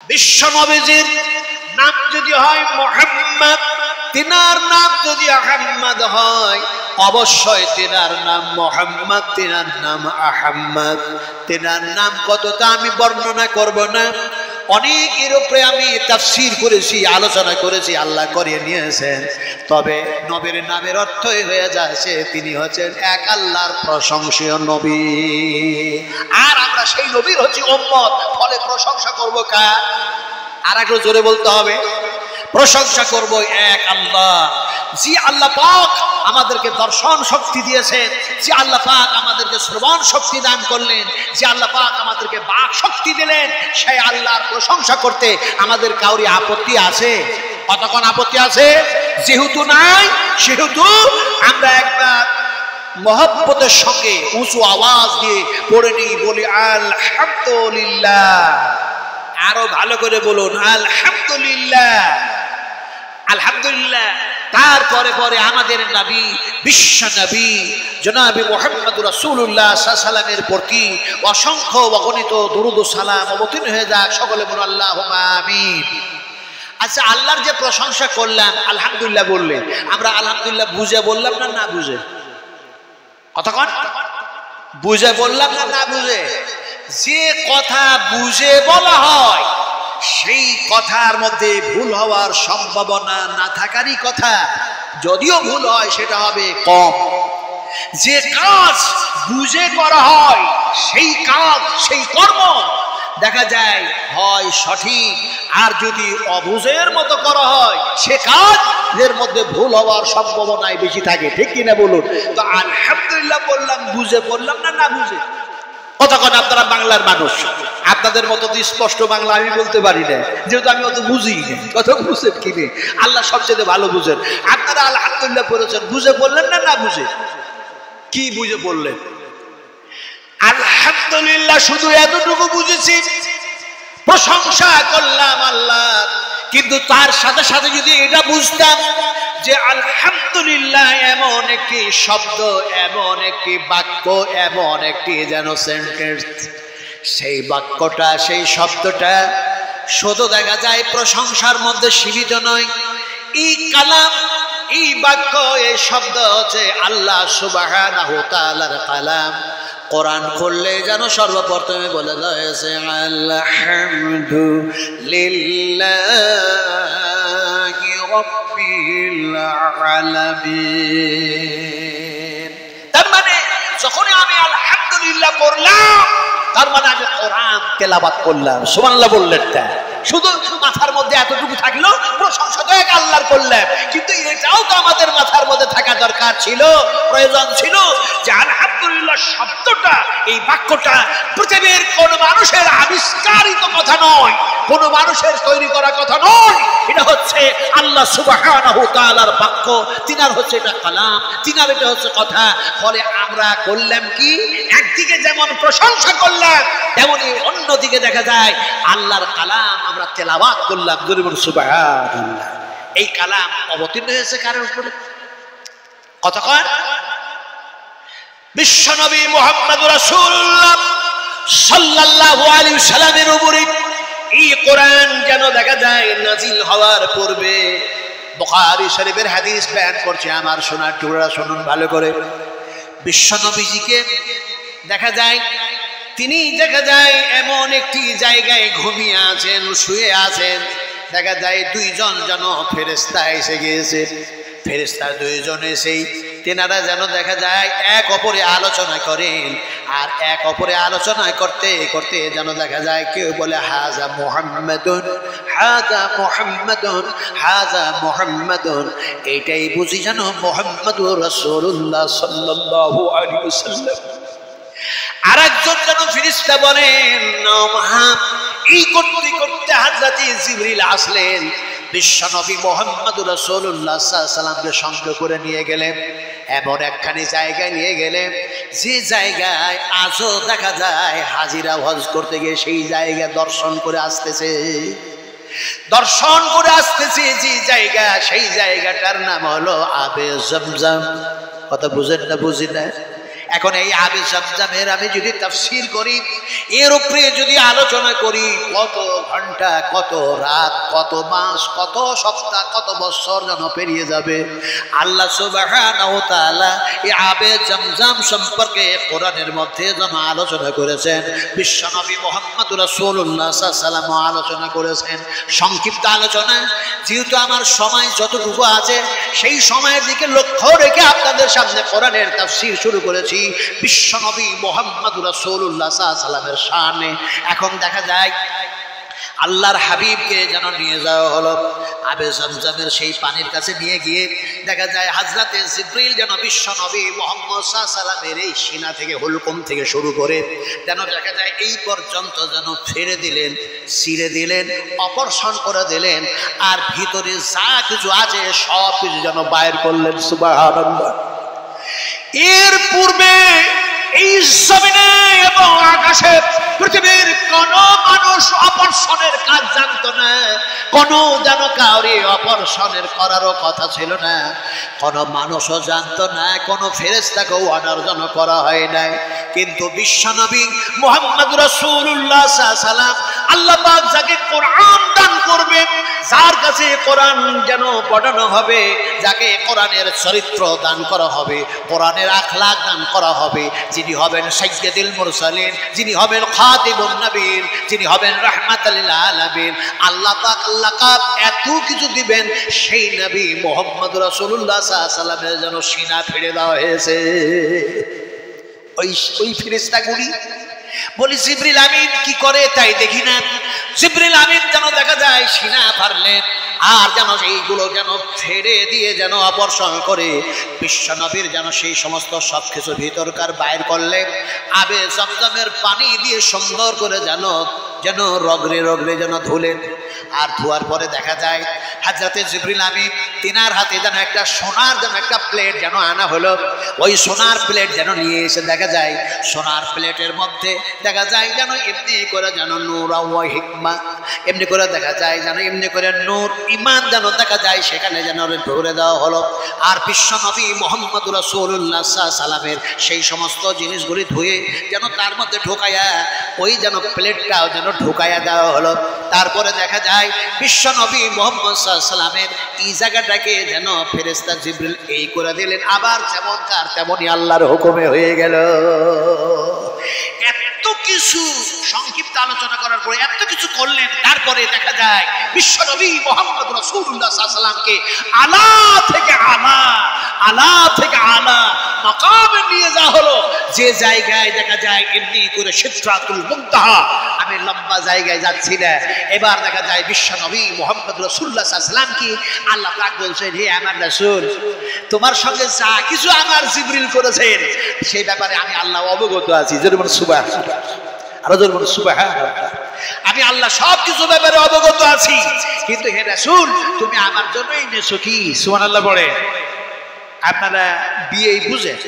বিশ্ব নবীজির নাম যদি হয় মুহাম্মদ, তিনার নাম যদি আহম্মদ হয়, অবশ্যই তিনার নাম মুহাম্মদ, তিনার নাম আহম্মদ। তিনার নাম কতটা আমি বর্ণনা করব না, অনেকের উপরে আমি তাফসীর করেছি, আলোচনা করেছি, আল্লাহ করিয়ে নিয়েছেন। তবে নবীর নামের অর্থই হয়ে যাচ্ছে তিনি হচ্ছেন এক আল্লাহর প্রশংসনীয় নবী, আর আমরা সেই নবীর হচ্ছি উম্মত। ফলে প্রশংসা করব কার? আর একটু জোরে বলতে হবে, প্রশংসা করব এক আল্লাহ। যে আল্লাহ পাক আমাদেরকে দর্শন শক্তি দিয়েছেন, যে আল্লাহ পাক আমাদেরকে শ্রবণ শক্তি দান করলেন, যে আল্লাহ পাক আমাদেরকে বাক শক্তি দিলেন, সেই আল্লাহর প্রশংসা করতে আমাদের কাউরি আপত্তি আছে? কতক্ষণ আপত্তি আছে? যেহেতু নাই, সেহেতু আমরা একবার মহব্বতের সঙ্গে উঁচু আওয়াজ দিয়ে পড়ে নিই, বলি আলহামদুলিল্লাহ। আরো ভালো করে বলুন আলহামদুলিল্লাহ, আলহামদুলিল্লাহ। তারপরে পরে আমাদের নবী, বিশ্ব নবী জনাবে মুহাম্মদুর রাসূলুল্লাহ সাল্লাল্লাহু আলাইহি ওয়াসাল্লামের প্রতি অসংখ্য অগণিত দুরূদ ও সালাম অবতীর্ণ হয়ে যাক। সকলে বলুন আল্লাহুম্মা আমিন। আচ্ছা, আল্লাহর যে প্রশংসা করলাম, আলহামদুলিল্লাহ বললেন, আমরা আলহামদুলিল্লাহ বুঝে বললাম না না বুঝে? কতক্ষণ বুঝে বললাম না না বুঝে? যে কথা বুঝে বলা হয় সেই কথার মধ্যে ভুল হওয়ার সম্ভাবনা না থাকারই কথা। যদিও ভুল হয় সেটা হবে কম। যে কাজ বুঝে করা হয় সেই কাজ, সেই কর্ম দেখা যায় হয় সঠিক, আর যদি অবুঝের মতো করা হয় সে কাজের মধ্যে ভুল হওয়ার সম্ভাবনাই বেশি থাকে। ঠিক কিনা বলুন? তো আলহামদুলিল্লাহ বললাম, বুঝে বললাম না না বুঝে? কতক্ষণ আপনারা বাংলার মানুষ, আপনাদের মতো স্পষ্ট বাংলা আমি বলতে পারি না, যেহেতু আমি অত বুঝি না। কত বুঝেন কিনে? আল্লাহ সবচেয়ে ভালো বুঝেন। আপনারা আলহামদুলিল্লাহ করেছেন, বুঝে বললেন না না বুঝে? কি বুঝে বললেন? আলহামদুলিল্লাহ শুধু এতটুকু বুঝেছি, প্রশংসা করলাম আল্লাহ, কিন্তু তার সাথে সাথে যদি এটা বুঝতাম যে আলহামদুলিল্লাহ এমন একটি শব্দ, এমন একটি বাক্য, এমন একটি যেন সেন্টেন্স, সেই বাক্যটা, সেই শব্দটা শুধু দেখা যায় প্রশংসার মধ্যে সীমিত নয়। এই কালাম, এই বাক্য, এই শব্দ হচ্ছে আল্লাহ সুবহানাহু ওয়া তাআলার কালাম। কোরআন খুললে যেন সর্বপ্রথমে বলে রয়েছে আলহামদুলিল্লাহি রাব্বিল আলামিন। তার মানে যখনই আমি আলহামদুলিল্লাহ পড়লাম, তার মানে আমি কোরআন তেলাওয়াত করলাম। সুবহানাল্লাহ বললেন তা শুধু মাথার মধ্যে এতটুকু থাকলো, প্রশংসা তো এক আল্লাহর করলাম, কিন্তু এটাও তো আমাদের মাথার মধ্যে থাকা দরকার ছিল, প্রয়োজন ছিল যে আলহামদুলিল্লাহ শব্দটা, এই বাক্যটা পৃথিবীর কোন মানুষের আবিষ্কারিত কথা নয়, কোন মানুষের তৈরি করা কথা নয়। এটা হচ্ছে আল্লাহ সুবহানাহু ওয়া তাআলার বাক্য, তিনার হচ্ছে এটা কালাম, তিনার এটা হচ্ছে কথা। ফলে আমরা করলাম কি, একদিকে যেমন প্রশংসা করলাম, তেমনি অন্যদিকে দেখা যায় আল্লাহর কালাম আমরা তেলাওয়াত করলাম। গরিবুর সুবহানাল্লাহ। এই কালাম অবতীর্ণ হয়েছে কার উপরে? কতক্ষণ? বিশ্বনবী মুহাম্মদুর রাসূলুল্লাহ সাল্লাল্লাহু আলাইহি ওয়াসাল্লামের উপরে এই কোরআন যেন দেখা যায় নাজিল হওয়ার পূর্বে। বুখারী শরীফের হাদিস বয়ান করছে, আমার শোনার টুকরা শুনুন ভালো করে। বিশ্বনবীজিকে দেখা যায়, তিনি দেখা যায় এমন একটি জায়গায় ঘুমিয়ে আছেন, শুয়ে আছেন। দেখা যায় দুইজন যেন ফেরেশতা এসে গিয়েছে। ফেরেশতা দুইজন এসেই তেনারা যেন দেখা যায় এক অপরে আলোচনা করেন, আর এক অপরে আলোচনা করতে করতে যেন দেখা যায় কেউ বলে হাজা মুহাম্মাদুন, হাজা মুহাম্মাদুন, হাজা মুহাম্মাদুন। এইটাই বুঝি যেন মুহাম্মদুর রাসূলুল্লাহ সাল্লাল্লাহু আলাইহি ওয়াসাল্লাম। আর একজন যেন ফেরেশতা বলেন নাম। এই করতে করতে হযরত জিবরিল আসলেন, বিশ্বনবী মুহাম্মদুর রাসূলুল্লাহ সাল্লাল্লাহু আলাইহি ওয়াসাল্লামকে সঙ্গে করে নিয়ে গেলেন, এমন একখানি জায়গায় নিয়ে গেলেন যে জায়গায় আজও দেখা যায় হাজিরা হজ করতে গিয়ে সেই জায়গা দর্শন করে আসতেছে, দর্শন করে আসতেছে। যে জায়গা, সেই জায়গাটার নাম হলো আবে জমজম। কথা বুঝেন না? বুঝি না? এখন এই আবে জামজামের আমি যদি তাফসীর করি, এর উপরে যদি আলোচনা করি, কত ঘন্টা, কত রাত, কত মাস, কত সপ্তাহ, কত বছর যেন পেরিয়ে যাবে। আল্লাহ সুবহানাহু ওয়া তাআলা এই আবে জামজাম সম্পর্কে কোরআনের মধ্যে যেন আলোচনা করেছেন, বিশ্বনবী মুহাম্মদুর রাসূলুল্লাহ সাল্লাল্লাহু আলাইহি ওয়াসাল্লাম আলোচনা করেছেন। সংক্ষিপ্ত আলোচনা, যেহেতু আমার সময় যতটুকু আছে সেই সময়ের দিকে লক্ষ্য রেখে আপনাদের সামনে কোরআনের তাফসীর শুরু করেছি বিশ্বনবী মুহাম্মদুর রাসূলুল্লাহ সাল্লাল্লাহু আলাইহি ওয়াসাল্লামের শানে। এখন দেখা যায় আল্লাহর হাবিবকে যেন নিয়ে যাওয়া হলো আবে জামজামের সেই পানির কাছে, নিয়ে গিয়ে দেখা যায় হযরতে জিবরিল যেন বিশ্বনবী মুহাম্মদ সাল্লাল্লাহু আলাইহি ওয়াসাল্লামের এই সিনা থেকে, হুলকুম থেকে শুরু করে যেন দেখা যায় এই পর্যন্ত যেন ফেলে দিলেন, ছিঁড়ে দিলেন, অপারেশন করে দিলেন, আর ভিতরে যা কিছু আছে সব কিছু যেন বাইর করলেন। সুবহানাল্লাহ। এর পূর্বে এই জমিনে এবং আকাশে পৃথিবীর কোন মানুষ অপারেশনের কাজ জানতো না, কোন যেন কাউরে অপারেশনের করারও কথা ছিল না, কোন মানুষও জানতো না, কোন ফেরেশতাকেও অর্ডার যেন করা হয় নাই। কিন্তু বিশ্বনবী মুহাম্মদুর রাসূলুল্লাহ সাল্লাল্লাহু আলাইহি ওয়াসাল্লাম আল্লাহ পাক যাকে কোরআন দান করবেন, যার কাছে কোরআন যেন পড়ানো হবে, যাকে কোরআনের চরিত্র দান করা হবে, কোরআনের আখলাক দান করা হবে, যিনি হবেন সাইয়্যিদুল মুরসালিন, যিনি হবেন খাতিমুন নবীন, যিনি হবেন রাহমাতাল লিল আলামিন, আল্লাহ পাক লাকাব এত কিছু দিবেন, সেই নবী মুহাম্মদুর রাসূলুল্লাহ সাল্লাল্লাহু আলাইহি ওয়াসাল্লামের যেন সিনা ফেড়ে দেওয়া হয়েছে। ওই ফেরেশতাগুলি বলি জিবরিল আমিন কি করে তাই দেখি না। জিবরিল আমিন যেন দেখা যায় সিনা ফাড়লেন, আর যেন এইগুলো যেন ফেড়ে দিয়ে যেন অপারেশন করে বিশ্বনবীর যেন সেই সমস্ত সব কিছু ভিতরকার বাইর করলেন, আবে জামজামের পানি দিয়ে সুন্দর করে যেন রগড়ে রগড়ে যেন ধুলেন। আর ধোয়ার পরে দেখা যায় হযরতে জিবরিল আমিন তিনার হাতে যেন একটা সোনার যেন একটা প্লেট যেন আনা হলো। ওই সোনার প্লেট যেন নিয়ে এসে দেখা যায় সোনার প্লেটের মধ্যে দেখা যায় যেন এমনি করে যেন নূর ওয়া হিকমা, এমনি করে দেখা যায় যেন এমনি করে নূর ঈমান যেন দেখা যায় সেখানে যেন ভরে দেওয়া হলো। আর বিশ্বনবী মুহাম্মদুর রাসূলুল্লাহ সাল্লাল্লাহু আলাইহি ওয়াসাল্লামের সেই সমস্ত জিনিসগুলি ধুয়ে যেন তার মধ্যে ঢোকায়া ওই যেন প্লেটটাও যেন ঢোকায়া দেওয়া হলো। তারপরে দেখা যায় বিশ্বনবী মুহাম্মদ সাল্লাল্লাহু আলাইহি ওয়াসাল্লামের এই জায়গাটাকে যেন ফেরেশতা জিবরিল এই করে দিলেন, আবার যেমনকার তেমনই আল্লাহর হুকুমে হয়ে গেল। এত কিছু সংক্ষিপ্ত আলোচনা করার পরে এত কিছু করলেন, তারপরে দেখা যায় বিশ্বনবী মুহাম্মদ রাসূলুল্লাহ সাল্লাল্লাহু আলাইহি ওয়াসাল্লামকে আলা থেকে আলা মাকামে নিয়ে যাওয়া হলো, যে জায়গায় দেখা যায় এমনি করে সিদরাতুল মুনতাহা, আমি লম্বা জায়গায় যাচ্ছি না। এবার দেখা যায় বিশ্বনবী মুহাম্মদ রাসূলুল্লাহ সাল্লাল্লাহু আলাইহি ওয়াসাল্লামকে আল্লাহ পাক বলছেন, হে আমার রাসূল, তোমার সঙ্গে যা কিছু আমার জিবরিল করেছেন সেই ব্যাপারে আমি আল্লাহ অবগত আছি। যেমন সুবহানাল্লাহ, আরো যেমন সুবহানাল্লাহ, আমি আল্লাহ সব কিছু ব্যাপারে অবগত আছি, কিন্তু হে রাসূল তুমি আমার জন্য এনেছো কি? সুবহানাল্লাহ পড়ে। আপনারা বিয়ে বুঝেন?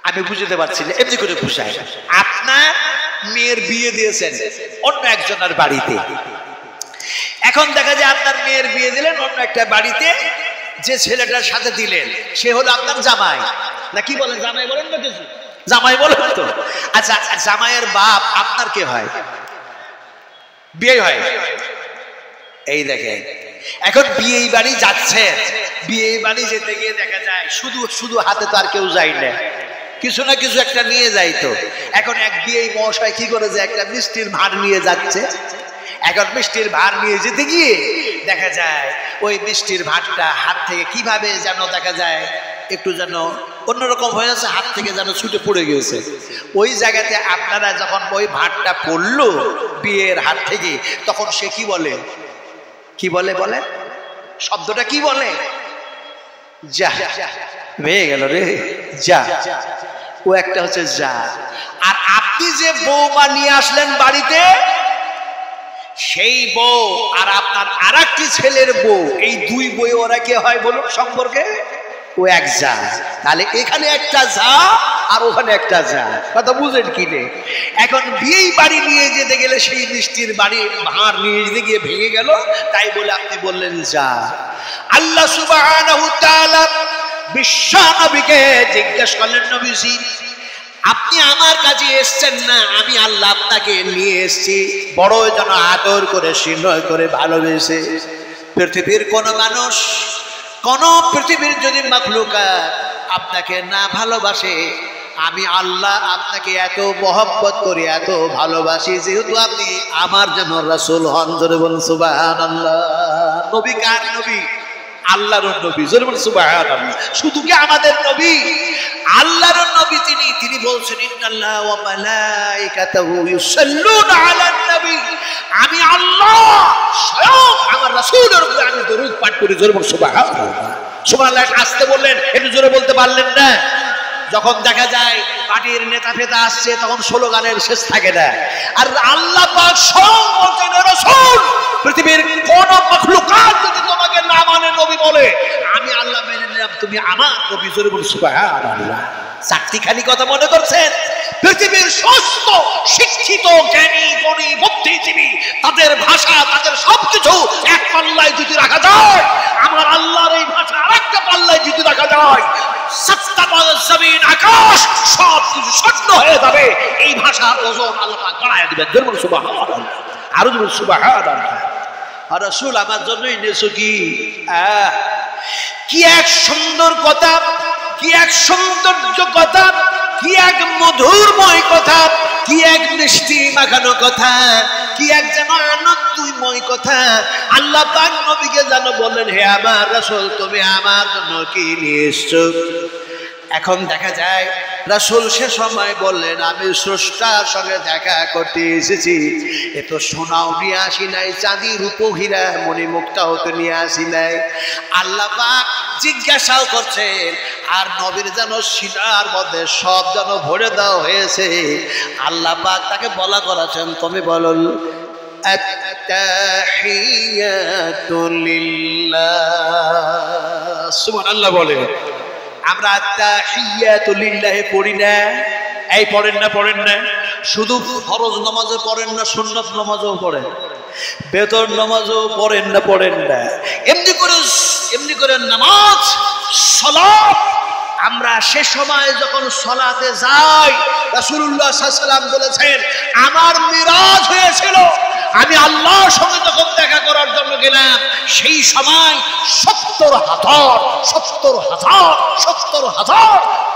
আমি বুঝতে পারছি না, এমনি করে বুঝায়। আপনার মেয়ের বিয়ে দিয়েছেন অন্য একজনের বাড়িতে, এখন দেখা যায় আপনার মেয়ের বিয়ে দিলেন অন্য একটা বাড়িতে, যে ছেলেটার সাথে দিলেন সে হলো আপনার জামাই, না কি বলেন? জামাই বলেন না কিছু? জামাই বলেন তো। আচ্ছা, জামাইয়ের বাপ আপনার কে হয়? বিয়ে হয়। এই দেখেন, এখন বিয়ে বাড়ি যাচ্ছে, বিয়ে বাড়ি যেতে গিয়ে দেখা যায় শুধু হাতে তো আর কেউ যায় না, কিছু না কিছু একটা নিয়ে যায়। তো এখন এক বিয়ে মহাশয় কি করে যে একটা মিষ্টির ভার নিয়ে যাচ্ছে। এখন মিষ্টির ভার নিয়ে যেতে গিয়ে দেখা যায় ওই মিষ্টির ভারটা হাত থেকে কিভাবে যেন দেখা যায় একটু যেন অন্যরকম হয়ে আছে, হাত থেকে যেন ছুটে পড়ে গেছে। ওই জায়গাতে আপনারা যখন ওই ভারটা পড়লো বিয়ের হাত থেকে, তখন সে কি বলে? বলে শব্দটা কি বলে? যা, হয়ে গেল রে, যা। ও একটা হচ্ছে যা। আর আপনি যে বৌমা নিয়ে আসলেন বাড়িতে, সেই বউ আর আপনার আরেকটি ছেলের বউ, এই দুই বই ওরা কে হয় বলুন সম্পর্কে? ও এক যা। তাহলে এখানে একটা যা আর ওখানে একটা যা, কথা বুঝেন কি নে? এখন বিয়ে বাড়ি নিয়ে যেতে গেলে সেই মিষ্টির বাড়ির ভাঁড় নিয়ে যেতে গিয়ে ভেঙে গেল, তাই বলে আপনি বললেন যা। আল্লাহ সুবহানাহু ওয়া তাআলা বিশ্ব নবীকে জিজ্ঞেস করলেন, নবীজি আপনি আমার কাছে এসছেন না, আমি আল্লাহ আপনাকে নিয়ে এসেছি বড় যেন আদর করে স্নেহ করে ভালোবেসে। পৃথিবীর কোন মানুষ, কোন পৃথিবীর যদি মাখলুকাত আপনাকে না ভালোবাসে, আমি আল্লাহ আপনাকে এত মহব্বত করি, এত ভালোবাসি, যেহেতু আপনি আমার যেন রাসূল হন। জোরে বলুন সুবহানাল্লাহ। নবী কার নবী? আল্লাহর নবী। জোরে বলুন সুবহানাল্লাহ। শুধু কি আমাদের নবী? আল্লাহর নবী তিনি। তিনি বলছেন ইন্নাল্লাহ ওয়া মালাইকাতাহু ইউসাল্লুনা আলান নবী, আমি আল্লাহ স্বয়ং আমার রাসূলের উপরে আমি দরুদ পাঠ করি। জোরে বলুন সুবহানাল্লাহ। সুবহানাল্লাহ আসতে বললেন, একটু জোরে বলতে পারলেন না? যখন দেখা যায় পার্টির নেতা ফেতা আসছে তখন স্লোগানের শেষ থাকে না। আর আল্লাহ পাক স্বয়ং বলছেন, রাসূল পৃথিবীর কোন মাখলুকাত যদি তোমাকে না মানে নবী বলে, আমি আল্লাহ মেনে নিলাম তুমি আমার নবী। জোরে বলুন সুবহানাল্লাহ। চারটিখানি কথা মনে করছেন? পৃথিবীর সমস্ত শিক্ষিত জ্ঞানী গুণী বুদ্ধিজীবী তাদের ভাষা, তাদের সবকিছু এক পাল্লায় যদি রাখা যায়, আমার আল্লাহর এই ভাষা আরেকটা পাল্লায় যদি রাখা যায়, জমিন আকাশ সব কিছু শূন্য হয়ে যাবে। এই ভাষার ওজন আল্লাহ পাক বাড়ায় দিবেন। জোরে বলুন সুবহানাল্লাহ। আরো জোরে সুবহানাল্লাহ। আর রাসূল আমার জন্যই এনেছো কি? কি এক সুন্দর কথা, কি এক সৌন্দর্য কথা, কি এক মধুরময় কথা, কি এক মিষ্টি মাখানো কথা, কি এক যেন আনন্দময় কথা। আল্লাহ পাক নবীকে যেন বললেন, হে আমার রাসূল তুমি আমার জন্য কি নিয়ে এসছো? এখন দেখা যায় রাসূল সে সময় বললেন, আমি স্রষ্টার সঙ্গে দেখা করতে এসেছি। এ তো সোনাও নিয়ে আসি নাই, চাঁদি রূপো হীরা মণি মুক্তাও তো নিয়ে আসি নাই। আল্লাহ পাক জিজ্ঞাসাও করছেন, আর নবীর যেন সিনার মধ্যে সব যেন ভরে দেওয়া হয়েছে। আল্লাহ পাক তাকে বলা করাছেন, তুমি বলো আত-তাহিয়াতু লিল্লাহ। সুবহানাল্লাহ বলে। আমরা আত-তাহিয়াতু লিল্লাহ পড়ি না? এই পড়েন না? পড়েন না? শুধু ফরজ নামাজও পড়েন না, সুন্নাত নামাজও পড়েন, বেতর নামাজও পড়েন না? পড়েন না? এমনি করে নামাজ সালাত আমরা সে সময় যখন সালাতে যাই, রাসূলুল্লাহ সাল্লাল্লাহু আলাইহি ওয়াসাল্লাম বলেছেন, আমার মিরাজ হয়েছিল, আমি আল্লাহর সঙ্গে যখন দেখা করার জন্য গেলাম, সেই সময় 70,000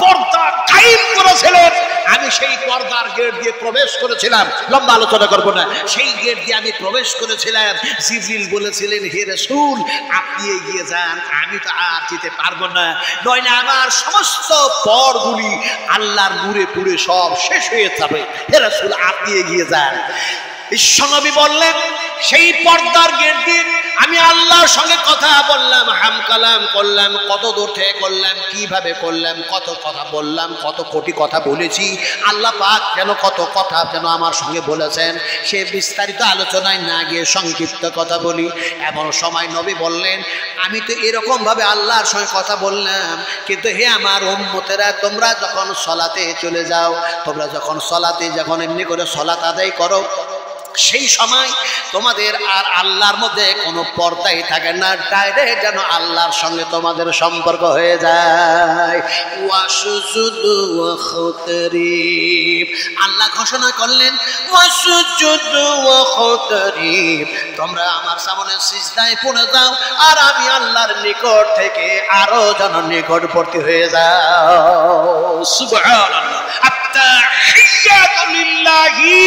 পর্দা কায়েম করেছিলেন। আমি সেই পর্দার গেট দিয়ে প্রবেশ করেছিলাম, লম্বা আলোচনা করব না। সেই গেট দিয়ে আমি প্রবেশ করেছিলাম। জিবরিল বলেছিলেন, হে রাসূল আপনি এগিয়ে যান, আমি তো আর যেতে পারবো না, নইলে আমার সমস্ত পরগুলি আল্লাহর নূরে পুড়ে সব শেষ হয়ে যাবে। হে রাসূল আপনি এগিয়ে যান। বিশ্বনবী বললেন, সেই পর্দার গেট দিয়ে আমি আল্লাহর সঙ্গে কথা বললাম, হাম কালাম করলাম। কত দূর থেকে করলাম, কিভাবে করলাম, কত কথা বললাম, কত কোটি কথা বলেছি। আল্লাহ পাক যেন কত কথা যেন আমার সঙ্গে বলেছেন, সে বিস্তারিত আলোচনায় না গিয়ে সংক্ষিপ্ত কথা বলি। এমন সময় নবী বললেন, আমি তো এরকম ভাবে আল্লাহর সঙ্গে কথা বললাম, কিন্তু হে আমার উম্মতেরা, তোমরা যখন সলাতে চলে যাও, তোমরা যখন সলাতে যখন এমনি করে সলাত আদায় করো, সেই সময় তোমাদের আর আল্লাহর মধ্যে কোনো পর্দাই থাকে না, ডাইরেক্ট যেন আল্লাহর সঙ্গে তোমাদের সম্পর্ক হয়ে যায়। ওয়াসজুদু ওয়াখতারিব, আল্লাহ ঘোষণা করলেন, ওয়াসজুদু ওয়াখতারিব, তোমরা আমার সামনে সিজদায় পড়ে যাও, আর আমি আল্লাহর নিকট থেকে আরো যেন নিকটবর্তী হয়ে যাও। সুবহানাল্লাহ। আত-তাহিয়াতু লিল্লাহি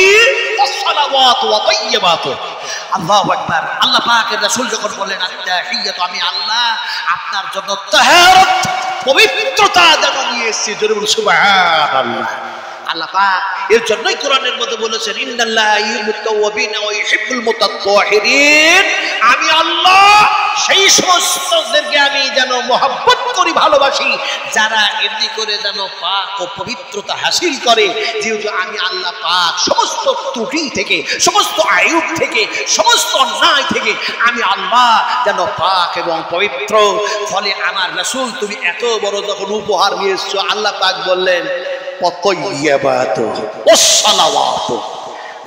ওয়াস-সালাওয়াতু ওয়া তাইয়্যিবাতু। আল্লাহু আকবার। আল্লাহ পাকের রাসূল যখন বললেন আত-তাহিয়াতু, আমি আল্লাহ আপনার জন্য তাহারাত পবিত্রতা যেন নিয়ে এসেছি। জোরে বলুন সুবহানাল্লাহ। আল্লাহ পাক এর জন্যই কোরআনের মধ্যে বলেছেন, ইন্নাল্লাহা ইউহিব্বুত তাওয়াবিন ওয়া ইউহিব্বুল মুতাত্তাহিরিন, আমি আল্লাহ সেই সমস্তদেরকে আমি যেন মহব্বত করি, ভালোবাসি, যারা এমনি করে যেন পাক ও পবিত্রতা হাসিল করে। যেহেতু আমি আল্লাহ পাক সমস্ত ত্রুটি থেকে, সমস্ত আয়ুব থেকে, সমস্ত অন্যায় থেকে আমি আল্লাহ যেন পাক এবং পবিত্র। ফলে আমার রাসূল তুমি এত বড় যখন উপহার নিয়ে এসছো, আল্লাহ পাক বললেন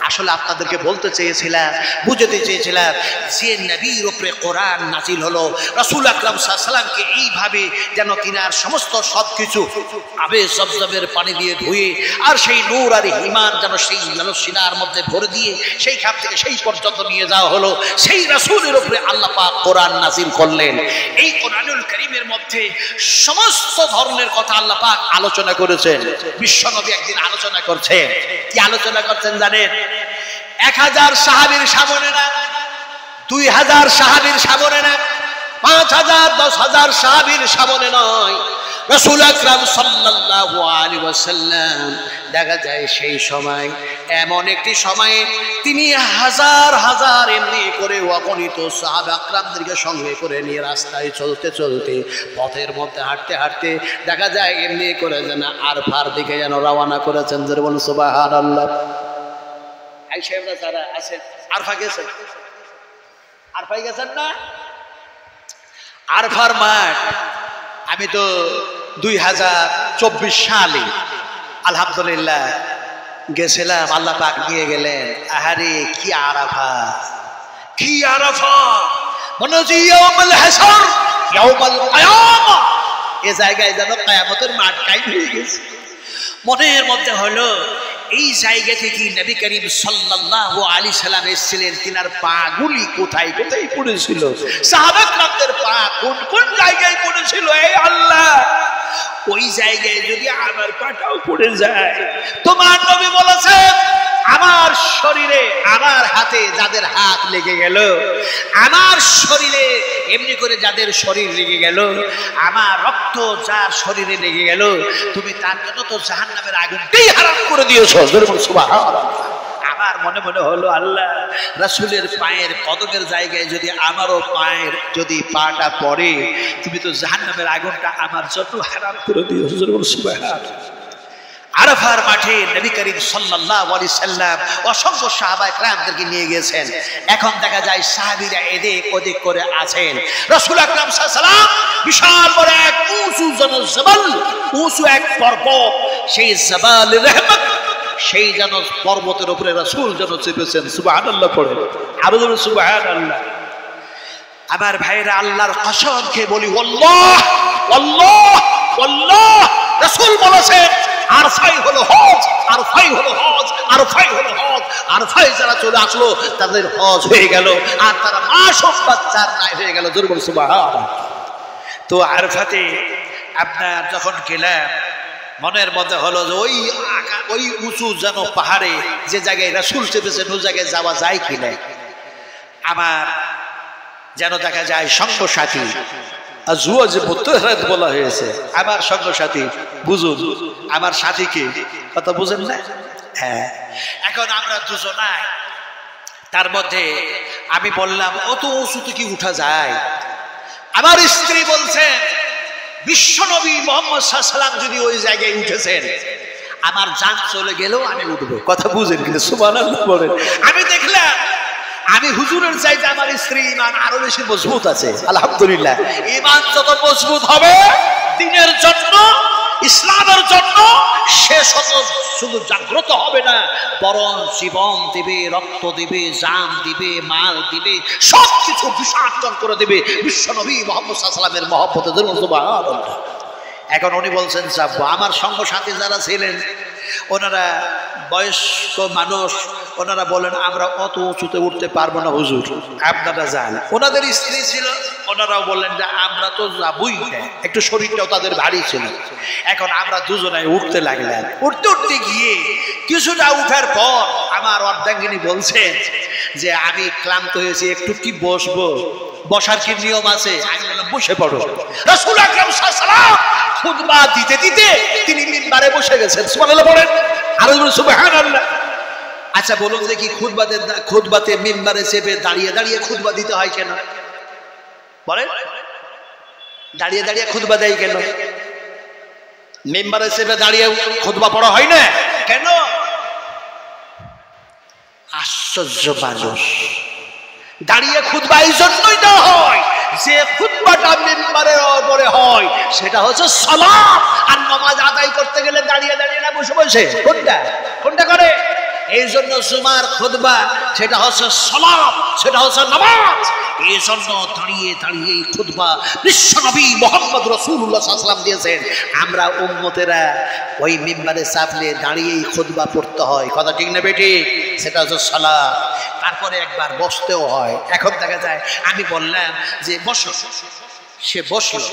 আসলে আপনাদেরকে বলতে চেয়েছিলাম, বুঝতে চেয়েছিলাম যে নবীর উপরে কোরআন নাজিল হলো, রাসূল আকরাম সাল্লাল্লাহু আলাইহি ওয়াসাল্লামকে এইভাবে যেন তিনার সমস্ত সবকিছু আবে জবজবের পানি দিয়ে ধুয়ে আর সেই নূর আর ঈমান যেন সেই সিনার মধ্যে ভরে দিয়ে সেই খাপ থেকে সেই পর্যন্ত নিয়ে যাওয়া হলো। সেই রাসূলের উপরে আল্লাহ পাক কোরআন নাজিল করলেন। এই কোরআনুল কারীমের মধ্যে সমস্ত ধরনের কথা আল্লাহ পাক আলোচনা করেছেন। বিশ্বনবী একদিন আলোচনা করছেন। কি আলোচনা করছেন জানেন? 1000 সাহাবীর সামনে না, 2000 সাহাবীর সামনে না, 5000 10,000 সাহাবীর সামনে নয়, রাসূল আকরাম সাল্লাল্লাহু আলাইহি ওয়াসাল্লাম দেখা যায় সেই সময় এমন একটি সময়ে তিনি হাজার হাজার এমনি করে অগণিত সাহাবা আকরামদেরকে সঙ্গে করে নিয়ে রাস্তায় চলতে চলতে পথের মধ্যে হাঁটতে হাঁটতে দেখা যায় এমনি করে যেন আরফার দিকে যেন রওনা করেছেন। যেমন সুবহানাল্লাহ। এই সাহেবরা যারা আছেন আরফা গেছেন, আরফাই গেছেন না? আরফার মাঠ আমি তো 2024 সালে আলহামদুলিল্লাহ গেছিলাম, আল্লাহ পাক নিয়ে গেলেন। আহারে কি আরাফা, কি আরাফা, মনে হচ্ছে ইয়াউমুল হাসর, ইয়াউমুল কিয়ামা। এই জায়গায় যেন কিয়ামতের মাঠ কায়েম হয়ে গেছে। মনের মধ্যে হলো এই জায়গা থেকে নবী করিম সাল্লাল্লাহু আলাইহি সাল্লাম এসেছিলেন, তিনার পাগুলি কোথায় কোথায় পড়েছিল, সাহাবা کرامদের পা কোন কোন জায়গায় পড়েছিল। এই আল্লাহ, ওই জায়গায় যদি আমার পাটাও পড়ে যায়, তোমার নবী বলেছেন আমার শরীরে আমার হাতে যাদের হাত লেগে গেল, আমার শরীরে এমনি করে যাদের শরীর লেগে গেল, আমার রক্ত যার শরীরে লেগে গেল, তুমি তার জন্য তো জাহান্নামের আগুনটাই হারাম করে দিয়েছো। সুবহানাল্লাহ। আমার মনে মনে হলো আল্লাহ, রাসূলের পায়ের কদমের জায়গায় যদি আমারও পায়ের যদি পাটা পড়ে, তুমি তো জাহান্নামের আগুনটা আমার জন্য হারাম করে দিয়েছো। সুবহানাল্লাহ। আরাফার মাঠে নবী করিম সাল্লাল্লাহু আলাইহি সাল্লাম অসংখ্য সাহাবায়ে কেরামদেরকে নিয়ে গেছেন। এখন দেখা যায় সাহাবীরা এদিক ওদিক করে আছেন। রাসূল আকরাম সাল্লাল্লাহু আলাইহি সাল্লাম বিশাল বড় এক উঁচু জবল, উঁচু এক পর্বত, সেই জাবাল রহমত, সেই যেন পর্বতের উপরে রাসূল যেন চেপেছেন। সুবহানাল্লাহ পড়ে আরো যেন সুবহানাল্লাহ। আমার ভাইরা আল্লাহর কসম খেয়ে বলি আল্লাহ আল্লাহ আল্লাহ, রাসূল বলেছেন আরফাই হলো হজ, আরফাই হলো হজ, আরফাই হলো হজ। আরফাই যারা চলে আসলো তাদের হজ হয়ে গেল, আর তারা মাসুম বাচ্চার নাই হয়ে গেল। জোরে বলুন সুবহানাল্লাহ। তো আরফাতে আপনার যখন গেলাম, মনের মধ্যে হলো যে ওই উঁচু যেন পাহাড়ে যে জায়গায় রাসূল চেপেছেন ওই জায়গায় যাওয়া যায় কিনা। আমার যেন দেখা যায় সঙ্গ সাথী আজওয়াজ মুতাহহারাত বলা হয়েছে, আমার সঙ্গ সাথী। বুঝুন আমার সাথীকে, কথা বুঝেন না? হ্যাঁ, এখন আমরা দুজনাই, তার মধ্যে আমি বললাম অত উঁচুতে কি উঠা যায়? আমার স্ত্রী বলছেন বিশ্বনবী মুহাম্মদ সাল্লাল্লাহু আলাইহি ওয়াসাল্লাম যদি ওই জায়গায় উঠেছেন, আমার জান চলে গেলেও আমি উঠবো। কথা বুঝেন কিন্তু সুবহানাল্লাহ বলেন। আমি দেখলাম আমি হুজুরের চাইতে আমার স্ত্রী ঈমান আরো বেশি মজবুত আছে। আলহামদুলিল্লাহ। ঈমান যত মজবুত হবে দ্বীনের জন্য, ইসলামের জন্য, সে শুধু জাগ্রত হবে না, বরং জীবন দিবে, রক্ত দিবে, জান দিবে, মাল দিবে, সবকিছু বিসর্জন করে দিবে বিশ্বনবী মুহাম্মদ সাল্লাল্লাহু আলাইহি ওয়াসাল্লামের মহব্বতে। সুবহানাল্লাহ। এখন উনি বলছেন যাবো। আমার সঙ্গ সাথী যারা ছিলেন ওনারা বয়স্ক মানুষ, ওনারা বলেন আমরা অত উঁচুতে উঠতে পারবো না হুজুর, আপনারা যান। ওনাদের স্ত্রী ছিল, ওনারাও বললেন যে আমরা তো যাবই না, একটু শরীরটাও তাদের ভারী ছিল। এখন আমরা দুজনাই উঠতে লাগলাম। উঠতে উঠতে গিয়ে কিছুটা উঠার পর আমার অর্ধাঙ্গিনী বলছেন যে আমি ক্লান্ত হয়েছি, একটু কি বসবো? বসার কি নিয়ম আছে? আমি বললাম বসে পড়ো। রাসূল আকরাম সাল্লাল্লাহু আলাইহি ওয়াসাল্লাম খুতবা দিতে দিতে তিনি মিম্বারে বসে গেছেন। সুবহানাল্লাহ বলেন আরো সুবহানাল্লাহ। আচ্ছা বলুন দেখি খুতবাতে মিম্বারে চেপে দাঁড়িয়ে দাঁড়িয়ে খুতবা দিতে হয় কেন? বলেন, দাঁড়িয়ে দাঁড়িয়ে খুতবা দেয় কেন? মিম্বারে চেপে দাঁড়িয়ে খুতবা পড়া হয় না কেন? আশ্চর্য মানুষ। দাঁড়িয়ে খুতবা এই জন্যই না হয় যে খুতবাটা মিম্বারের উপরে হয় সেটা হচ্ছে সালাত, আর নামাজ আদায় করতে গেলে দাঁড়িয়ে দাঁড়িয়ে না বসে বসে। কোনটা কোনটা করে? এই জন্য জুমার খুতবা সেটা হচ্ছে সালাত, সেটা হচ্ছে নামাজ। এই জন্য দাঁড়িয়ে দাঁড়িয়ে এই খুতবা বিশ্বনবী মুহাম্মদ রাসূলুল্লাহ সাল্লাল্লাহু আলাইহি ওয়াসাল্লাম দিয়েছেন। আমরা উম্মতেরা ওই মিম্বারে চাপলে দাঁড়িয়েই খুতবা পড়তে হয়, কথা ঠিক না বেঠিক? সেটা হচ্ছে সালাত। তারপরে একবার বসতেও হয়। এখন দেখা যায় আমি বললাম যে বসো, সে বসলো,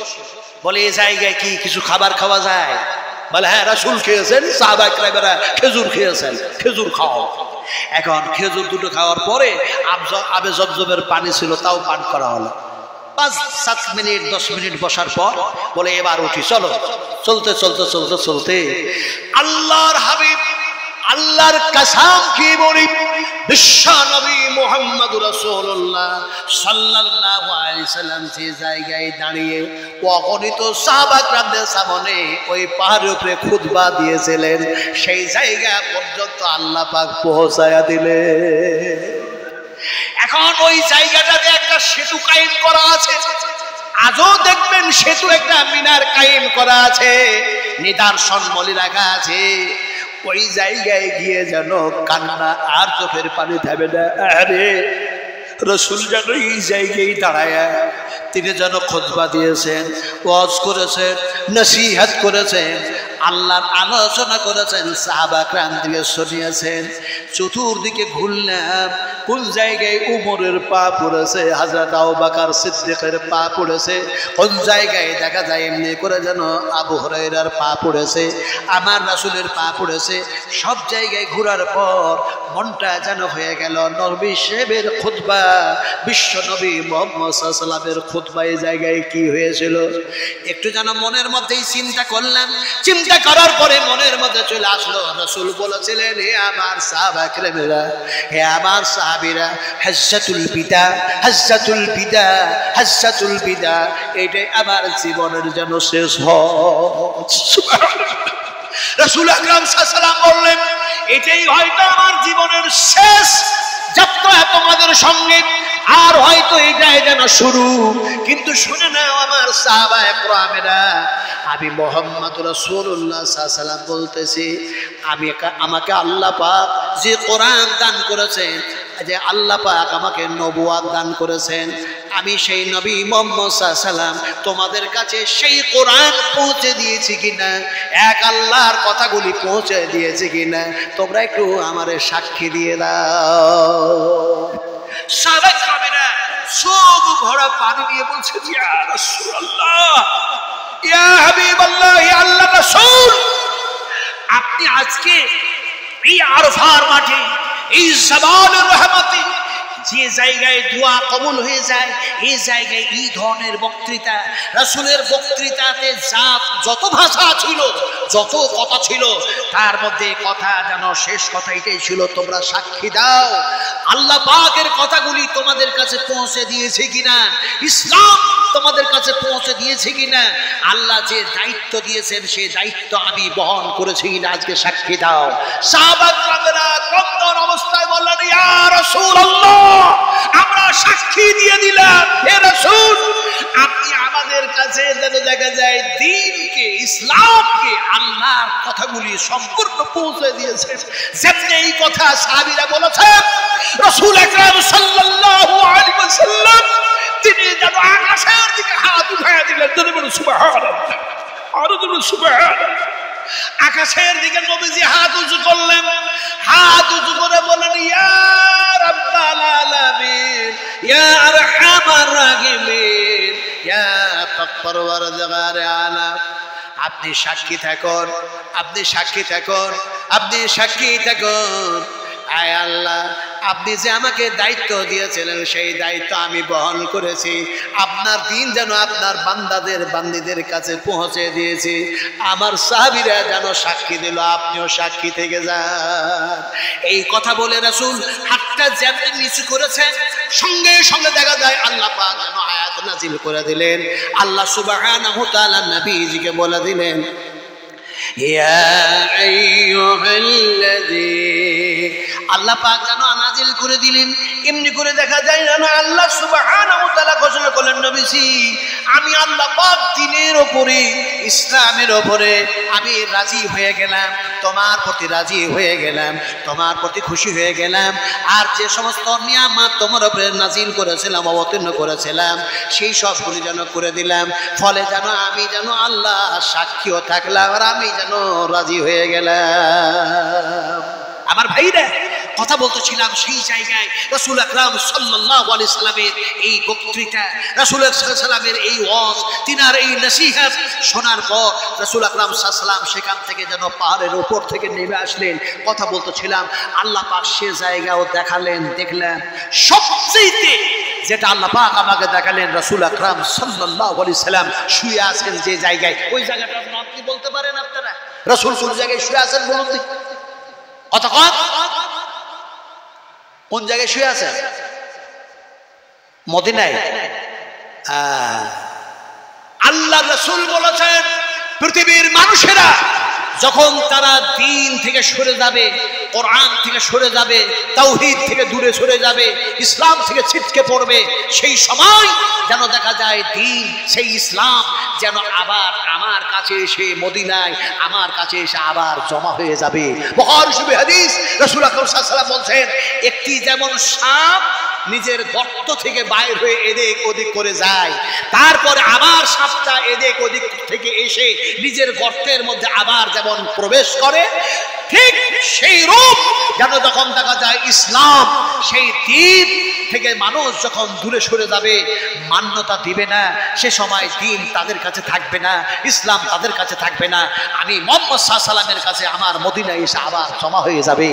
বলে এই জায়গায় কি কিছু খাবার খাওয়া যায়? বলে হ্যাঁ, রাসূল খেয়েছেন, সাহাবায়ে কেরামেরা খেজুর খেয়েছেন, খেজুর খাও। এখন খেজুর দুটো খাওয়ার পরে আবে জবজবের পানি ছিল, তাও পান করা হলো। 5-7 মিনিট 10 মিনিট বসার পর বলে এবার উঠি, চলো। চলতে চলতে চলতে চলতে আল্লাহর হাবিব, আল্লাহর কসম কি বলি, বিশ্ব নবী মুহাম্মদ রাসূলুল্লাহ সাল্লাল্লাহু আলাইহি সাল্লাম যে জায়গায় দাঁড়িয়ে অগণিত সাহাবা-কেরামদের সামনে ওই পাহাড়ের উপরে খুতবা দিয়েছিলেন, সেই জায়গা পর্যন্ত আল্লাহ পাক পৌঁছায়া দিলেন। এখন ওই জায়গাটাতে একটা সেতু কায়েম করা আছে, আজও দেখবেন সেতু একটা মিনার কায়েম করা আছে, নিদর্শন বলে রাখা আছে। ওই জায়গায় গিয়ে যেন কান্না আর চোখের পানি থামে না। আরে রাসূল যেন এই জায়গায় দাঁড়ায়া তিনি যেন খুতবা দিয়েছেন, ওয়াজ করেছেন, নসিহত করেছেন, আল্লাহর আলোচনা করেছেন, সাহাবা কেরাম থেকে শুনিয়েছেন। চতুর্দিকে ঘুরলাম, কোন জায়গায় উমরের পা পড়েছে, হযরত আবু বকর সিদ্দিকের পা পড়েছে, কোন জায়গায় দেখা যায় এমনি করে যেন আবু হুরায়রার পা পড়েছে, আমার রাসূলের পা পড়েছে। সব জায়গায় ঘোরার পর মনটা যেন হয়ে গেল নবী সাহেবের খুতবা, বিশ্ব নবী মুহাম্মদ সাল্লাল্লাহু আলাইহি ওয়াসাল্লামের খুতবা এই জায়গায় কি হয়েছিল একটু যেন মনের মধ্যেই চিন্তা করলাম। চিন্তা করার পরে মনের মধ্যে চলে আসলো, রাসূল বলেছিলেন, হে আমার সাহাবা কেরামেরা, হে আমার সাহাবীরা, হাজ্জাতুল বিদা, হাজ্জাতুল বিদা, হাজ্জাতুল বিদা, এটাই আমার জীবনের যেন শেষ হজ। রাসূল আকরাম সাল্লাল্লাহু আলাইহি ওয়াসাল্লাম বললেন, এটাই হয়তো আমার জীবনের শেষ যাত্রা তোমাদের সঙ্গে, আর হয়তো এটাই যেন শুরু। কিন্তু শুনে নাও আমার সাহাবায়ে কেরামেরা, আমি মুহাম্মদ রাসূলুল্লাহ সাল্লাল্লাহু আলাইহি ওয়াসাল্লাম বলতেছি, আমাকে আল্লাহ পাক যে কোরআন দান করেছেন, যে আল্লাহ পাক আমাকে নবুয়ত দান করেছেন, আমি সেই নবী মুহাম্মদ সাল্লাল্লাহু আলাইহি ওয়াসাল্লাম তোমাদের কাছে সেই কোরআন পৌঁছে দিয়েছি কিনা, এক আল্লাহর কথাগুলি পৌঁছে দিয়েছি কিনা, তোমরা একটু আমারে সাক্ষী দিয়ে দাও। সাহাবায়ে কেরামেরা চোখ ভরা পানি নিয়ে বলছে, ইয়া রাসূলুল্লাহ, ইয়া হাবিবাল্লাহ, ইয়া আল্লাহর রাসূল, আপনি আজকে এই আরফার মাঠে, এই জাবালুর রহমতে যে জায়গায় দোয়া কবুল হয়ে যায়, এই জায়গায় এই ধরনের বক্তৃতা, রাসূলের বক্তৃতাতে যত ভাষা ছিল, যত কথা ছিল, তার মধ্যে কথা যেন শেষ কথা এটাই ছিল, তোমরা সাক্ষী দাও আল্লাহ পাকের কথাগুলি তোমাদের কাছে পৌঁছে দিয়েছে কিনা, ইসলাম তোমাদের কাছে পৌঁছে দিয়েছে কিনা, আল্লাহ যে দায়িত্ব দিয়েছেন সেই দায়িত্ব আমি বহন করেছি কিনা, আজকে সাক্ষী দাও। সাহাবায়ে কন্দন অবস্থায় বললেন, ইয়া রাসূলুল্লাহ, আমরা সাক্ষী দিয়ে দিলাম, হে রাসূল, আপনি আমাদের কাছে যেন দেখা যায় দ্বীনকে, ইসলামকে, আল্লাহর কথাগুলি সম্পূর্ণ পৌঁছে দিয়েছেন। যেমনি এই কথা সাহাবীরা বলেছেন, রাসূল আকরাম সাল্লাল্লাহু আলাইহি ওয়াসাল্লাম তিনি যেন আকাশের দিকে হাত উঠায় দিলেন, তিনি বলেন সুবহানাল্লাহ, আরো বলেন সুবহানাল্লাহ। আকাশের দিকে নবীজি হাত উঁচু করলেন, হাত উঁচু করে বলেন, ইয়া রাব্বাল আলামিন, ইয়া আরহামার রাহিমিন, ইয়া পরওয়ারদিগারে আলাম, আপনি সাক্ষী থাকুন, আপনি সাক্ষী থাকুন, আপনি সাক্ষী থাকুন। আয় আল্লাহ, আপনি যে আমাকে দায়িত্ব দিয়েছিলেন সেই দায়িত্ব আমি বহন করেছি, আপনার দিন যেন আপনার বান্দীদের কাছে পৌঁছে দিয়েছি। আমার সাহাবীরা যেন সাক্ষী দিল, আপনিও সাক্ষী থেকে যান। এই কথা বলে রাসূল হাতটা যেমন নিচু করেছেন, সঙ্গে সঙ্গে দেখা যায় আল্লাহ পাক যেন আয়াত নাজিল করে দিলেন। আল্লাহ সুবহানাহু ওয়া তাআলা নবীজিকে বলে দিলেন, ইয়া আইয়ুহাল্লাযী আল্লাহ পাক যেন নাজিল করে দিলেন। এমনি করে দেখা যায় যেন আল্লাহ সুবহানাহু ওয়া তাআলা ঘোষণা করলেন, নবীজি আমি আল্লাহ পাক দ্বীনের উপরে, ইসলামের উপরে আমি রাজি হয়ে গেলাম, তোমার প্রতি রাজি হয়ে গেলাম, তোমার প্রতি খুশি হয়ে গেলাম। আর যে সমস্ত নিয়ামত তোমার উপরে নাজিল করেছিলাম, অবতীর্ণ করেছিলাম, সেই সবগুলি যেন করে দিলাম। ফলে যেন আমি যেন আল্লাহ সাক্ষীও থাকলাম আর আমি যেন রাজি হয়ে গেলাম। আমার ভাইরা, কথা বলতেছিলাম সেই জায়গায় রাসূল আকরাম সাল্লাল্লাহু আলাইহি সাল্লামের এই বক্তৃতা, রাসূল সাল্লামের এই ওয়াজ, তিনার এই নসিহত শোনার পর রাসূল আকরাম সাল্লাম সেখান থেকে যেন পাহাড়ের উপর থেকে নেমে আসলেন। কথা বলতেছিলাম, আল্লাহ পাক সে জায়গাও দেখালেন। দেখলেন সবচেয়ে যেটা আল্লাহ পাক আমাকে দেখালেন, রাসূল আকরাম সাল্লাল্লাহু আলাইহি সাল্লাম শুয়ে আছেন যে জায়গায়, ওই জায়গাটার নাম কি বলতে পারেন আপনারা? রাসূল কোন জায়গায় শুয়ে আছেন বলুন তো? অতঃপর কোন জায়গায় শুয়ে আছেন? মদিনায়। আল্লাহ রাসূল বলেছেন, পৃথিবীর মানুষেরা যখন তারা দ্বীন থেকে সরে যাবে, কোরআন থেকে সরে যাবে, তাওহীদ থেকে দূরে সরে যাবে, ইসলাম থেকে ছিটকে পড়বে, সেই সময় যেন দেখা যায় দ্বীন, সেই ইসলাম যেন আবার আমার কাছে এসে, মদিনায় আমার কাছে এসে আবার জমা হয়ে যাবে। বুখারী শরীফ হাদিস, রাসূল আকরাম সাল্লাল্লাহু আলাইহি ওয়াসাল্লাম বলছেন, একটি যেমন সাপ নিজের গর্ত থেকে বাইর হয়ে এদিক ওদিক করে যায়, তারপরে আবার সাপটা এদিক ওদিক থেকে এসে নিজের গর্তের মধ্যে আবার যেমন প্রবেশ করে, ঠিক সেই রূপ যেন যখন দেখা যায় ইসলাম, সেই দ্বীন থেকে মানুষ যখন দূরে সরে যাবে, মান্যতা দিবে না, সে সময় দ্বীন তাদের কাছে থাকবে না, ইসলাম তাদের কাছে থাকবে না, আমি মুহাম্মদ সাল্লাল্লাহু আলাইহি ওয়াসাল্লামের কাছে আমার মদিনায় এসে আবার জমা হয়ে যাবে।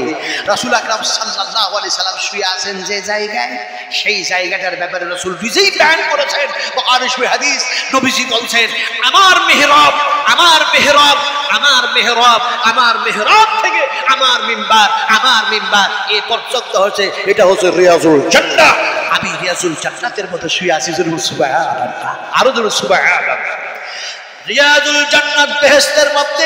রাসূল আকরাম সাল্লাল্লাহু আলাইহি সাল্লাম শুয়ে আছেন যে জায়গায়, সেই জায়গাটার ব্যাপারে রাসূল নিজেই বয়ান করেছেন। বুখারী শরীফ হাদিস, নবীজি বলছেন, আমার মিহরাব, আমার মিহরাব, আমার মিহরাব, আমার মিহরাব থেকে আমার মিম্বার এই পর্যন্ত হচ্ছে, এটা হচ্ছে রিয়াজুল জান্নাহ। আমি রিয়াজুল জান্নাতের মধ্যে শুয়ে আছি। সুবহানাল্লাহ, আরো জোরে সুবহানাল্লাহ। রিয়াজুল জান্নাত, বেহেশতের মধ্যে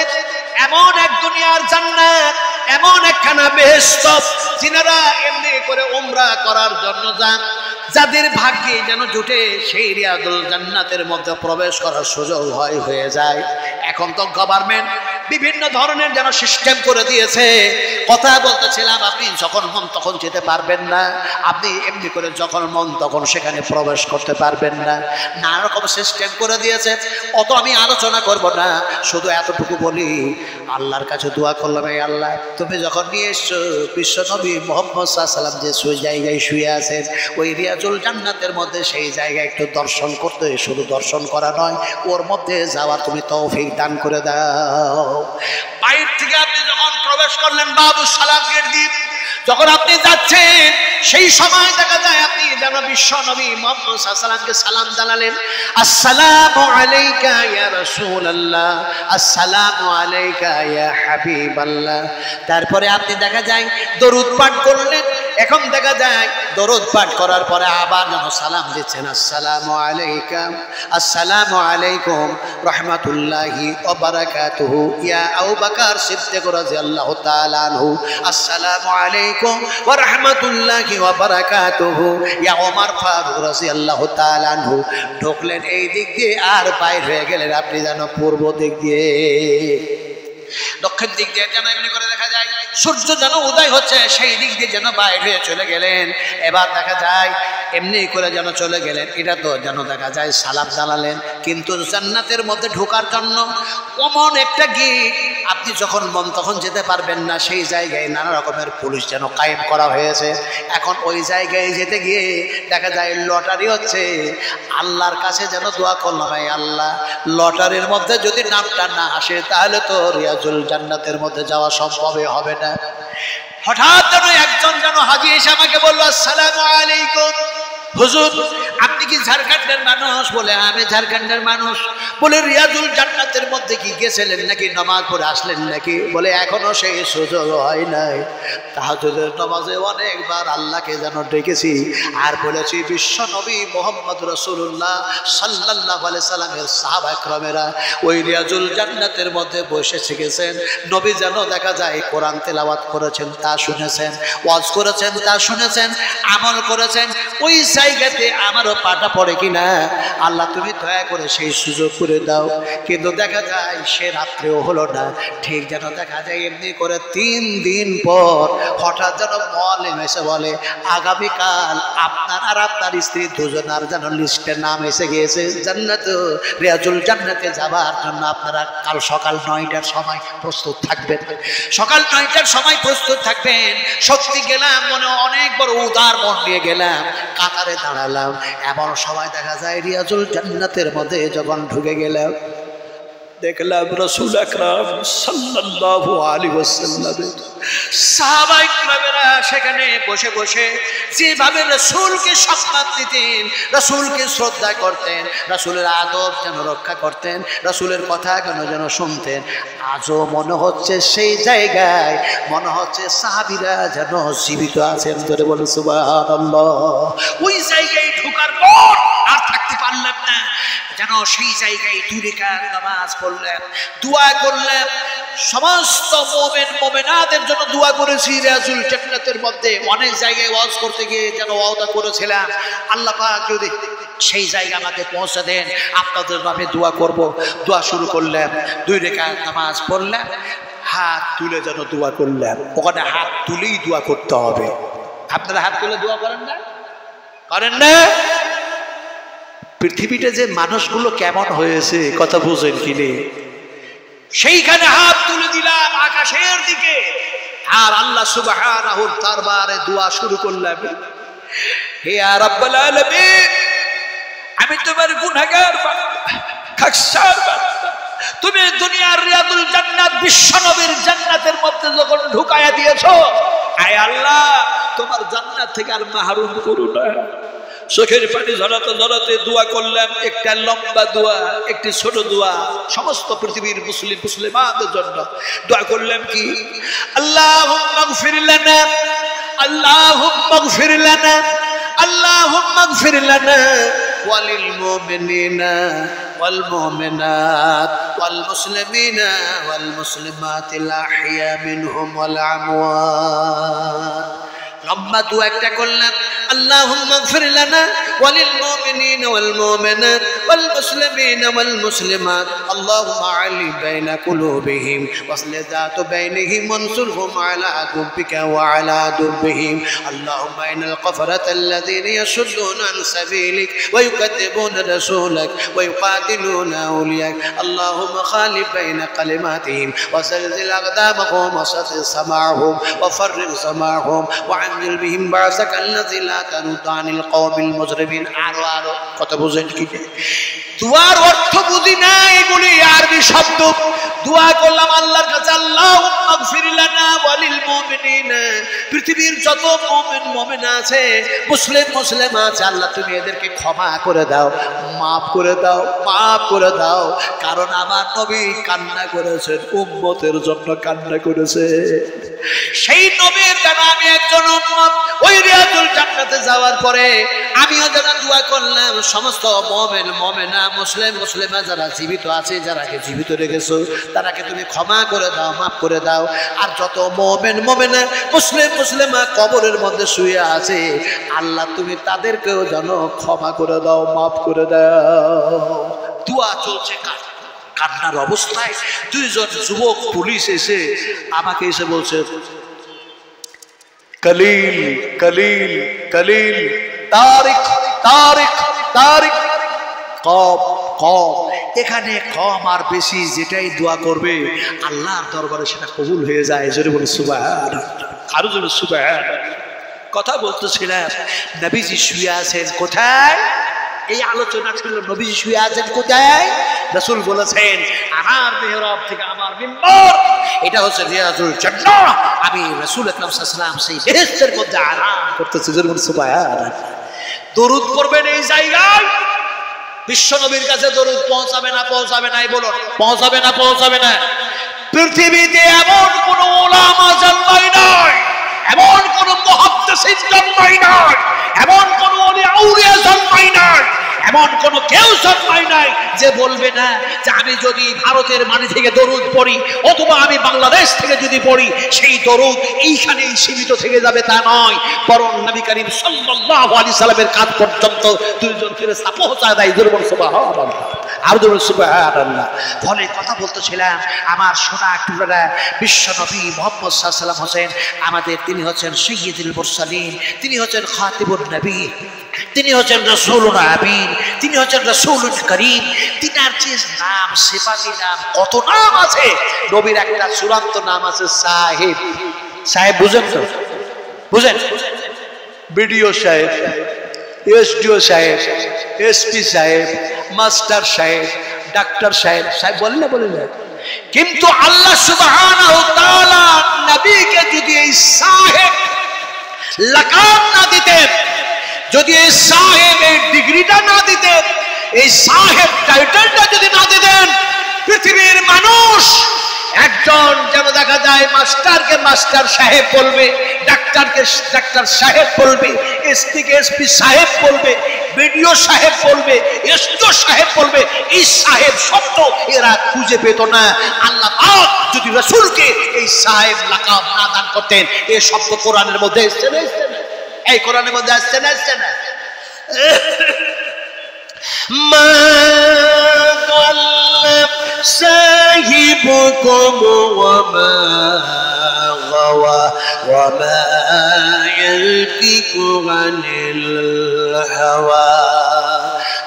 এমন এক দুনিয়ার জান্নাত, এমন একখানা বেহেশত, যিনারা এমনি করে উমরা করার জন্য যান, যাদের ভাগ্যে যেন জুটে সেই রিয়াজুল জান্নাতের মধ্যে প্রবেশ করার সুযোগ হয়ে যায়। এখন তো গভর্নমেন্ট বিভিন্ন ধরনের যেন সিস্টেম করে দিয়েছে। কথা বলতেছিলাম, আপনি যখন মন তখন যেতে পারবেন না, আপনি এমনি করে যখন মন তখন সেখানে প্রবেশ করতে পারবেন না, নানা রকম সিস্টেম করে দিয়েছে। অত আমি আলোচনা করব না, শুধু এতটুকু বলি, আল্লাহর কাছে দোয়া করলাম, এই আল্লাহ তুমি যখন নিয়ে এসছো বিশ্ব নবী মুহাম্মদ সাল্লাল্লাহু আলাইহি ওয়াসাল্লাম যে জায়গায় শুয়ে আছেন, ওই রিয়াজুল জান্নাতের মধ্যে সেই জায়গায় একটু দর্শন করতে, শুধু দর্শন করা নয়, ওর মধ্যে যাওয়ার তুমি তৌফিক দান করে দাও। বাইরে থেকে আপনি যখন প্রবেশ করলেন বাবু সালাম গেট দিয়ে, যখন আপনি যাচ্ছেন, সেই সময় দেখা যায় আপনি যেন বিশ্ব নবী মুহাম্মদ সাল্লাল্লাহু আলাইহি ওয়াসাল্লামকে সালাম জানালেন, আসসালামু আলাইকা ইয়া রাসূলুল্লাহ, আসসালামু আলাইকা ইয়া হাবিবাল্লাহ। তারপরে আপনি দেখা যায় দরুদ পাঠ করলেন। এখন দেখা যায় দরুদ পাঠ করার পরে আবার যেন সালাম দিচ্ছেন, আসসালামু আলাইকা, আসসালামু আলাইকুম রাহমাতুল্লাহি ওয়া বারাকাতুহু ইয়া আবু বকর সিদ্দিক রাদিয়াল্লাহু তাআলা আনহু, আসসালামু আলাইকুম ওয়া রাহমাতুল্লাহি ওয়া বারাকাতুহু ইয়া ওমর ফারুক রাদিয়াল্লাহু তাআলা আনহু। ঢুকলেন এই দিক দিয়ে আর বাইরে হয়ে গেলেন আপনি যেন পূর্ব দিক দিয়ে, দক্ষিণ দিক দিয়ে যেন এমনি করে দেখা যায় সূর্য যেন উদয় হচ্ছে, সেই দিক দিয়ে যেন বাইরে হয়ে চলে গেলেন। এবার দেখা যায় এমনি করে যেন চলে গেলেন, এটা তো যেন দেখা যায় সালাম জানালেন। কিন্তু জান্নাতের মধ্যে ঢোকার জন্য এমন একটা গেট, আপনি যখন মন তখন যেতে পারবেন না, সেই জায়গায় নানা রকমের পুলিশ যেন কায়েম করা হয়েছে। এখন ওই জায়গায় যেতে গিয়ে দেখা যায় লটারি হচ্ছে। আল্লাহর কাছে যেন দোয়া করলাম, ভাই আল্লাহ লটারির মধ্যে যদি নামটা না আসে তাহলে তো রিয়াজুল জান্নাতের মধ্যে যাওয়া সম্ভবই হবে না। হঠাৎ যেন একজন যেন হাজী এসে আমাকে বললো, আসসালামু আলাইকুম হুজুর, আপনি কি ঝাড়খণ্ডের মানুষ? বলে আমি ঝাড়খণ্ডের মানুষ। বলে রিয়াজুল জান্নাত জান্নাতের মধ্যে কি গেছিলেন নাকি নামাজ পড়ে আসলেন নাকি? বলে এখনো সেই সুযোগ হয় নাই। তাহাজ্জুদের নামাজে অনেকবার আল্লাহকে যেন ডেকেছি আর বলেছি বিশ্ব নবী মুহাম্মদ রাসূলুল্লাহ সাল্লাল্লাহু আলাইহি সাল্লামের সাহাবা کرامেরা ওই রিয়াজুল জান্নাতের মধ্যে বসে শিখেছেন। নবী যেন দেখা যায় কোরআন তেলাওয়াত করেছেন তা শুনেছেন, ওয়াজ করেছেন তা শুনেছেন, আমল করেছেন। ওই জায়গাতে আমারও পাটা পড়ে কিনা আল্লাহ তুমি দয়া করে সেই সুযোগ করে দাও। কিন্তু দেখা যায় সে রাত্রেও হলো না। ঠিক যেন দেখা যায় এমনি করে 3 দিন পর হঠাৎ যেন মুআল্লিম এসে বলে আগামীকাল আপনার আর আপনার স্ত্রী দুজনার যেন লিস্টে নাম এসে গিয়েছে জান্নাত রিয়াজুল জান্নাতে যাবার জন্য আপনারা কাল সকাল 9টার সময় প্রস্তুত থাকবেন। সকাল 9টার সময় প্রস্তুত থাকবেন। সত্যি গেলাম মনে অনেক বড় উদার মন নিয়ে গেলাম, কাতারে দাঁড়ালাম। এমন সময় দেখা যায় রিয়াজুল জান্নাতের মধ্যে যখন ঢুকে গেলাম দেখলাম রাসূল আকরাম সাল্লাল্লাহু আলাইহি ওয়াসাল্লামের সাহাবায়ে কেরামেরা সেখানে বসে বসে যেভাবে রাসূলকে সম্মান দিতেন, রাসূলকে শ্রদ্ধা করতেন, রাসূলের আদব যেন রক্ষা করতেন, রাসূলের কথা যেন শুনতেন, আজও মনে হচ্ছে সেই জায়গায় মনে হচ্ছে সাহাবীরা যেন জীবিত আছেন। ধরে বলে সুবহানাল্লাহ। ওই জায়গায় ঢোকার পর আর থাকতে পারলাম না, যেন সেই জায়গায় 2 রাকাত নামাজ পড়লাম, দোয়া করলাম। সমস্ত মুমিন মুমিনাতের জন্য দোয়া করেছি রিয়াজুল জান্নাতের মধ্যে। অনেক জায়গায় ওয়াজ করতে গিয়ে যেন ওয়াদা করেছিলাম আল্লাহ পাক যদি সেই জায়গা আমাকে পৌঁছে দেন আপনাদের নামে দোয়া করব। দোয়া শুরু করলাম, 2 রাকাত নামাজ পড়লাম, হাত তুলে যেন দোয়া করলাম। ওখানে হাত তুলেই দোয়া করতে হবে। আপনারা হাত তুলে দোয়া করেন না? করেন না? পৃথিবীতে যে মানুষগুলো কেমন হয়েছে কথা বুঝেন কি নেই? সেইখানে হাত তুলে দিলাম আকাশের দিকে আর আল্লাহ সুবহানাহু দরবারে দোয়া শুরু করলাম। হে রাব্বুল আলামিন, আমি তোমার গুনাহগার বান্দা, খাকসার বান্দা। তুমি দুনিয়ার রিয়াদুল জান্নাত বিশ্ব নবীর জান্নাতের মধ্যে যখন ঢুকায়া দিয়েছো, আয় আল্লাহ তোমার জান্নাত থেকে আর মাহরুম করো না। চোখের পানি ঝরাতে ঝরাতে দোয়া করলাম। একটা লম্বা দোয়া, একটি ছোট দোয়া, সমস্ত পৃথিবীর মুসলিমানদের জন্য দোয়া করলাম কি আল্লাহুম্মা গফির লানা, আল্লাহুম্মা গফির লানা, আল্লাহুম্মা গফির লানা ওয়ালিল মুমিনিনা ওয়াল মুমিনাত ওয়াল মুসলিমিনা ওয়াল মুসলিমাতিল আহইয়া মিনহুম ওয়াল আমওয়াত। লম্বা দোয়া একটা করলাম আল্লাহুম্মা গফির লানা ওয়ালিল মুমিনিনা ওয়াল মুমিনাত ওয়াল মুসলিমিনা ওয়াল মুসলিমাত আল্লাহুম্মা আলি বাইনা কুলুবিহিম ওয়াসলি যাতু বাইনিহিম ওয়ানসুরহুম আলা আদুবিকা ওয়া আলা আদুবিহিম আল্লাহুম্মা ইনাল কাফারাতাল্লাযীনা ইয়াসুদ্দুনা আন সাবিলিক ওয়া ইউকাযযিবুনা রাসূলাক ওয়া ইউকাতিলুনা আউলিয়াক আল্লাহুম্মা খালিফ বাইনা কালিমাতিহিম ওয়া زلزل أقدامهم وسطر سماعهم وفرق سماعهم وعنجل بهم بعثك الذي لا ترد عن القوم المجرمين। আরো আরো কথা বুঝেন কি? দুয়ার অর্থ বুঝি না, এগুলি আরবি শব্দ। দোয়া করলাম আল্লাহর কাছে আল্লাহুম্মা গফির লানা ওয়ালিল মুমিনিনা, পৃথিবীর যত মুমিন মুমিনা আছে, মুসলিম আছে, আল্লাহ তুমি এদেরকে ক্ষমা করে দাও, মাফ করে দাও, মাফ করে দাও। কারণ আমার নবী কান্না করেছেন, উম্মতের জন্য কান্না করেছে। সেই নবীর যেন আমি একজন উম্মত। ওই রিয়াজুল জান্নাতে যাওয়ার পরে আমিও যেন দোয়া করলাম সমস্ত মুমিন মুমিনা মুসলিমা যারা জীবিত আছে, যারাকে জীবিত রেখেছো তারাকে তুমি ক্ষমা করে দাও, মাফ করে দাও। আর যত মুমিন মুমিনা মুসলিমা কবরের মধ্যে শুয়ে আছে, আল্লাহ তুমি তাদেরকেও যেন ক্ষমা করে দাও, মাফ করে দাও। দোয়া চলছে কান্নার অবস্থায় 2 জন যুবক পুলিশ এসে আমাকে এসে বলছে কলিল কলিল কলিল তারিক তারিক তারিক কম কম। এখানে কম আর বেশি যেটাই দোয়া করবে আল্লাহর দরবারে সেটা কবুল হয়ে যায়। জোরে বলে সুবহানাল্লাহ, আরো জোরে সুবহানাল্লাহ। কথা বলতেছিলাম নবীজি শুয়ে আছেন কোথায়? এই আলোচনা ছিল নবীজি শুয়ে আছেন কোথায়? রাসূল বলেছেন আমার মিহরাব থেকে আমার মিম্বর, এটা হচ্ছে রিয়াজুল জান্নাহ। আমি রাসূল আকরাম সাল্লাল্লাহু আলাইহি ওয়াসাল্লাম সেই বেহেশতের মধ্যে আরাম করতেছি। জোরে বলে সুবহানাল্লাহ। দরুদ পড়বেন এই জায়গায়, বিশ্ব নবীর কাছে দরুদ পৌঁছাবে না পৌঁছাবে না? বলুন, পৌঁছাবে না পৌঁছাবে না? পৃথিবীতে এমন কোন উলামা জন্মায় নাই, এমন কোন মুহাদ্দিস জন্মায় নাই, এমন কোন ওলি আউলিয়া জন্মায় নাই, এমন কোন কেউ জন্মায় নাই যে বলবে না যে আমি যদি ভারতের মাটি থেকে দরুদ পড়ি অথবা আমি বাংলাদেশ থেকে যদি পড়ি সেই দরুদ এইখানেই সীমিত থেকে যাবে, তা নয়। বরং নবী করিম সাল্লাল্লাহু আলাইহি সাল্লামের কাছ পর্যন্ত দুইজন ফেরেশতা পৌঁছা দেয়। জোরে সুবহানাল্লাহ, আর জোরে সুবহানাল্লাহ। ফলে কথা বলতেছিলাম আমার সোনা টুকরা বিশ্ব নবী মুহাম্মদ সাল্লাল্লাহু আলাইহি ওয়াসাল্লাম হোসেন আমাদের, তিনি হচ্ছেন সাইয়্যিদুল মুরসালিন, তিনি হচ্ছেন খাতিবুন নবী, তিনি হচ্ছেন রাসূলুল আমিন, তিনি হচ্ছেন রাসূলুল করিম। তিনার যে নাম, সিফাতি নাম, কত নাম আছে। নবীর একটা চূড়ান্ত নাম আছে সাহেব। সাহেব বুঝেন তো? বুঝেন? বিডিও সাহেব, এসডিও সাহেব, এসপি সাহেব, মাস্টার সাহেব, ডাক্তার সাহেব, সাহেব বলে না, বলে না। কিন্তু আল্লাহ সুবহানাহু ওয়া তাআলা নবীকে যদি এই সাহেব লাকাব না দিতেন, যদি এই সাহেবের ডিগ্রিটা না দিতেন, এই সাহেব টাইটেলটা যদি না দিতেন, পৃথিবীর মানুষ একজন যেন দেখা যায় মাস্টারকে মাস্টার সাহেব বলবে, ডাক্তারকে ডাক্তার সাহেব বলবে, এসপিকে এসপি সাহেব বলবে, বিডিও সাহেব বলবে, এসডিও সাহেব বলবে। এই সাহেব শব্দ এরা খুঁজে পেত না। আল্লাহ পাক যদি রাসূলকে এই সাহেব লাকাব না দান করতেন, এই শব্দ কোরআনের মধ্যে এসছে না? এই কোরআনের মধ্যে আসছে না? আসছে না? মা দাল্লা সাহিবুকুম ওয়া মা গাওয়া ওয়া মা ইয়ালতিকু আনিল হাওয়া।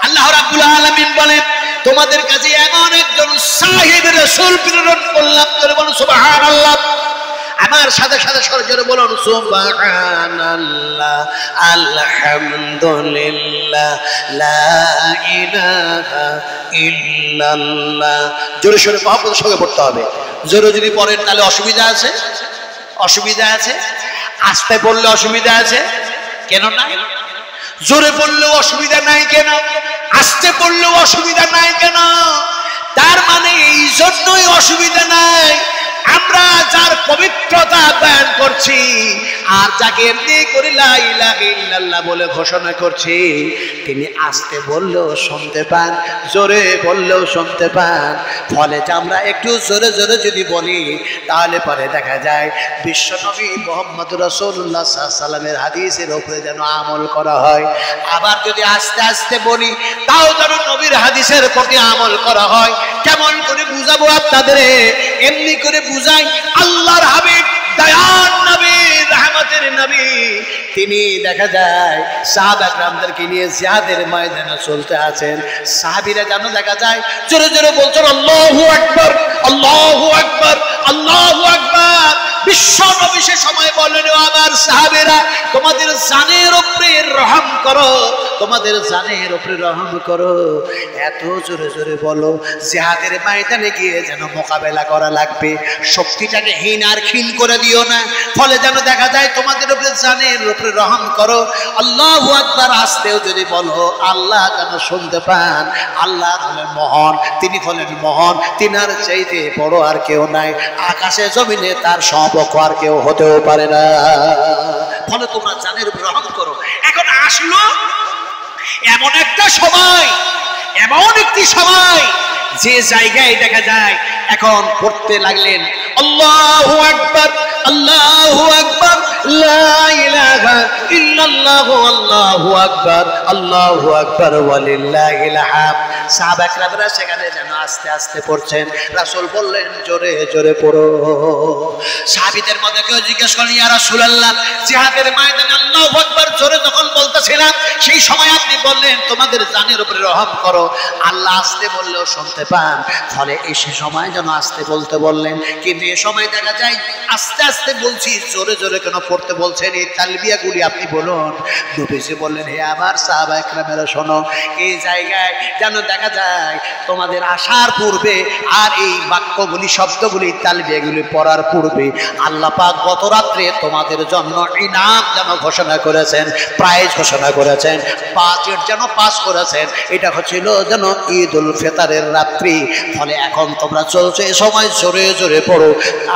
আল্লাহ রাব্বুল আলামিন বলেন তোমাদের কাছে এমন একজন সাহিব রাসূল প্রেরণ করলাম। বলুন সুবহানাল্লাহ। আমার সাথে সাথে সরজোরে বলুন সুবহানাল্লাহ, আলহামদুলিল্লাহ, লা ইলাহা ইল্লাল্লাহ। জোরে সোরে মহব্বতের সঙ্গে পড়তে হবে। জোরে যদি পড়েন তাহলে অসুবিধা আছে? অসুবিধা আছে? আস্তে পড়লে অসুবিধা আছে কেন না? জোরে পড়লেও অসুবিধা নাই কেন? আস্তে পড়লেও অসুবিধা নাই কেন? তার মানে এই জন্যই অসুবিধা নাই আমরা যার পবিত্রতা বয়ান করছি আর যাকে এমনি করে লা ইলাহা ইল্লাল্লাহ বলে ঘোষণা করছি, তিনি আস্তে বললেও শুনতে পান, জোরে বললেও শুনতে পান। ফলে যে আমরা একটু জোরে জোরে যদি বলি তাহলে পরে দেখা যায় বিশ্বনবী মুহাম্মদ রাসূলুল্লাহ সাল্লাল্লাহু আলাইহি ওয়াসাল্লামের হাদিসের উপরে যেন আমল করা হয়। আবার যদি আস্তে আস্তে বলি তাও যেন নবীর হাদিসের প্রতি আমল করা হয়। কেমন করে বুঝাবো আপনাদের? এমনি করে বুঝাই, আল্লাহর হাবিব দয়ার নবী, রহমতের নবী, তিনি দেখা যায় সাহাবা کرامদেরকে নিয়ে জিহাদের ময়দানে চলতে আছেন। সাহাবীরা যেন দেখা যায় জোরে জোরে বলছেন আল্লাহু আকবার, আল্লাহু আকবার, আল্লাহু আকবার। বিশ্ব নবী সে সময় বললেন, আমার সাহাবীরা তোমাদের জানের উপরে রহম করো, তোমাদের জানের উপরে রহম করো। এত জোরে জোরে বলো, জিহাদের ময়দানে গিয়ে যেন মোকাবেলা করা লাগবে, শক্তিটাকে হীন আর ক্ষীণ করে দিও না। ফলে যেন দেখা যায় তোমাদের উপরে জানের উপরে রহম করো। আল্লাহু আকবার আস্তেও যদি বলো, আল্লাহ যেন শুনতে পান। আল্লাহ হলেন মহান, তিনি হলেন মহান, তিনার চাইতে বড় আর কেউ নাই। আকাশে জমিনে তার সমকক্ষ আর কেউ হতেও পারে না। ফলে তোমরা জানের উপরে রহম করো। এখন আসলো এমন একটা সময়, এমন একটি সময় যে জায়গায় দেখা যায় এখন পড়তে লাগলেন আল্লাহু আকবার, আল্লাহু আকবার, লা ইলাহা ইল্লাল্লাহু, আল্লাহু আকবার, আল্লাহু আকবার ওয়া লিল্লাহিল হামদ। সাহাবা کرامরা সেখানে যেন আস্তে আস্তে পড়ছেন। রাসূল বললেন জোরে জোরে পড়ো। সাহাবীদের মধ্যে কেউ জিজ্ঞেস করলেন, ইয়া রাসূলুল্লাহ, জিহাদের ময়দানে আল্লাহু আকবার জোরে যখন বলতেছিলাম সেই সময় আপনি বললেন তোমাদের জানের উপরে রহম করো। আল্লাহ আস্তে বললেও শুনতে পান। ফলে এই সময় যেন আস্তে বলতে বললেন। কিন্তু এই সময় দেখা যায় আস্তে আস্তে বলছি, জোরে জোরে কেন পড়তে বলছেন? এই তালবিয়াগুলি আপনি বলুন। নবীজি বললেন, হে আমার সাহাবা একরামেরা শোনো, এই জায়গায় যেন দেখা যায় তোমাদের আসার পূর্বে আর এই বাক্যগুলি, শব্দগুলি, তালবিয়াগুলি পড়ার পূর্বে আল্লাহ পাক গত রাত্রে তোমাদের জন্য ইনাম যেন ঘোষণা করেছেন, প্রাইজ ঘোষণা করেছেন। করেছেন, বাজেট যেন পাস করেছেন। এটা হচ্ছিল যেন ঈদুল ফিতরের রাত্রি। ফলে এখন তোমরা চলছে এ সময় জোরে জোরে পড়ো।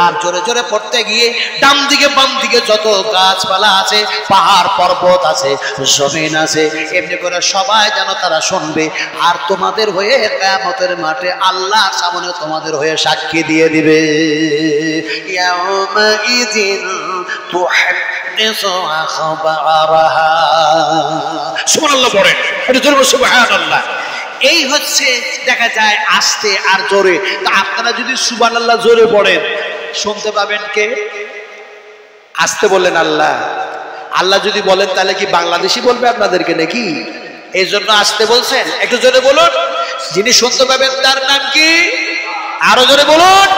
আর জোরে জোরে পড়তে গিয়ে ডান দিকে বাম দিকে যত গাছপালা আছে, পাহাড় পর্বত আছে, জমিন আছে, এমনি করে সবাই যেন তারা শুনবে। আর তোমাদের হয়ে কিয়ামতের মাঠে আল্লাহ সামনে তোমাদের হয়ে সাক্ষী দিয়ে দিবে। ইয়াউমাইযিন তুহাদ্দিসু আখবারাহা। সুবহানাল্লাহ পড়ে, এটা জোরে সুবহানাল্লাহ। এই হচ্ছে দেখা যায় আস্তে আর জোরে। তা আপনারা যদি সুবহানাল্লাহ জোরে পড়েন শুনতে পাবেন কে? আস্তে বললেন আল্লাহ। আল্লাহ যদি বলেন তাহলে কি বাংলাদেশি বলবে আপনাদেরকে নাকি? এই জন্য আস্তে বলছেন। একটু জোরে বলুন। যিনি শুনতে পাবেন তার নাম কি? আরো জোরে বলুন।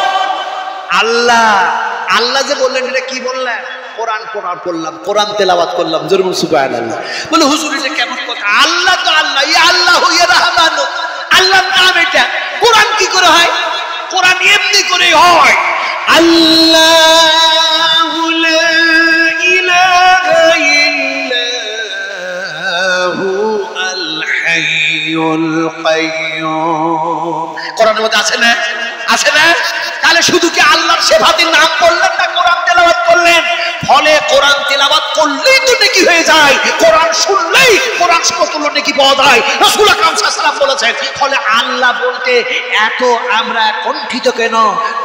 আল্লাহ। আল্লাহ যে বললেন এটা কি বললেন? কোরআন পড়লাম, কোরআন তেলাওয়াত করলাম। জোরে বলুন সুবহানাল্লাহ। বলে হুজুর এটা কেমন কথা? আল্লাহ তো আল্লাহ, ইয়া আল্লাহু ইয়া রাহমান, আল্লাহর নাম এটা। কোরআন কি করে হয়? কোরআন এমনি করে হয়। আল্লাহু লা ইলাহা ইল্লাহু আল হাইয়ুল কাইয়্যুম। কোরআনের মধ্যে আছে না? আছে না? তাহলে শুধু কি আল্লাহর সিফাতের নাম বললেন না কোরআন তেলাওয়াত করলেন? ফলে কোরআন তেলাওয়াত করলেই তো নেকি হয়ে যায়। কোরআন শুনলেই কোরআন কতগুলো নেকি পাওয়া যায়, রাসূল আকরাম সাল্লাল্লাহু আলাইহি ওয়াসাল্লাম বলেছেন। ফলে আল্লাহ বলতে এত আমরা কণ্ঠিত কেন,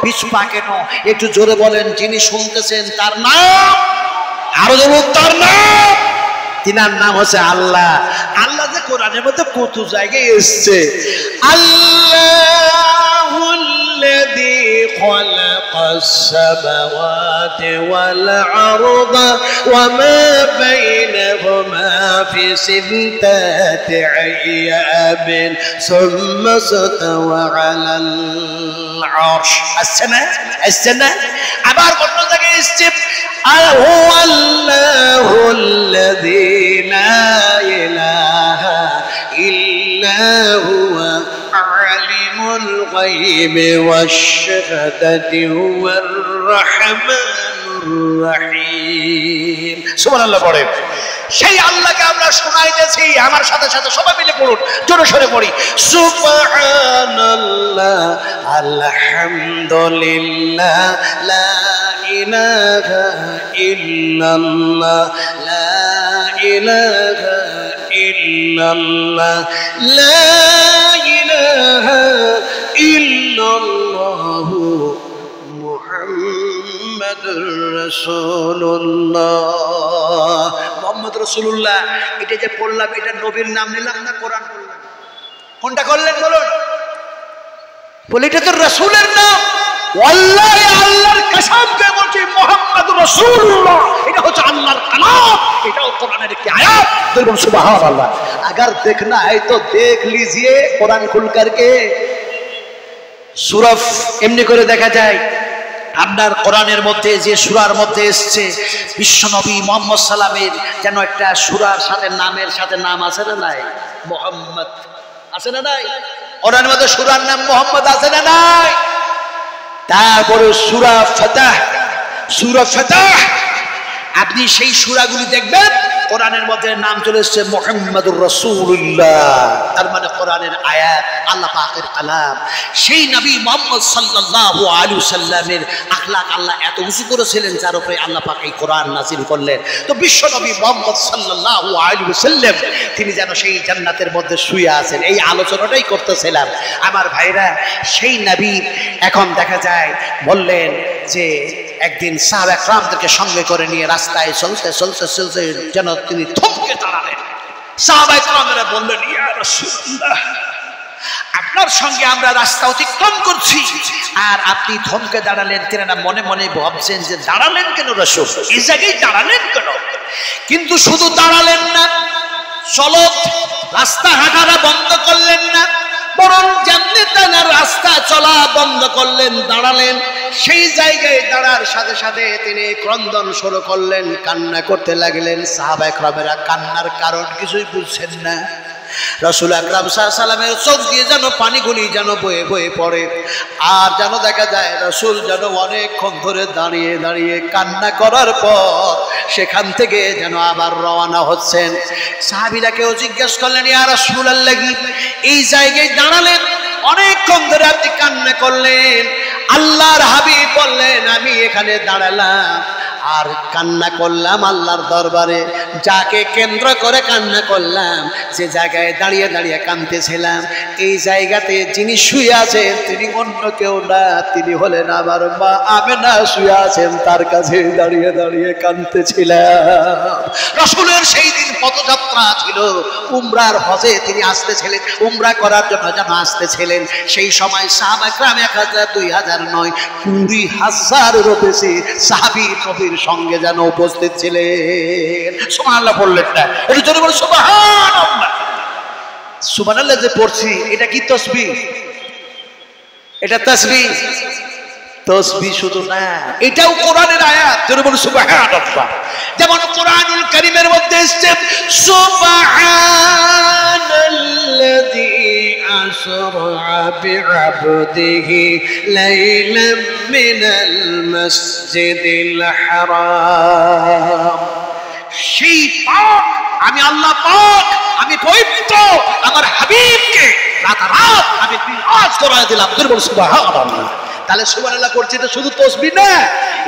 পিছপা কেন? একটু জোরে বলেন। যিনি শুনতেছেন তার নাম, আরো জোরে তার নাম, তিনার নাম হচ্ছে আল্লাহ। আল্লাহ যে কোরআনের মধ্যে কত জায়গায় এসেছে। আল্লাহুল্লাযী খালাকাস সামাওয়াতি ওয়াল আরদা ওয়া মা বাইনাহুমা ফি সিত্তাতি আইয়ামিন সুম্মা ইসতাওয়া আলাল আরশ। আসছে না? আবার অন্য জায়গায় এসেছে আল্লাহুল্লাযী লা ইলাহা ইল্লা হুয়া আলিমুল গায়বি ওয়াশ শাহাদাতি হুয়ার রাহমানুর রাহিম। সুবহানাল্লাহ পড়ে। সেই আল্লাহকে আমরা শোনাইতেছি। আমার সাথে সাথে সবাই মিলে পড়ুন, জোরে সোরে পড়ি। সুবহানাল্লাহ, আলহামদুলিল্লাহ, লা ইলাহা ইল্লাল্লাহ, লা ইলাহা ইল্লাল্লাহ, লা ইলাহা ইল্লাল্লাহ, মুহাম্মাদুর রাসূলুল্লাহ। মুহাম্মদ রাসূলুল্লাহ এটা যে পড়লাম, এটা নবীর নাম নিলাম না কোরআন পড়লাম? কোনটা করলেন বলুন? বলে এটা তো রাসূলের নাম। ওয়াল্লাহি আল্লাহর কসম করে বলছি মুহাম্মদুর রাসূলুল্লাহ এটা হচ্ছে আল্লাহর কালাম। এটাও কোরআনের একটি আয়াত। বলুন সুবহানাল্লাহ। अगर देखना है तो देख लीजिए कुरान खुल करके। সূরা এমনি করে দেখা যায় আপনার কোরআনের মধ্যে যে সূরার মধ্যে এসেছে বিশ্বনবী মুহাম্মদ সাল্লামের যেন একটা সূরার সাথে নামের সাথে নাম আছে না নাই? মুহাম্মদ আছে না নাই? কোরআনের মধ্যে সূরার নাম মুহাম্মদ আছে না নাই? তারপরে সূরা ফাতহ, সূরা ফাতহ আপনি সেই সূরাগুলি দেখবেন কোরআনের মধ্যে নাম চলে এসেছে মুহাম্মাদুর রাসূলুল্লাহ। তার মানে কোরআনের আয়াত, আল্লাহ পাকের কালাম। সেই নবী মুহাম্মদ সাল্লাল্লাহু আলাইহি ওয়াসাল্লামের আখলাক আল্লাহ এত উঁচু করেছিলেন যার উপরে আল্লাহ পাক এই কোরআন নাযিল করলেন। তো বিশ্ব নবী মুহাম্মদ সাল্লাল্লাহু আলাইহি ওয়াসাল্লাম তিনি যেন সেই জান্নাতের মধ্যে শুয়ে আছেন, এই আলোচনাটাই করতেছিলাম। আমার ভাইরা, সেই নবী এখন দেখা যায় বললেন যে একদিন সাহাবা کرامদেরকে সঙ্গে করে নিয়ে রাস্তায় চলতে চলতে চলতে যেন তিনি থমকে দাঁড়ালেন। সাহাবা کرامরা বললেন, ইয়া রাসূলুল্লাহ, আপনার সঙ্গে আমরা রাস্তা অতিক্রম করছি আর আপনি থমকে দাঁড়ালেন। তিনারা মনে মনে ভাবছেন যে দাঁড়ালেন কেন রাসূল, এই জায়গায় দাঁড়ালেন কেন? কিন্তু শুধু দাঁড়ালেন না, চলত রাস্তা হাঁটাটা বন্ধ করলেন না, বরং যেমনি তেনা রাস্তা চলা বন্ধ করলেন, দাঁড়ালেন। সেই জায়গায় দাঁড়ার সাথে সাথে তিনি ক্রন্দন শুরু করলেন, কান্না করতে লাগলেন। সাহাবা کرامরা কান্নার কারণ কিছুই বুঝছেন না। রাসূল আকরাম সাল্লাল্লাহু আলাইহি সাল্লামের চোখ দিয়ে যেন পানিগুলি যেন বয়ে বয়ে পড়ে, আর যেন দেখা যায় রাসূল যেন অনেকক্ষণ ধরে দাঁড়িয়ে দাঁড়িয়ে কান্না করার পর সেখান থেকে যেন আবার রওনা হচ্ছেন। সাহাবীরা কেউ জিজ্ঞেস করলেন, ইয়া রাসূলুল্লাহ, এই জায়গায় দাঁড়ালেন, অনেকক্ষণ ধরে আপনি কান্না করলেন। আল্লাহর হাবিব বললেন, আমি এখানে দাঁড়ালাম আর কান্না করলাম আল্লাহর দরবারে, যাকে কেন্দ্র করে কান্না করলাম, যে জায়গায় দাঁড়িয়ে দাঁড়িয়ে কাঁদতেছিলাম, এই জায়গাতে যিনি শুয়ে আছেন তিনি অন্য কেউ না, তিনি হলেন আমার মা আমেনা শুয়ে আছেন, তার কাছে দাঁড়িয়ে দাঁড়িয়ে কাঁদতেছিলাম। রাসূলের সেই দিন পদযাত্রা ছিল, উমরার হজে তিনি আসতেছিলেন, উমরা করার জন্য যেন আসতেছিলেন। সেই সময় সাহাবা کرام 1000 2000 নয়, 20,000-এরও বেশি সাহাবী নবীর সঙ্গে যেন উপস্থিত ছিলেন। সুবহানাল্লাহ বললেন না? একটু জোরে বলুন সুবহানাল্লাহ। সুবহানাল্লাহ যে পড়ছি এটা কি তাসবিহ? এটা তাসবিহ? তাসবিহ শুধু না, এটাও কোরআনের আয়াত। জোরে বলুন সুবহানাল্লাহ। যেমন কোরআনুল কারীমের মধ্যে এসেছে সুবহানাল্লাযী আসরা বিআবদিহি লাইলাম মিনাল মাসজিদিল হারাম। সেই পাক, আমি আল্লাহ পাক, আমি পবিত্র, আমার হাবিবকে রাতারাত আমি বিরাজ করায় দিলাম। সুবহানাল্লাহ। তাহলে সুবহানাল্লাহ পড়ছি এটা শুধু তাসবিহ না,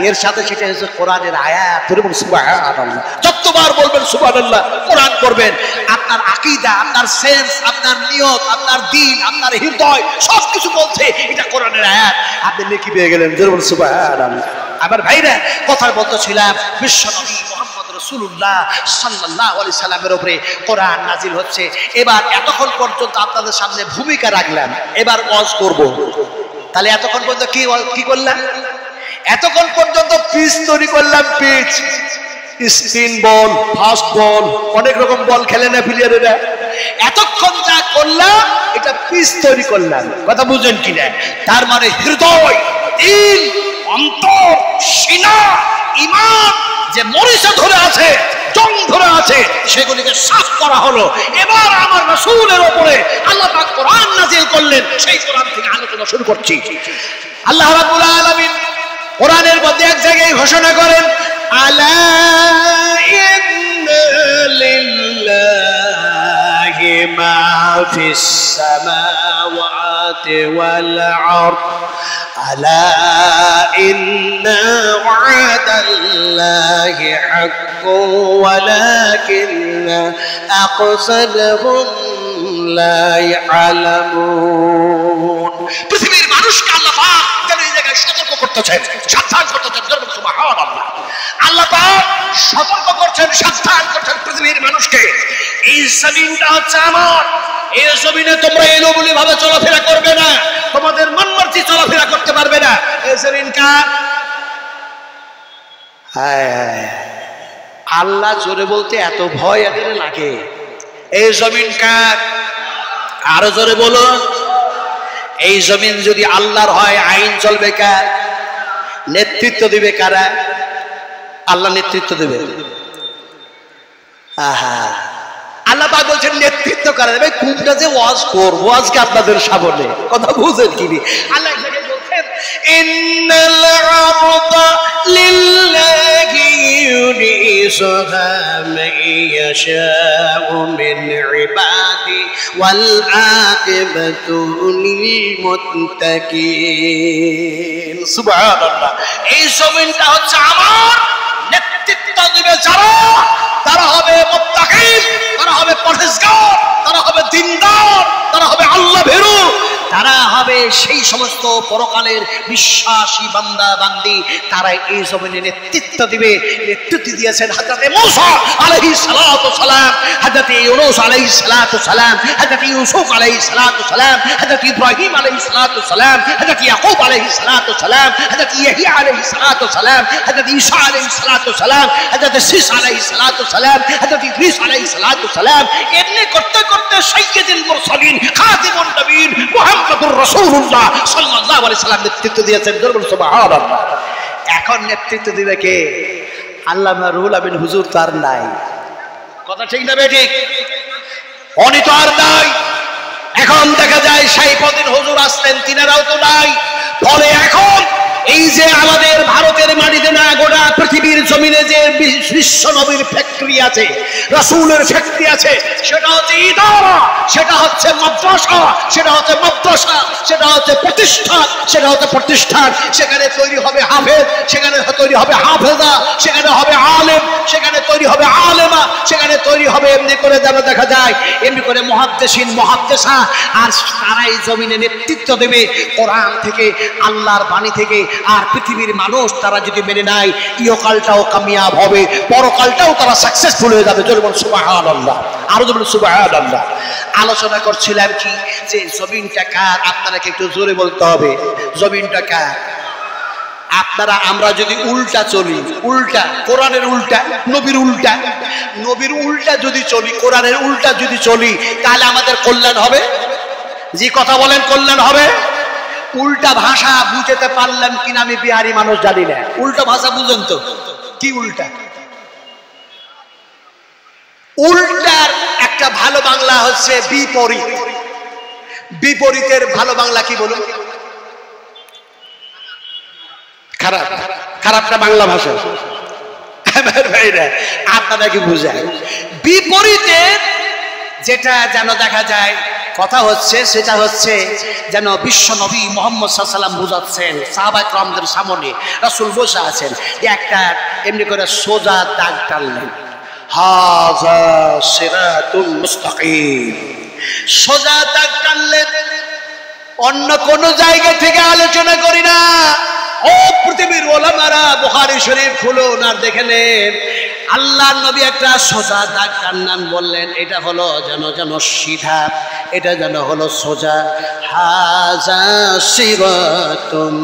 এর সাথে সেটা হচ্ছে কোরআনের আয়াত। সুবহানাল্লাহ। যতবার বলবেন সুবহানাল্লাহ, কোরআন করবেন, আপনার আকীদা, আপনার সেন্স, আপনার নিয়ত, আপনার দিন, আপনার হৃদয় সবকিছু বলছে এটা কোরআনের আয়াত, আপনি নেকি পেয়ে গেলেন। সুবহানাল্লাহ। আমার ভাইরা, কথা বলতেছিলাম বিশ্বনবী মুহাম্মদ রাসূলুল্লাহ সাল্লাল্লাহু আলাইহি সাল্লামের উপরে কোরআন নাজিল হচ্ছে। এবার এতক্ষণ পর্যন্ত আপনাদের সামনে ভূমিকা রাখলাম, এবার ওয়াজ করব। তাহলে এতক্ষণ পর্যন্ত কি করলাম? এতক্ষণ পর্যন্ত পিচ তৈরি করলাম, পিচ, স্পিন বল, ফাস্ট বল, অনেক রকম বল খেলে না প্লেয়ারেরা। এতক্ষণ যা করলাম এটা পিচ তৈরি করলাম, কথা বুঝেন কিনা? তার মানে হৃদয়, দিল, অন্তর, সিনা, ঈমান যে মরিচা ধরে আছে, জং ধরে আছে, সেগুলিকে সাফ করা হলো। এবার আমার রাসূলের উপরে আল্লাহ পাক কোরআন নাযিল করলেন, সেই কোরআন থেকে আলোচনা শুরু করছি। আল্লাহ রাব্বুল আলামিন কোরআনের মধ্যে এক জায়গায় ঘোষণা করেন, আলা ইন্না লিল্লাহি মা ফিস সামাওয়াতি ওয়াল আরদ আলা ইন্না ওয়াদাল্লাহি হাক্কুন ওয়ালাকিন্না আকসারহুম লা ইয়ালামুন। পৃথিবীর মানুষকে আল্লাহ পাক যেন এই জায়গায় সতর্ক করতেছেন, সাবধান করতেছেন। সুবহানাল্লাহ। আল্লাহ পাক সতর্ক করছেন, সাবধান করছেন পৃথিবীর মানুষকে। এই জমিনটা হচ্ছে আমার, এই জমিনে তোমরা এলোবলি ভাবে চলাফেরা করবে না, তোমাদের মন মর্জি চলাফেরা করতে পারবে না। এই জমিন কার? আল্লাহ জোরে বলতে এত ভয় এদের লাগে। এই জমিন কার? আরো জোরে বলুন। এই জমিন যদি আল্লাহর হয়, আইন চলবে কার? নেতৃত্ব দিবে কারা? আল্লাহ নেতৃত্ব দেবে। আহা, আল্লাহ পাক বলছেন নেতৃত্ব কারা দেবে। কোনটা যে ওয়াজ করবো আজকে আপনাদের সামনে, কথা বুঝেন কি? আল্লাহ বলছেন ইন্নাল আরদা লিল্লাহি ইউরিসুহা মান ইয়াশাউ মিন ইবাদি ওয়াল আকিবাতু লিল মুত্তাকিন। সুবহানাল্লাহ। এই জমিনটা হচ্ছে আমার, নেতৃত্ব দিবে যারা, তারা হবে মুত্তাকিন, তারা হবে পরহেজগার, তারা হবে দিনদার, তারা হবে আল্লাহ ভীরু, তারা হবে সেই সমস্ত পরকালের বিশ্বাসী বান্দা বান্দি, তারা এই জমিনে নেতৃত্ব দিবে। নেতৃত্ব দিয়েছেন হযরত মূসা আলাইহিস সালাতু সালাম, হযরত ইউনূস আলাইহিস সালাতু সালাম, হযরত ইউসুফ আলাইহিস সালাতু সালাম, হযরত ইব্রাহিম আলাইহিস সালাতু সালাম, হযরত ইয়াকুব আলাইহিস সালাতু সালাম, হযরত ইয়াহইয়া আলাইহিস সালাতু সালাম, হযরত ঈসা আলাইহিস সালাতু সালাম, হযরত শীস আলাইহিস সালাতু সালাম, হযরত ইদ্রিস আলাইহিস সালাতু সালাম। এমনি করতে করতে সাইয়্যিদুল মুরসালিন খাতিমুন নবীন মুহাম্মদুর রাসূলুল্লাহ সাল্লাল্লাহু আলাইহি সাল্লাম নেতৃত্ব দিয়েছেন। সুবহানাল্লাহ। এখন নেতৃত্ব দিবে কে? আল্লামা রুহুল আমিন হুজুর তার নাই, কথা ঠিক না বেঠিক? উনি তো আর নাই। এখন দেখা যায় সাইফুদ্দিন হুজুর আসতেন, তিনারাও তো নাই। ফলে এখন এই যে আমাদের ভারতের মাটিতে না, গোটা পৃথিবীর জমিনে যে বিশ্ব নবীর ফ্যাক্টরি আছে, রাসূলের ফ্যাক্টরি আছে, সেটা হচ্ছে ইদারা, সেটা হচ্ছে মাদ্রাসা, সেটা হচ্ছে প্রতিষ্ঠান, সেটা হচ্ছে প্রতিষ্ঠান। সেখানে তৈরি হবে হাফেজ, সেখানে তৈরি হবে হাফেজা, সেখানে হবে আলেম, সেখানে তৈরি হবে আলেমা, সেখানে তৈরি হবে এমনি করে যেন দেখা যায় এমনি করে মুহাদ্দিসিন, মুহাদ্দিসা। আর তারাই জমিনে নেতৃত্ব দেবে কোরআন থেকে, আল্লাহর বাণী থেকে। আর পৃথিবীর মানুষ তারা যদি মেনে নেয়, ইহকালটাও কামিয়াব হবে, পরকালটাও তারা সাকসেসফুল হয়ে যাবে। জোরে বলুন সুবহানাল্লাহ, আরো বলুন সুবহানাল্লাহ। আলোচনা করছিলাম কি, যে জমিনটা কার, আপনারা একটু জোরে বলতে হবে, জমিনটা কার? আপনারা আমরা যদি উল্টা চলি, উল্টা কোরআনের উল্টা, নবীর উল্টা, নবীর উল্টা যদি চলি, কোরআনের উল্টা যদি চলি, তাহলে আমাদের কল্যাণ হবে। যে কথা বলেন কল্যাণ হবে? উল্টা ভাষা বুঝতে পারলাম কিনা আমি বিহারি মানুষ জানি না। উল্টা ভাষা বুঝেন তো কি উল্টা? উল্টার একটা ভালো বাংলা হচ্ছে বিপরীত। বিপরীতের ভালো বাংলা কি বলুন? খারাপ। খারাপটা বাংলা ভাষা আমার ভাইরা, আপনারা কি বুঝায়? বিপরীতের যেটা যেন দেখা যায় কথা হচ্ছে, সেটা হচ্ছে যেন বিশ্ব নবী মুহাম্মদ সাল্লাল্লাহু আলাইহি ওয়াসাল্লাম বুঝাচ্ছেন সাহাবা کرامদের সামনে, রাসূল বসে আছেন, যে একটা এমনি করে সোজা দাগ টানলেন, হাযা সিরাতুল মুস্তাকিম, সোজা দাগ টানলেন। অন্য কোন জায়গা থেকে আলোচনা করি না। ও পৃথিবীর ওলামারা, বুখারী শরীফ খুলুন আর দেখে নেন, আল্লাহর নবী একটা সোজা দাগ টানলেন, বললেন এটা হলো যেন সিধা, এটা যেন হলো সোজা। হাযা সিরাতুম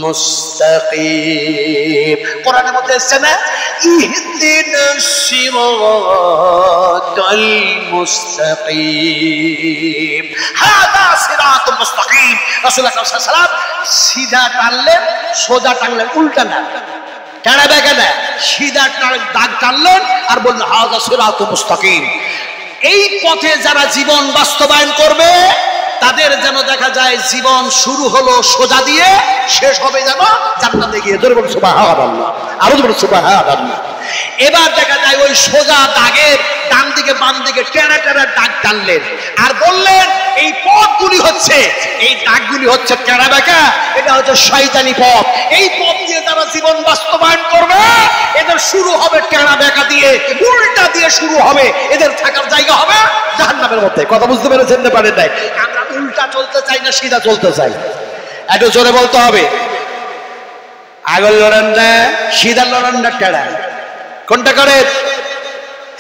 মুস্তাকিম, কোরআনের মধ্যে এসেছে না, ইহদিনাস সিরাতাল মুস্তাকিম, হাযা সিরাতুম মুস্তাকিম। রাসূলুল্লাহ সাল্লাল্লাহু আলাইহি ওয়াসাল্লাম সিধা টানলেন, সোজা টানলেন, উল্টা না, টানা বেঁকা না, সিধা দাগ টানলেন আর বললেন হাযা সিরাতুল মুস্তাকিম। এই পথে যারা জীবন বাস্তবায়ন করবে, তাদের যেন দেখা যায় জীবন শুরু হলো সোজা দিয়ে, শেষ হবে যেন জান্নাতে গিয়ে। জোরে বলুন সুবহানাল্লাহ, আরো বলুন সুবহানাল্লাহ। এবার দেখা যায় ওই সোজা দাগের ডান দিকে বাম দিকে টেরা টেরা দাগ টানলেন আর বললেন এই পথগুলি হচ্ছে, এই দাগগুলি হচ্ছে টেরা বেঁকা, এটা হচ্ছে শয়তানি পথ। এই পথ দিয়ে যারা জীবন বাস্তবায়ন করবে, এদের শুরু হবে টেরা বেঁকা দিয়ে, উল্টা দিয়ে শুরু হবে, এদের থাকার জায়গা হবে জাহান্নামের মধ্যে। কথা বুঝতে পেরেছেন না পারেন নাই? আমরা উল্টা চলতে চাই না সিধা চলতে চাই? একটু জোরে বলতে হবে। আগল লড়েন না, সিধা লড়েন না, টেরা কোনটা করে?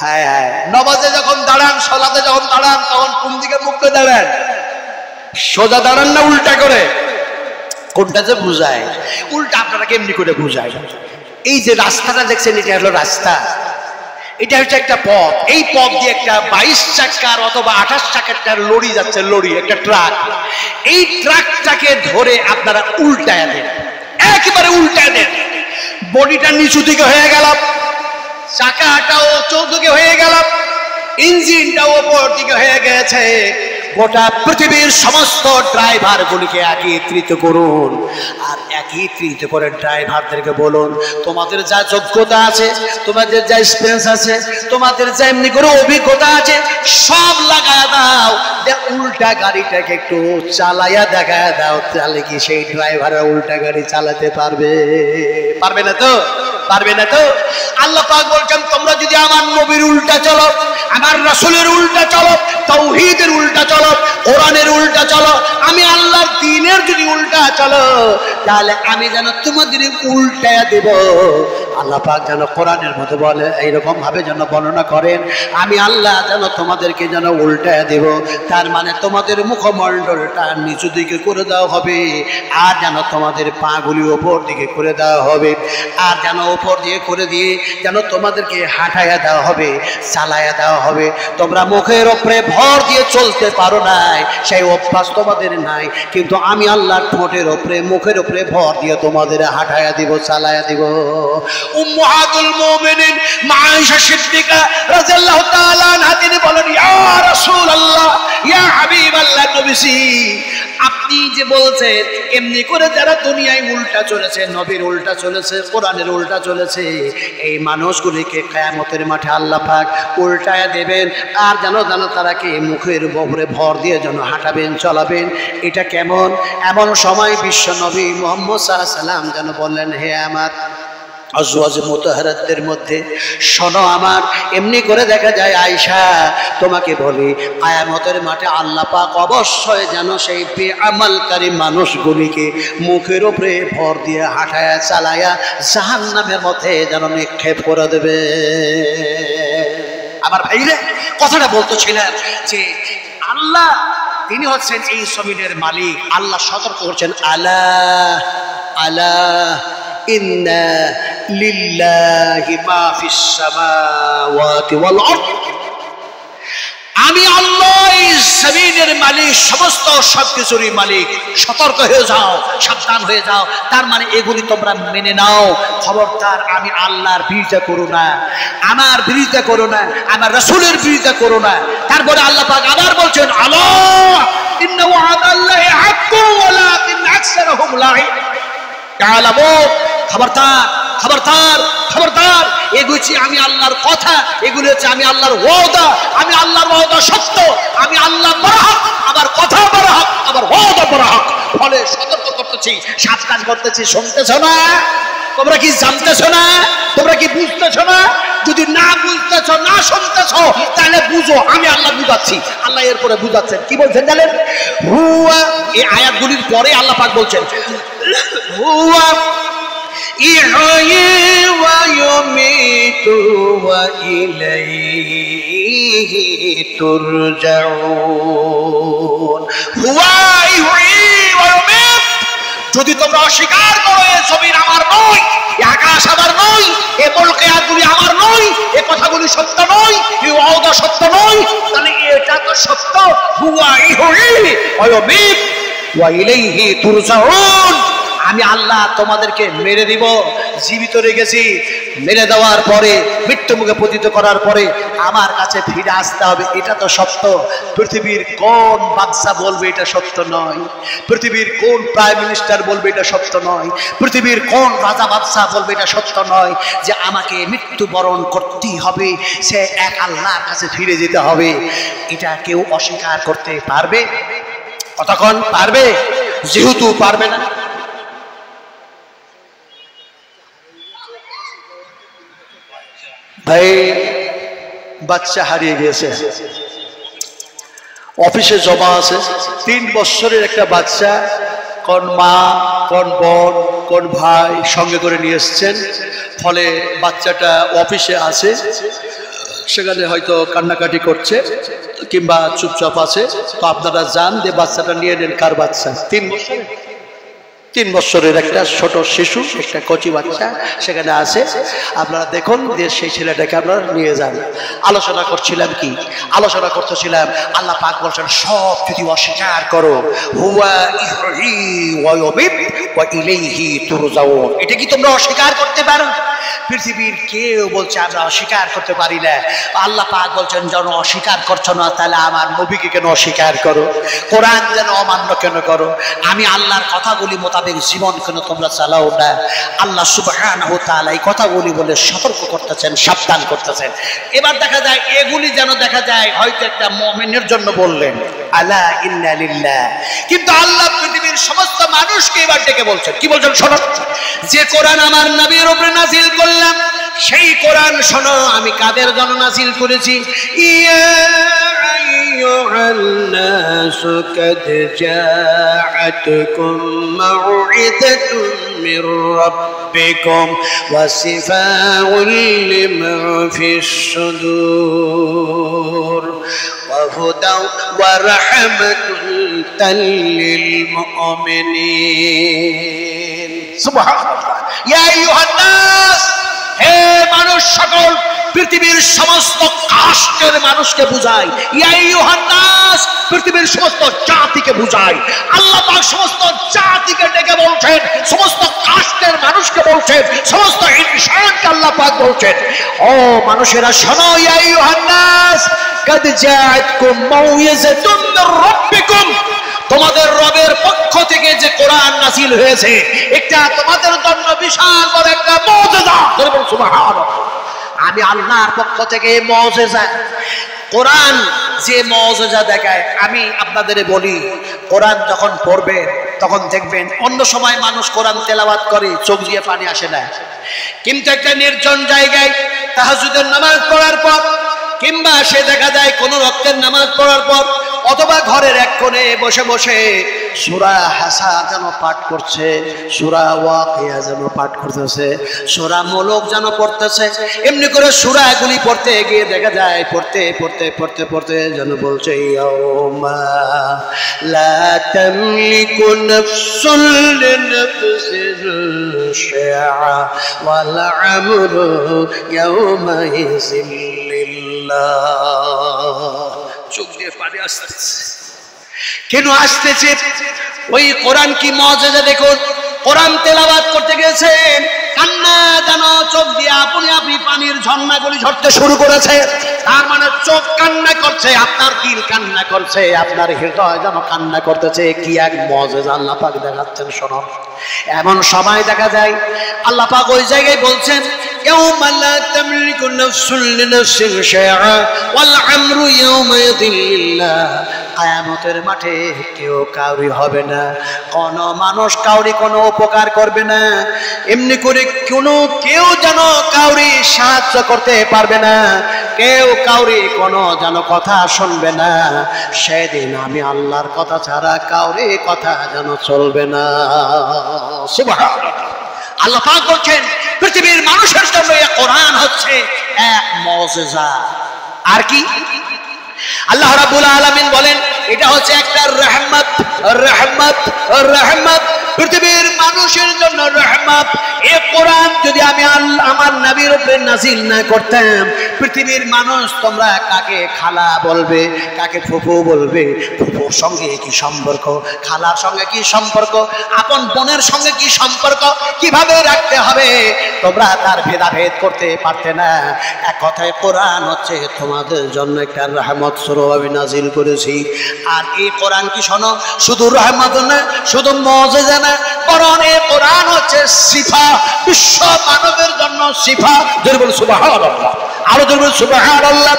হ্যাঁ হ্যাঁ, নামাজে যখন দাঁড়ান, সালাতে যখন দাঁড়ান, তখন কোন দিকে মুখ করে দাঁড়ান? সোজা দাঁড়ান না উল্টা করে? কোনটা যে বুঝায়? উল্টা আপনারা কেমনি করে বুঝায়? এই যে রাস্তাটা দেখছেন, এটা হলো রাস্তা, এটা হচ্ছে একটা পথ। এই পথ দিয়ে একটা 22 চাকার অথবা 28 চাকার একটা লরি যাচ্ছে, লরি একটা ট্রাক। এই ট্রাকটাকে ধরে আপনারা উল্টায় দেন, একেবারে উল্টায় দেন। বডিটা নিচু দিকে হয়ে গেল, চাকাটাও চৌদিকে হয়ে গেল, ইঞ্জিনটাও উপর দিকে হয়ে গেছে। গোটা পৃথিবীর সমস্ত ড্রাইভার গুলিকে একত্রিত করুন আর একত্রিত করে ড্রাইভারদেরকে বলুন, তোমাদের যা যোগ্যতা আছে, তোমাদের যা এক্সপিরিয়েন্স আছে, তোমাদের যা এমনি করে অভিজ্ঞতা আছে, সব লাগায় দাও, উল্টা গাড়িটাকে একটু চালাইয়া দেখায় দাও। তাহলে কি সেই ড্রাইভাররা উল্টা গাড়ি চালাতে পারবে? পারবে না তো? পারবে না তো? আল্লাহ পাক বলছেন, তোমরা যদি আমার নবীর উল্টা চলো, আমার রাসূলের উল্টা চলো, তাওহীদের উল্টা চলো, কোরআনের উল্টা চলো, আমি আল্লাহর দ্বীনের যদি উল্টা চলো, তাহলে আমি যেন তোমাদের উল্টায়া দেব। আল্লাহ পাক যেন কোরআনের মধ্যে বলে, এইরকম ভাবে যেন বর্ণনা করেন, আমি আল্লাহ যেন তোমাদেরকে যেন উল্টায়া দেব। তার মানে তোমাদের মুখমণ্ডলটা নিচু দিকে করে দেওয়া হবে, আর যেন তোমাদের পাগুলি ওপর দিকে করে দেওয়া হবে, আর যেন ওপর দিয়ে করে দিয়ে যেন তোমাদেরকে হাঁটাইয়া দেওয়া হবে, চালাইয়া দেওয়া হবে। তোমরা মুখের ওপরে ভর দিয়ে চলতে পারো নাই, সেই অভ্যাস তোমাদের নাই, কিন্তু আমি আল্লাহর ঠোঁটের ওপরে, মুখের ওপরে ভর দিয়ে তোমাদের হাঁটাইয়া দিব, চালাইয়া দিব। উম্মাহাতুল মুমিনিন মা আয়েশা সিদ্দিকা রাদিয়াল্লাহু তাআলা আনহা তিনি বলেন, ইয়া রাসূলুল্লাহ, ইয়া হাবিবাল্লাহ, নবীজি আপনি যে বলছেন এমনি করে যারা দুনিয়ায় উল্টা চলেছে, নবীর উল্টা চলেছে, কোরআনের উল্টা চলেছে, এই মানুষগুলিকে কিয়ামতের মাঠে আল্লাহ পাক উল্টায় দেবেন, আর যেন তারা কি মুখের উপরে ভর দিয়ে যেন হাঁটাবেন, চলাবেন। এটা কেমন? এমন সময় বিশ্ব নবী মুহাম্মদ সাল্লাল্লাহু আলাইহি ওয়াসাল্লাম যেন বললেন, হে আমার আজওয়াজে মুতাহারাতদের মধ্যে শোনো আমার, এমনি করে দেখা যায় আয়েশা তোমাকে বলি, কিয়ামতের মাঠে আল্লাহ পাক অবশ্যই যেন সেই বেআমালকারী মানুষগুলিকে মুখের উপরে ভর দিয়ে হাঁটায়া চালায়া জাহান্নামের মধ্যে যেন নিক্ষেপ করে দেবে। আমার ভাইরে কথাটা বলতেছিলেন যে আল্লাহ তিনি হচ্ছেন এই জমিনের মালিক। আল্লাহ সতর্ক করছেন, আলা আলা ইন্না লিল্লাহি মা ফিস সামাওয়াতি ওয়াল আরদ, আমি আল্লাহ এই জমিনের মালিক, সমস্ত সবকিছুরই মালিক। সতর্ক হয়ে যাও, সাবধান হয়ে যাও। তার মানে এগুলি তোমরা মেনে নাও। খবরদার আমি আল্লাহর বিরোধিতা করো না, আমার বিরোধিতা করো না, আমার রাসূলের বিরোধিতা করো না। তারপরে আল্লাহ পাক আবার বলছেন, আলা ইন্না ওয়াদাল্লাহি হাক্কুন ওয়ালাকিন আকসারুহুম লা ইয়ালামুন, খবরদার খবরদার খবরদার, এগুলি হচ্ছে আমি আল্লাহর কথা, এগুলি হচ্ছে আমি আল্লাহর ওয়াদা। আমি আল্লাহর ওয়াদা সত্য, আমি আল্লাহ বড়, আমার কথা বড়, আমার ওয়াদা বড়। ফলে সতর্ক করতেছি, সাবধান করতেছি। শুনতেছ না? তোমরা কি জানতেছ না? তোমরা কি বুঝতেছ না? যদি না বুঝতেছ, না শুনতেছ, তাহলে বুঝো আমি আল্লাহ বুঝাচ্ছি। আল্লাহ এরপরে বুঝাচ্ছেন, কি বলছেন জানেন? হুয়া, এই আয়াতগুলির পরে আল্লাহ পাক বলছেন, হুয়া ইহয়ী ওয়া ইউমীতু ওয়া ইলাইহি তুরজাউন। হুয়া ইহয়ী ওয়া ইউমীত, যদি তোমরা অস্বীকার করো এ জমিন আমার নয়, এ আকাশ আমার নয়, এ মুলকিয়াতগুলি আমার নয়, এ কথাগুলি সত্য নয়, এ ওয়াদা সত্য নয়, তাহলে এটা তো সত্য। হুয়া ইহয়ী ওয়া ইউমীত ওয়া ইলাইহি তুরজাউন, আমি আল্লাহ তোমাদেরকে মেরে দিব। জীবিত রেখেছি, মেরে দেওয়ার পরে মৃত্যু মুখে পতিত করার পরে আমার কাছে ফিরে আসতে হবে। এটা তো সত্য। পৃথিবীর কোন বাদশা বলবে এটা সত্য নয়, পৃথিবীর কোন প্রাইম মিনিস্টার বলবে এটা সত্য নয়, পৃথিবীর কোন রাজা বাদশা বলবে এটা সত্য নয় যে আমাকে মৃত্যুবরণ করতেই হবে, সে এক আল্লাহর কাছে ফিরে যেতে হবে। এটা কেউ অস্বীকার করতে পারবে? কতক্ষণ পারবে? যেহেতু পারবে না, ভাই বাচ্চা হারিয়ে গিয়েছে, অফিসে জমা আছে, 3 বছরের একটা বাচ্চা, কোন মা কোন বোন কোন ভাই সঙ্গে করে নিয়ে এসছেন। ফলে বাচ্চাটা অফিসে আছে, সেখানে হয়তো কান্নাকাটি করছে কিংবা চুপচাপ আছে। তো আপনারা যান যে বাচ্চাটা নিয়ে নেন। কার বাচ্চা? 3 বছরের একটা ছোট শিশু, একটা কচি বাচ্চা সেখানে আছে। আপনারা দেখুন যে সেই ছেলেটাকে আপনারা নিয়ে যান। আলোচনা করছিলাম কি? আলোচনা করতেছিলাম আল্লাহ পাক বলছেন, সব যদি অস্বীকার করো, হুয়া ইহয়ী ওয়া ইউমীত ওয়া ইলাইহি তুরজাউন, এটা কি তোমরা অস্বীকার করতে পারো? পৃথিবীর কেউ বলছে আমরা অস্বীকার করতে পারি না। আল্লাহ পাক বলছেন, যেন অস্বীকার করছো না, তাহলে আমার নবীকে কেন অস্বীকার করো? কোরআন যেন অমান্য কেন করো? আমি আল্লাহর কথাগুলি মোতাবেক জীবন কেন তোমরা চালাও না? আল্লাহ সুবহানাহু ওয়া তাআলা এই কথাগুলি বলে সতর্ক করতেছেন, সাবধান করতেছেন। এবার দেখা যায় এগুলি যেন দেখা যায় হয়তো একটা মুমিনের জন্য বললেন, আলা ইন্না লিল্লাহ, কিন্তু আল্লাহ পৃথিবীর সমস্ত মানুষকে এবার ডেকে বলছেন। কি বলছেন? শোনো, যে কোরআন আমার নবীর উপরে নাযিল করলাম, সেই কোরআন শোনো আমি কাদের জন্য নাযিল করেছি। ইয়া আইয়ুহান নাসু কাদ জাআতকুম মাউইযাতুম মির রাব্বিকুম ওয়া শিফাউন লিমা ফিস সুদূর ওয়া হুদাও ওয়া রাহমাতুল লিল মুমিনিন। সুবহানাল্লাহ। ইয়া আইয়ুহান নাস, হে মানুষ সকল, পৃথিবীর সমস্ত কাস্টের মানুষকে বুঝায়। ইয়া আইয়ুহান নাস, নাস, পৃথিবীর সমস্ত জাতিকে বুঝায়। আল্লাহ পাক সমস্ত জাতিকে ডেকে বলছেন, সমস্ত কাস্টের মানুষকে বলছেন, সমস্ত ইনসানকে আল্লাহ পাক বলছেন, ও মানুষেরা শোনো, ইয়া আইয়ুহান নাস কাদ জাআতকুম মাউইযাতুম মির রাব্বিকুম, তোমাদের রবের পক্ষ থেকে যে কোরআন নাযিল হয়েছে, এটা তোমাদের জন্য বিশাল বড় একটা মুজিজা। বলুন সুবহানাল্লাহ। আমি আল্লাহর পক্ষ থেকে মুজিজা, কোরআন যে মুজিজা দেখায়, আমি আপনাদের বলি, কোরআন যখন পড়বে তখন দেখবেন অন্য সময় মানুষ কোরআন তেলাওয়াত করে চোখ দিয়ে পানি আসে না, কিন্তু একটা নির্জন জায়গায় তাহাজ্জুদের নামাজ পড়ার পর, কিংবা সে দেখা যায় কোন রক্তের নামাজ পড়ার পর, অথবা ঘরের এক কোণে বসে বসে সূরা হাসা যেন পাঠ করছে, সূরা ওয়াকিয়া যেন পাঠ করতেছে, সূরা মুলক যেন পড়তেছে, এমনি করে সূরাগুলি পড়তে গিয়ে দেখা যায় পড়তে পড়তে পড়তে পড়তে যেন বলছে, ইয়াউমা লা তামলিকু নাফসুন লিনাফসিন শাইআ ওয়াল আমরু ইয়াউমা ইযিন লিল্লাহ। চোখ দিয়ে পানি আসতেছে। কেন আসতেছে? ওই কোরআন কি মুজিজা দেখুন। কোরআন তেলাওয়াত করতে গেছেন, কান্না যেন চোখ দিয়ে আপনি আপনি পানির ঝর্ণাগুলি ঝরতে শুরু করেছে। তার মানে চোখ কান্না করছে, আপনার দিল কান্না করছে, আপনার হৃদয় যেন কান্না করতেছে। কি এক মুজিজা আল্লাহ পাক দেখাচ্ছেন। শোনো, এমন সময় দেখা যায় আল্লাহ পাক ওই জায়গায় বলছেন, ইয়াউমা লা তামলিকু নাফসুন লিনাফসিন শাইআ ওয়াল আমরু ইয়াউমা ইযিন লিল্লাহ। কিয়ামতের মাঠে কেউ কাউরি হবে না, কোন মানুষ কাউরি কোনো উপকার করবে না, এমনি করে কেউ যেন কাউরি সাহায্য করতে পারবে না, কেউ কাউরি কোনো যেন কথা শুনবে না। সেদিন আমি আল্লাহর কথা ছাড়া কাউরি কথা যেন চলবে না। সুবহানাল্লাহ। আল্লাহ পাক বলছেন, পৃথিবীর মানুষের জন্য এই কোরআন হচ্ছে এক মুজিজা। আর কি? আল্লাহ রাব্বুল আলামিন বলেন, এটা হচ্ছে একটা রহমত, রহমত, রহমত, পৃথিবীর মানুষের জন্য রহমত। এই কোরআন যদি আমি আমার নবীর উপরে নাযিল না করতাম, পৃথিবীর মানুষ তোমরা কাকে খালা বলবে, কাকে ফুফু বলবে, ফুফুর সঙ্গে কি সম্পর্ক, খালার সঙ্গে কি সম্পর্ক, আপন বোনের সঙ্গে কি সম্পর্ক, কিভাবে রাখতে হবে, তোমরা তার ভেদাভেদ করতে পারতে না। এক কথায় কোরআন হচ্ছে তোমাদের জন্য একটা রহমত স্বরূপ আমি নাযিল করেছি। আর এই কোরআন কি শোনো, শুধু রহমত না, শুধু মুজিজা না, বরং এই কোরআন হচ্ছে শিফা, বিশ্ব মানবের জন্য শিফা। জোরে সুবহানাল্লাহ, আরো জোরে সুবহানাল্লাহ।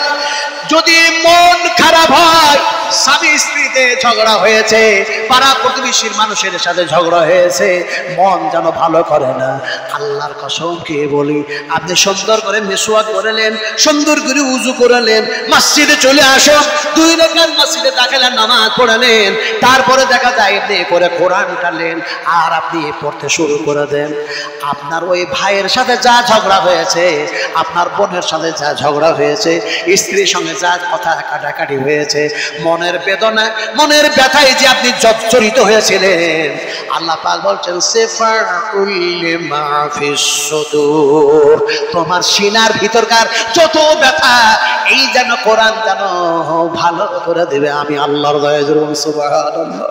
যদি মন খারাপ হয়, স্বামী স্ত্রীতে ঝগড়া হয়েছে, পাড়া প্রতিবেশীর মানুষের সাথে ঝগড়া হয়েছে, মন যেন ভালো করে না, আল্লাহর কসম কে বলি, আপনি সুন্দর করে মিসওয়াক করলেন, সুন্দর করে উযু করলেন, মসজিদে চলে আসো, 2 রাকাত মসজিদে দাখিলেন, নামাজ পড়লেন, তারপরে দেখা যায় এমনি করে কোরআন টানলেন আর আপনি পড়তে শুরু করে দেন, আপনার ওই ভাইয়ের সাথে যা ঝগড়া হয়েছে, আপনার বোনের সাথে যা ঝগড়া হয়েছে, স্ত্রীর সঙ্গে যা কথা কাটাকাটি হয়েছে, মনের বেদনা, মনের ব্যথায় যে আপনি জর্জরিত হয়েছিলেন, আল্লাহ পাক বলছেন, সিফাউল লিমা ফিস সুদূর, তোমার সিনার ভিতরকার যত ব্যথা, এই যেন কোরআন যেন ভালো করে দেবে আমি আল্লাহর দয়া। সুবহানাল্লাহ।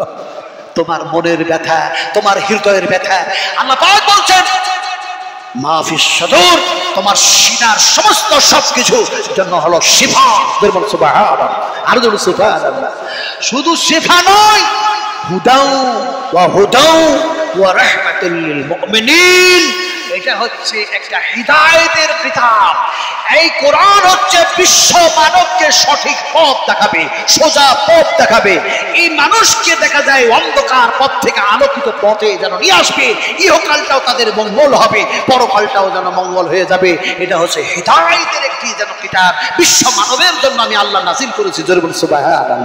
তোমার মনের ব্যথা, তোমার হৃদয়ের ব্যথা, আল্লাহ পাক বলছেন মা ফিস সুদূর, তোমার সিনার সমস্ত সবকিছু জন্য হলো শিফা। সুবহানাল্লাহ, আর জোরে সুবহানাল্লাহ। শুধু শিফা নয়, হুদাউ ওয়া হুদাউ ওয়া রাহমাতুল লিল মুমিনিন, এটা হচ্ছে একটা হিদায়াতের কিতাব। এই কোরআন হচ্ছে বিশ্ব মানবকে সঠিক পথ দেখাবে, সোজা পথ দেখাবে। এই মানুষকে দেখা যায় অন্ধকার পথ থেকে আলোকিত পথে যেন নিয়ে আসবে, ইহকালটাও তাদের মঙ্গল হবে, পরকালটাও যেন মঙ্গল হয়ে যাবে। এটা হচ্ছে হিদায়াতের একটি যেন কিতাব, বিশ্ব মানবের জন্য আমি আল্লাহ নাযিল করেছি। জোরে বলুন সুবহানাল্লাহ।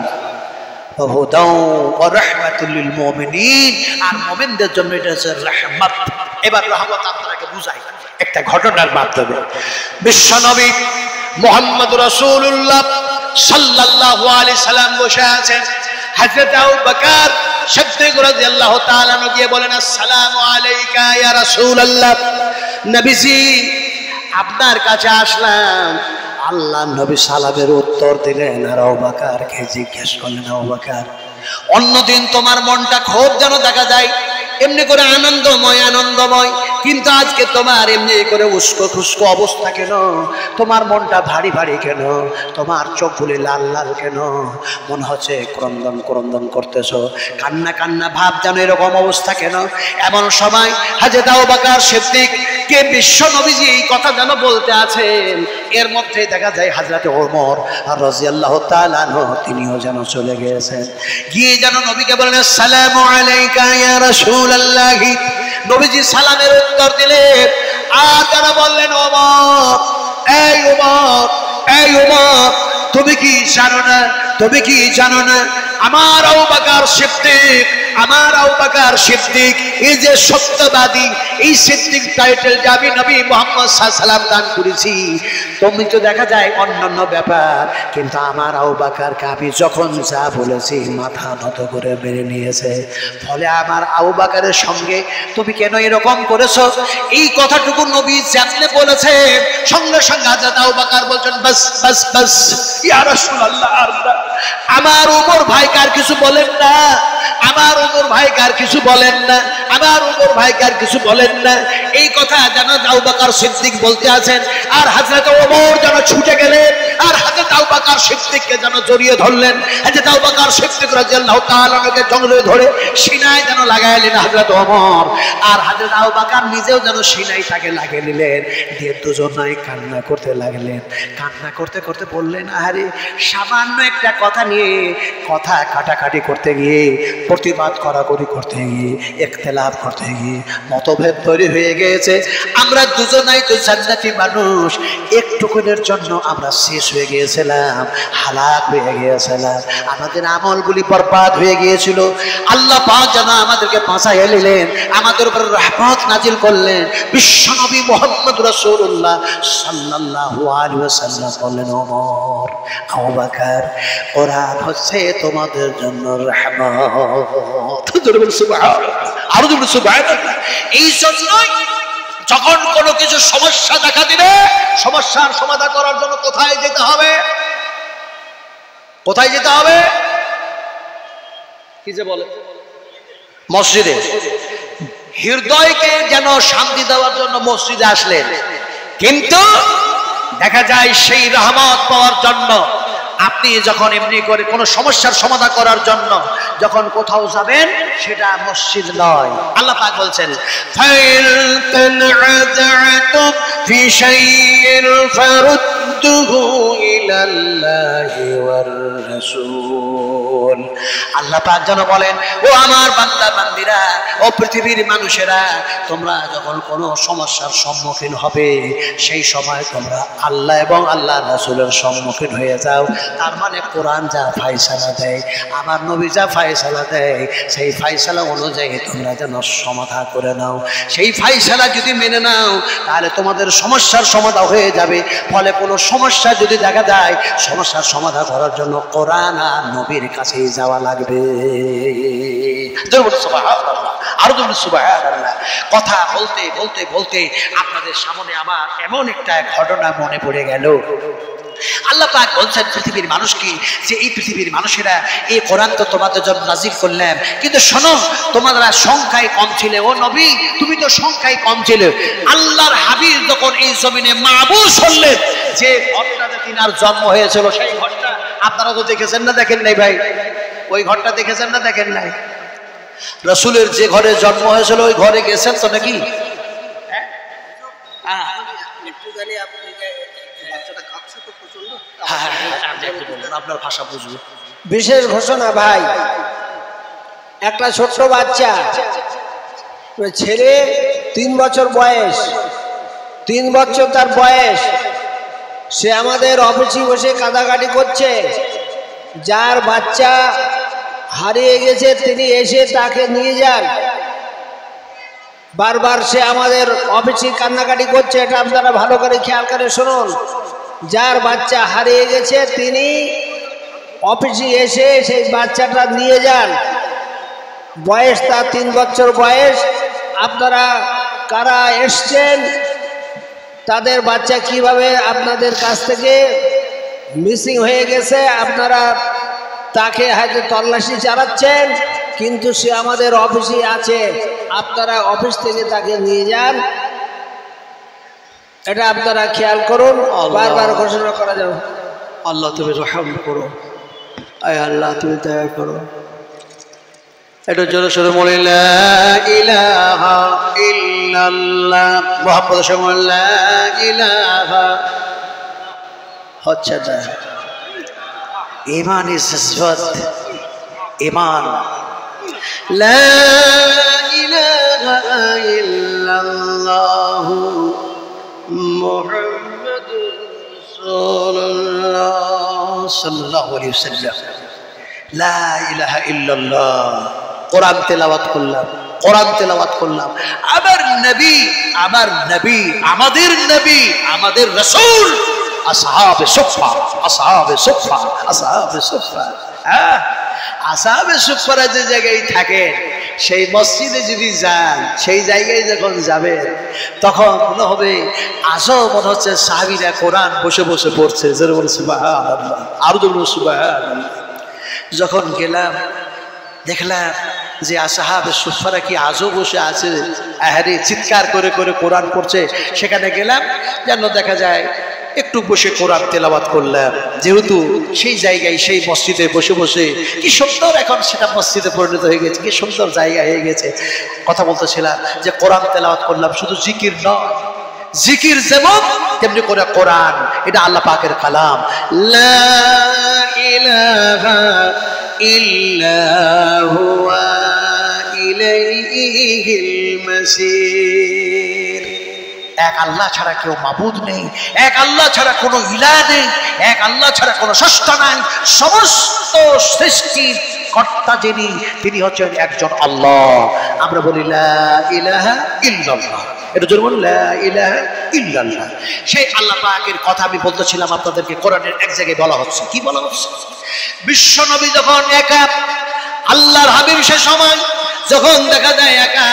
হুদাউ ওয়া রাহমাতুল লিল মুমিনিন, আর মুমিনদের জন্য এটা হচ্ছে রহমত। এবার রহমত আপনাকে বুঝাই একটা ঘটনার মাধ্যমে। বিশ্ব নবী মুহাম্মদ রাসূলুল্লাহ সাল্লাল্লাহু আলাইহি সাল্লাম বসে আছেন, হযরত আবু বকর সিদ্দিক রাদিয়াল্লাহু তাআলা গিয়ে বলেন, আসসালামু আলাইকা ইয়া রাসূলুল্লাহ, নবীজি আপনার কাছে আসলাম, আল্লাহ নবী সালামের উত্তর দিলেন আর আবু বকরকে জিজ্ঞেস করলেন, আবু বকর অন্যদিন তোমার মনটা খুব যেন দেখা যায় এমনি করে আনন্দময়, কিন্তু আজকে তোমার এমনি করে উস্কো খুস্কো অবস্থা কেন? তোমার মনটা ভারী ভারী কেন? তোমার চোখগুলি লাল লাল কেন? মনে হচ্ছে ক্রন্দন করতেছো, কান্না ভাব যেন, এরকম অবস্থা কেন? এমন সময় হযরত আবু বকর সিদ্দিক কে বিশ্ব নবীজি এই কথা যেন বলতে আছেন, এর মধ্যে দেখা যায় হযরত ওমর রাদিয়াল্লাহু তাআলা আনহু তিনিও যেন চলে গিয়েছেন, গিয়ে যেন নবীকে বলেন, আসসালামু আলাইকা ইয়া রাসূলুল্লাহ। নবীজি সালামের উত্তর দিলেন, আর যেন বললেন, ওমর, এই ওমর, তুমি কি জানো না আমার আবু বকর সিদ্দিক এই যে সত্যবাদী, এই সিদ্দিক টাইটেল যে আমি নবী মুহাম্মদ সাল্লাল্লাহু আলাইহি ওয়াসাল্লাম দান করেছি। তুমি তো দেখা যায় অন্যান্য ব্যাপার, কিন্তু আমার আবু বকরকে আমি যখন যা বলেছি মাথা নত করে মেনে নিয়েছে। ফলে আমার আবু বকরের সঙ্গে তুমি কেন এরকম করেছো? এই কথাটুকু নবী জানলে বলেছে, সঙ্গে সঙ্গে হযরত আবু বকর বলছেন, বাস ইয়া রাসূলুল্লাহ, আমার ওমর ভাই কার কিছু বলেন না, এই কথা যেন আবু বকর সিদ্দিক বলতে আছেন। আর হযরত ওমর যেন ছুটে গেলেন আর হযরত আবু বকর সিদ্দিককে যেন জড়িয়ে ধরলেন। হযরত আবু বকর সিদ্দিক রাদিয়াল্লাহু তাআলা আনহুকে জড়িয়ে ধরে সিনায় যেন লাগাইলেন হযরত ওমর, আর হযরত আবু বকর নিজেও যেন সিনাইটাকে লাগিয়ে নিলেন, দিয়ে দুজনেই কান্না করতে লাগলেন। কান্না করতে করতে বললেন, আরে সামান্য একটা কথা নিয়ে কথা কাটাকাটি করতে গিয়ে, প্রতিবাদ করাকরি করতে গিয়ে, ইখতিলাফ করতে গিয়ে মতভেদ তৈরি হয়ে গিয়েছে। আমরা দুজনাই তো জান্নাতি মানুষ, একটুকুনের জন্য আমরা শেষ হয়ে গিয়েছিলাম, হালাক হয়ে গিয়েছিলাম, আমাদের আমলগুলি বরবাদ হয়ে গিয়েছিল। আল্লাহ পাক যেন আমাদেরকে বাঁচাইয়া নিলেন, আমাদের উপর রহমত নাজিল করলেন। বিশ্বনবী মুহাম্মদ রাসূলুল্লাহ সাল্লাল্লাহু আলাইহি ওয়াসাল্লাম বললেন, ওমর, আবু বকর, কোরআন হচ্ছে তোমাদের জন্য রহমত। এই জন্যই যখন কোনো কিছু সমস্যা দেখা দিবে, সমস্যার সমাধান করার জন্য কোথায় যেতে হবে? কি যে বলে, মসজিদে। হৃদয়কে যেন শান্তি দেওয়ার জন্য মসজিদে আসলেন, কিন্তু দেখা যায় সেই রহমত পাওয়ার জন্য আপনি যখন এমনি করে কোনো সমস্যার সমাধান করার জন্য যখন কোথাও যাবেন, সেটা মসজিদ নয়। আল্লাহ পাক বলছেন, ফাইল তানআযাতুম ফি শাইইন ফারুদ্দুহু ইলাল্লাহি ওয়ার রাসূল। আল্লাহ পাক যেন বলেন, ও আমার বান্দা বান্দিরা, ও পৃথিবীর মানুষেরা, তোমরা যখন কোনো সমস্যার সম্মুখীন হবে, সেই সময় তোমরা আল্লাহ এবং আল্লাহর রাসূলের সম্মুখীন হয়ে যাও। তার মানে কোরআন যা ফায়সালা দেয়, আমার নবী যা ফায়সালা দেয়, সেই ফায়সালা অনুযায়ী তোমরা যেন সমাধান করে নাও। সেই ফায়সালা যদি মেনে নাও, তাহলে তোমাদের সমস্যার সমাধান হয়ে যাবে। ফলে কোনো সমস্যা যদি দেখা যায়, সমস্যার সমাধান করার জন্য কোরআন আর নবীর কাছেই যাওয়া লাগবে। আরো সুবহানাল্লাহ। কথা বলতে বলতে বলতে আপনাদের সামনে আমার এমন একটা ঘটনা মনে পড়ে গেল। আল্লাহ পাক বলছেন পৃথিবীর মানুষকে, যে এই পৃথিবীর মানুষেরা এই কোরআন তো তোমাদের জন্য নাজিল করলাম, কিন্তু শোনো, তোমরা সংখ্যায় কম ছিলে। ও নবী, তুমি তো সংখ্যায় কম ছিলে। আল্লাহর হাবিব যখন এই জমিনে মাবুস হলেন, যে ঘরটাতে তিনার জন্ম হয়েছিল, সেই ঘরটা আপনারা তো দেখেছেন না দেখেন নাই ভাই? ওই ঘরটা দেখেছেন না দেখেন নাই? রাসূলের যে ঘরে জন্ম হয়েছিল, ওই ঘরে গেছেন তো নাকি? আপনার ভাষা বুঝবো। বিশেষ ঘোষণা ভাই, একটা ছোট্ট বাচ্চা ছেলে, 3 বছর বয়স, 3 বছর তার বয়স, সে আমাদের অফিসে বসে কাঁদাকাটি করছে। যার বাচ্চা হারিয়ে গেছে তিনি এসে তাকে নিয়ে যান। বারবার সে আমাদের অফিসে কান্নাকাটি করছে, এটা আপনারা ভালো করে খেয়াল করে শুনুন। যার বাচ্চা হারিয়ে গেছে তিনি অফিসে এসে সেই বাচ্চাটা নিয়ে যান। বয়স তার 3 বছর বয়স। আপনারা কারা এসছেন তাদের বাচ্চা কিভাবে আপনাদের কাছ থেকে মিসিং হয়ে গেছে, আপনারা তাকে হয়তো তল্লাশি চালাচ্ছেন, কিন্তু সে আমাদের অফিসে আছে, আপনারা অফিস থেকে তাকে নিয়ে যান, এটা আপনারা খেয়াল করুন। বারবার ঘোষণা করা যাবে, আল্লাহ তুমি রহম করো, আয় আল্লাহ তুমি দয়া করো। এটা জোরে সোরে বলি লা ইলাহা ইল্লাল্লাহ মুহাম্মদ রাসূলুল্লাহ, লা ইলাহা হচ্ছে না। ঈমান ইজ জজবাত, ঈমান লা ইলাহা ইল্লাল্লাহ মুহাম্মাদুর রাসূলুল্লাহ সাল্লাল্লাহু আলাইহি ওয়াসাল্লাম। লা ইলাহা ইল্লাল্লাহ কোরআন তেলাওয়াত করলাম, কোরআন তেলাওয়াত করলাম। আমার নবী, আমার নবী, আমাদের নবী, আমাদের রাসূল আসহাবে সুফফা, আসহাবে সুফফা, আসহাবে সুফফা। হ্যাঁ, আসহাবে সুফফারা যে জায়গায় থাকে, সেই মসজিদে যদি যান, সেই জায়গায় যখন যাবেন, তখন মনে হবে আসো, মনে হচ্ছে সাহাবীরা কোরআন বসে বসে পড়ছে। যেন বলে সুবহানাল্লাহ, আরো তো বলে সুবহানাল্লাহ। যখন গেলাম দেখলাম যে আসহাবে সুফফারা কি আজও বসে আছে, আহারে চিৎকার করে করে কোরআন পড়ছে। সেখানে গেলাম, যেন দেখা যায় একটু বসে কোরআন তেলাওয়াত করলাম। যেহেতু সেই জায়গায়, সেই মসজিদে বসে বসে, কি সুন্দর এখন সেটা মসজিদে পরিণত হয়ে গেছে, কি সুন্দর জায়গা হয়ে গেছে। কথা বলতেছিলাম যে কোরআন তেলাওয়াত করলাম, শুধু জিকির নয়, জিকির যেমন তেমনি করে কোরআন, এটা আল্লাহ পাকের কালাম। লা ইলাহা ইল্লা হুয়া ইলাইহিল মাসির। এক আল্লাহ ছাড়া কেউ মাবুদ নেই, এক আল্লাহ ছাড়া কোনো ইলাহ নেই, এক আল্লাহ ছাড়া কোনো স্রষ্টা নাই। সমস্ত সৃষ্টির কর্তা যিনি, তিনি হচ্ছেন একজন আল্লাহ। আমরা বলি লা ইলাহা ইল্লাল্লাহ, এটা জোরে বলুন, লা ইলাহা ইল্লাল্লাহ। সেই আল্লাহ পাকের কথা আমি বলতেছিলাম আপনাদেরকে। কোরআনের এক জায়গায় বলা হচ্ছে, কি বলা হচ্ছে? বিশ্ব নবী যখন একা, আল্লাহর হাবিব সে সময় যখন দেখা যায় একা,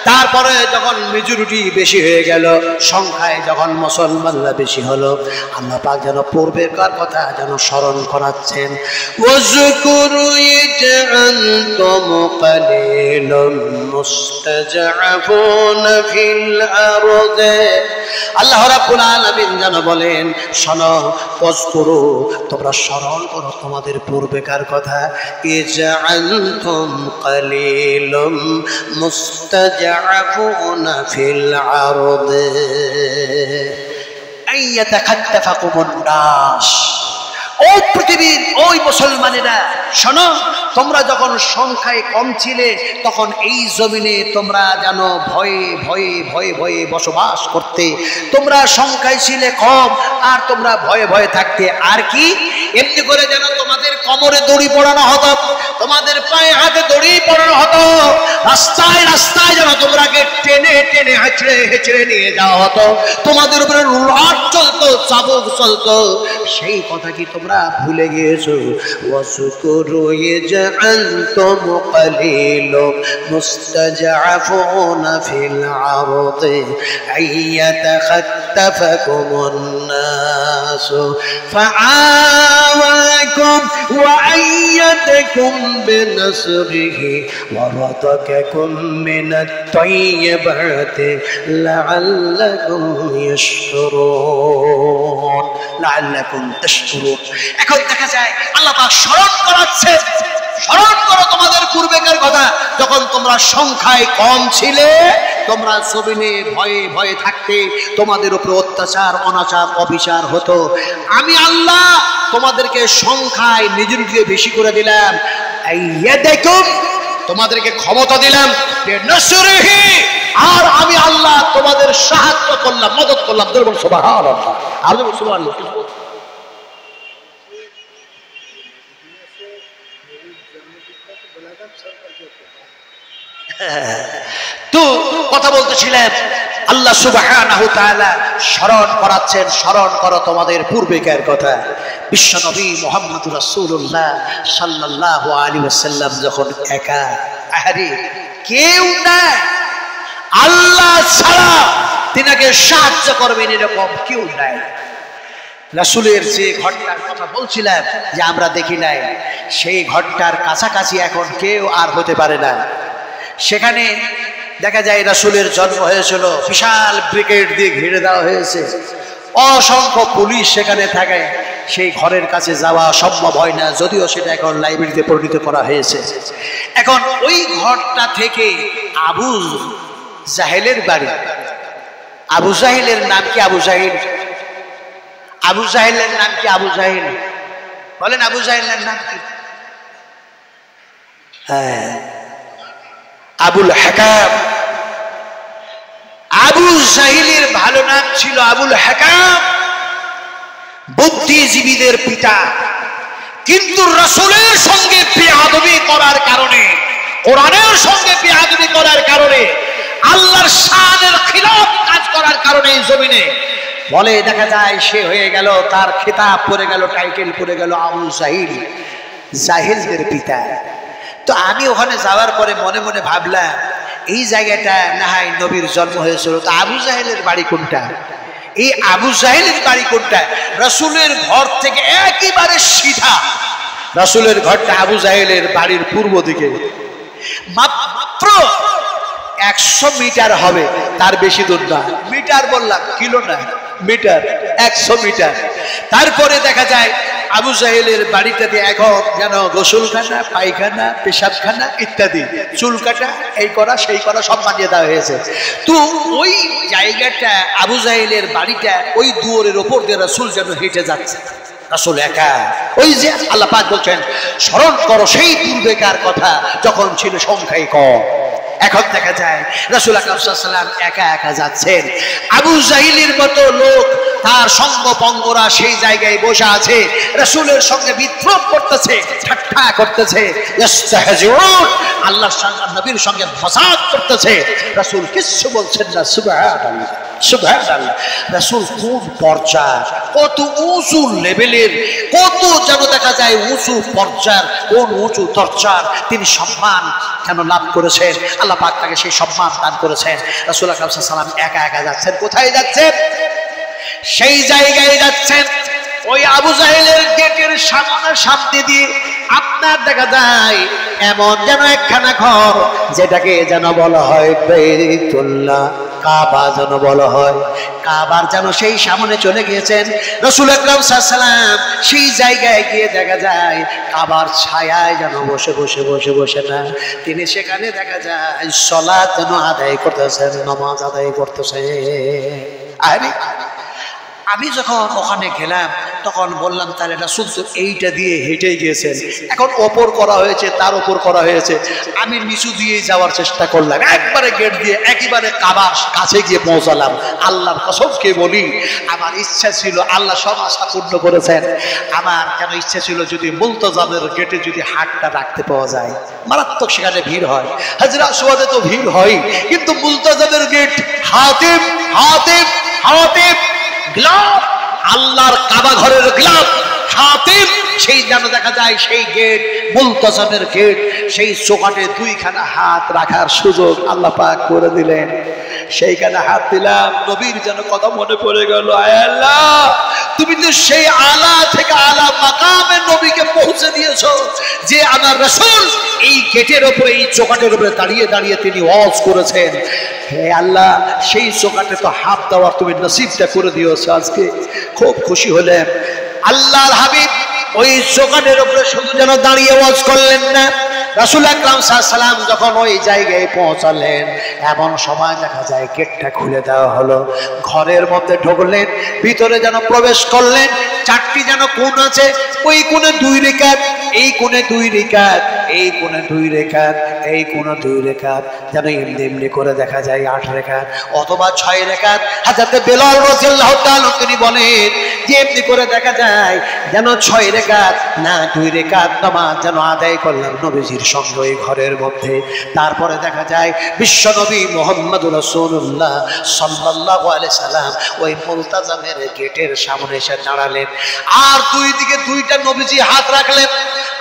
তারপরে যখন মেজরিটি বেশি হয়ে গেল, সংখ্যায় যখন মুসলমানরা বেশি হলো, আল্লাহ পাক যেন পূর্বেকার কথা যেন স্মরণ করাচ্ছেন। ওয়াজকুরু ইয আনতুম কালিলুম মুস্তাজআফুনা ফিল আরদে। আল্লাহ রাব্বুল আলামিন যেন বলেন, শোনো, ওয়াজকুরু, তোমরা স্মরণ করো তোমাদের পূর্বেকার কথা। ইয আনতুম কালিলুম মুস্তাজআফুনা ফিল আরদে আইয়াতাখাত্তাফাকুমুন নাস। ও পৃথিবীর ওই মুসলমানেরা, শোনো, তোমরা যখন সংখ্যায় কম ছিলে, তখন এই জমিনে তোমরা যেন ভয়ে ভয়ে ভয়ে ভয়ে বসবাস করতে। তোমরা সংখ্যায় ছিলে কম, আর তোমরা ভয়ে ভয়ে থাকতে। আর কি, এমনি করে যেন তোমাদের কোমরে দড়ি পড়ানো হতো, তোমাদের পায়ে হাতে দড়ি পড়ানো হতো, রাস্তায় রাস্তায় যেন তোমরাকে টেনে টেনে হেঁচড়ে হেঁচড়ে নিয়ে যাওয়া হতো, তোমাদের উপরে রুলার চলতো, চাবুক চলতো। সেই কথা কি তোমরা ভুলে গিয়েছো? ওয়াজকুরু ইয আনতুম কালিলুম মুস্তাজআফুনা ফিল আরদি আইয়াতাখাত্তাফাকুমুন নাস ফাআওয়াকুম ওয়া আইয়াতাকুম বিনাসরিহি ওয়া রাযাকাকুম মিনাত তাইয়্যিবাতি লাআল্লাকুম ইয়াশকুরুন, লাআল্লাকুম তাশকুরুন। এখন দেখা যায় আল্লাহ পাক স্মরণ করাচ্ছে, স্মরণ করো তোমাদের পূর্বেকার কথা, যখন তোমরা সংখ্যায় কম ছিলে, তোমরা জমিনে ভয়ে ভয়ে থাকতে, তোমাদের উপরে অত্যাচার, অনাচার, অবিচার হতো। আমি আল্লাহ তোমাদেরকে সংখ্যায় নিজের দিয়ে বেশি করে দিলাম, তোমাদেরকে ক্ষমতা দিলাম, আর আমি আল্লাহ তোমাদের সাহায্য করলাম, মদত করলাম। সুবহানাল্লাহ, আর সুবহানাল্লাহ। তো কথা বলতেছিলেন, আল্লাহ সুবহানাহু ওয়া তাআলা স্মরণ করাচ্ছেন, স্মরণ করো তোমাদের পূর্বেকার কথা। বিশ্ব নবী মুহাম্মদুর রাসূলুল্লাহ সাল্লাল্লাহু আলাইহি ওয়াসাল্লাম যখন একা, আহারে কেউ নাই, আল্লাহ ছাড়া তিনাকে সাহায্য করবেন এরকম কেউ নাই। রাসূলের যে ঘরটার কথা বলছিলাম যে আমরা দেখি নাই, সেই ঘরটার কাছাকাছি এখন কেউ আর হতে পারে না। সেখানে দেখা যায় রাসূলের জন্ম হয়েছিল, বিশাল ব্রিগেড দিয়ে ঘিরে দেওয়া হয়েছে, অসংখ্য পুলিশ সেখানে থাকে, সেই ঘরের কাছে যাওয়া সম্ভব হয় না, যদিও সেটা এখন লাইব্রেরিতে পরিণত করা হয়েছে। এখন ওই ঘরটা থেকে আবু জাহেলের বাড়ি, আবু জাহেলের নাম কি? আবু জাহেল, আবু জাহেলের নাম কি? আবু জাহেল বলেন, আবু জাহেলের নাম কি? হ্যাঁ, আবুল হাকাম। আবু জাহেলের ভালো নাম ছিল আবুল হাকাম, বুদ্ধিজীবীদের পিতা। কিন্তু রাসূলের সঙ্গে বেয়াদবি করার কারণে, কোরআনের সঙ্গে বেয়াদবি করার কারণে, আল্লাহর শানের খিলাফ কাজ করার কারণে জমিনে বলে দেখা যায় সে হয়ে গেল, তার খেতাব পড়ে গেল, টাইটেল পড়ে গেল আবু জাহিল, জাহিলদের পিতা। তো আমি ওখানে যাওয়ার পরে মনে মনে ভাবলাম এই জায়গাটা না হয় নবীর জন্ম হয়েছিল, তো আবু জাহেলের বাড়ি কোনটা? এই আবু জাহেলের বাড়ি কোনটা? রাসূলের ঘর থেকে একেবারে সিধা রাসূলের ঘরটা আবু জাহেলের বাড়ির পূর্ব দিকে, মাত্র 100 মিটার হবে, তার বেশি দূর না। মিটার বললাম, কিলো না, মিটার, 100 মিটার। তারপরে দেখা যায় আবু জাহেলের বাড়িটাতে এখন যেন গোসলখানা, পায়খানা, পেশাবখানা ইত্যাদি, চুল কাটা, এই করা সেই করা সব বানিয়ে দেওয়া হয়েছে। তো ওই জায়গাটা, আবু জাহেলের বাড়িটা, ওই দুয়ারের ওপর দিয়ে রাসূল যেন হেঁটে যাচ্ছে, রাসূল একা। ওই যে আল্লাহ পাক বলছেন স্মরণ করো সেই পূর্বেকার কথা যখন ছিল সংখ্যায় কম। এখন দেখা যায় রাসূল আকরাম সাল্লাল্লাহু আলাইহি ওয়াসাল্লাম একা একা যাচ্ছেন। আবু জাহিলের মতো লোক, তার সঙ্গপঙ্গরা সেই জায়গায় বসে আছে, রাসূলের সঙ্গে বিদ্রোহ করতেছে, ঠাট্টা করতেছে, ইস্তাহজিউন, আল্লাহর সঙ্গে নবীর সঙ্গে ফসাদ করতেছে। রাসূল কিছু বলছেন না। সুবহানাল্লাহ, সুবহানাল্লাহ। রাসূল কোন পর্যায়, কত উঁচু লেভেলের, কত যেন দেখা যায় উঁচু পর্যায়ের, কোন উঁচু দরজার তিনি সম্মান কেন লাভ করেছেন, আল্লাহ পাক তাকে সেই সম্মান দান করেছেন। রাসূল আকরাম সাল্লাল্লাহু আলাইহি ওয়াসাল্লাম একা একা যাচ্ছেন। কোথায় যাচ্ছেন? সেই জায়গায় যাচ্ছেন ওই আবু জাহেলের গেটের সামনে দিয়ে। আপনার দেখা যায় এমন যেন একখানা ঘর, যেটাকে যেন বলা হয় বাইতুল্লাহ, কাবা যেন বলা হয়, কাবার যেন সেই সামনে চলে গিয়েছেন রাসূল আকরাম সাল্লাল্লাহু আলাইহি ওয়াসাল্লাম। সেই জায়গায় গিয়ে দেখা যায় কাবার ছায়ায় যেন বসে বসে বসে বসে না, তিনি সেখানে দেখা যায় সালাত যেন আদায় করতেছেন, নামাজ আদায় করতেছেন। আরে আমি যখন ওখানে গেলাম তখন বললাম তাহলে রাসূল তো এইটা দিয়ে হেঁটে গিয়েছেন, এখন ওপর করা হয়েছে, তার ওপর করা হয়েছে, আমি নিচু দিয়ে যাওয়ার চেষ্টা করলাম, একবারে গেট দিয়ে একেবারে কাবার কাছে গিয়ে পৌঁছালাম। আল্লাহর কসমকে বলি, আমার ইচ্ছা ছিল, আল্লাহ সব আশা পূর্ণ করেছেন, আমার কেন ইচ্ছা ছিল যদি মুলতাজামের গেটে যদি হাতটা রাখতে পাওয়া যায়, মারাত্মক সেখানে ভিড় হয়, হাজরা আসওয়াদে তো ভিড় হয়, কিন্তু মুলতাজামের গেট, হাতিম হাতিম হাতিম গ্লাব, আল্লাহর কাবা ঘরের গ্লাব হাতিম, সেই যেন দেখা যায় সেই গেট, মুলতাজামের গেট, সেই চোকাটে দুইখানা হাত রাখার সুযোগ আল্লাহ পাক করে দিলেন। সেইখানে হাত দিলাম, নবীর যেন কথা মনে পড়ে গেল, আয় আল্লাহ তুমি তো সেই আলা থেকে আলা মাকামে নবীকে পৌঁছে দিয়েছো, যে আমার রাসূল এই গেটের উপরে, এই চোকাটের উপরে দাঁড়িয়ে দাঁড়িয়ে তিনি ওয়াজ করেছেন। হে আল্লাহ, সেই চোকাটে তো হাত দেওয়ার তুমি নসিবটা করে দিয়েছো, আজকে খুব খুশি হলেন। আল্লাহর হাবিব ওই চোকাটের উপরে শুধু যেন দাঁড়িয়ে ওয়াজ করলেন না, রাসূল আকরাম সাল্লাল্লাহু আলাইহি ওয়াসাল্লাম যখন ওই জায়গায় পৌঁছালেন, এমন সময় দেখা যায় গেটটা খুলে দেওয়া হলো, ঘরের মধ্যে ঢুকলেন, ভিতরে যেন প্রবেশ করলেন। চারটি যেন কোণ আছে, ওই কোণে 2 রাকাত, এই কোণে 2 রাকাত, এই কোণে 2 রাকাত, এই কোণে 2 রাকাত, যেন এমনি এমনি করে দেখা যায় 8 রাকাত অথবা 6 রাকাত। হযরত বেলাল রাদিয়াল্লাহু তাআলা তিনি বলেন যে এমনি করে দেখা যায় যেন 6 রাকাত না 2 রাকাত নামাজ যেন আদায় করলেন নবীজির সঙ্গে ওই ঘরের মধ্যে। তারপরে দেখা যায় বিশ্বনবী মুহাম্মদুর রাসূলুল্লাহ সাল্লাল্লাহু আলাইহি সাল্লাম ওই মুলতাজামের গেটের সামনে এসে দাঁড়ালেন, আর দুই দিকে 2টা নবীজি হাত রাখলেন।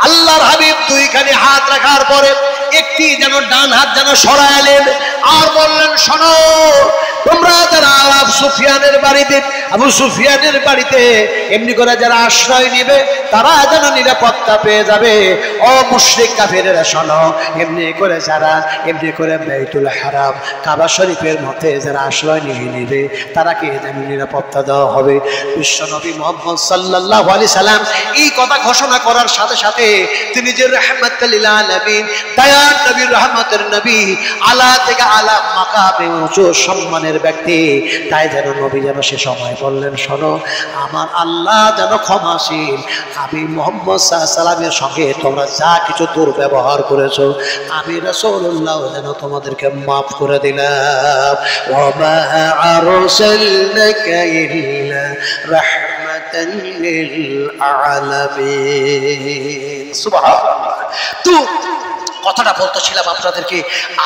আল্লাহর হাবিব দুইখানি হাত রাখার পরে একটি যেন ডান হাত যেন সরাইলেন আর বললেন, শোনো তোমরা যারা আবু সুফিয়ানের বাড়িতে এমনি করে যারা আশ্রয় নেবে তারা যেন নিরাপত্তা পেয়ে যাবে। ও মুশরিক কাফেরেরা শোনো, এমনি করে বাইতুল হারাম কাবা শরীফের মধ্যে যারা আশ্রয় নিয়ে নেবে তারাকে যেন নিরাপত্তা দেওয়া হবে। বিশ্বনবী মুহাম্মদ সাল্লাল্লাহু আলাইহি সাল্লাম এই কথা ঘোষণা করার সাথে সাথে তিনি যে রাহমাতুল লিল আলামিন দয়ার নবীর রহমতের নবী, আলা থেকে আলা মাকামে উঁচু সম্মানের ব্যক্তি, তাই যেন নবী যেন সে সময় বললেন, শোনো আমার আল্লাহ যেন ক্ষমাশীল, আমি মুহাম্মদ সাল্লাল্লাহু আলাইহি সাল্লামের সঙ্গে তোমরা যা কিছু দুর্ব্যবহার করেছো আমি রাসূলুল্লাহ যেন তোমাদেরকে মাফ করে দিলাম। ওয়া মা আরসালনাকা ইল্লা রাহমাতান লিল আলামিন। সুবহানাল্লাহ। তো কথাটা বলতেছিলাম আপনাদেরকে,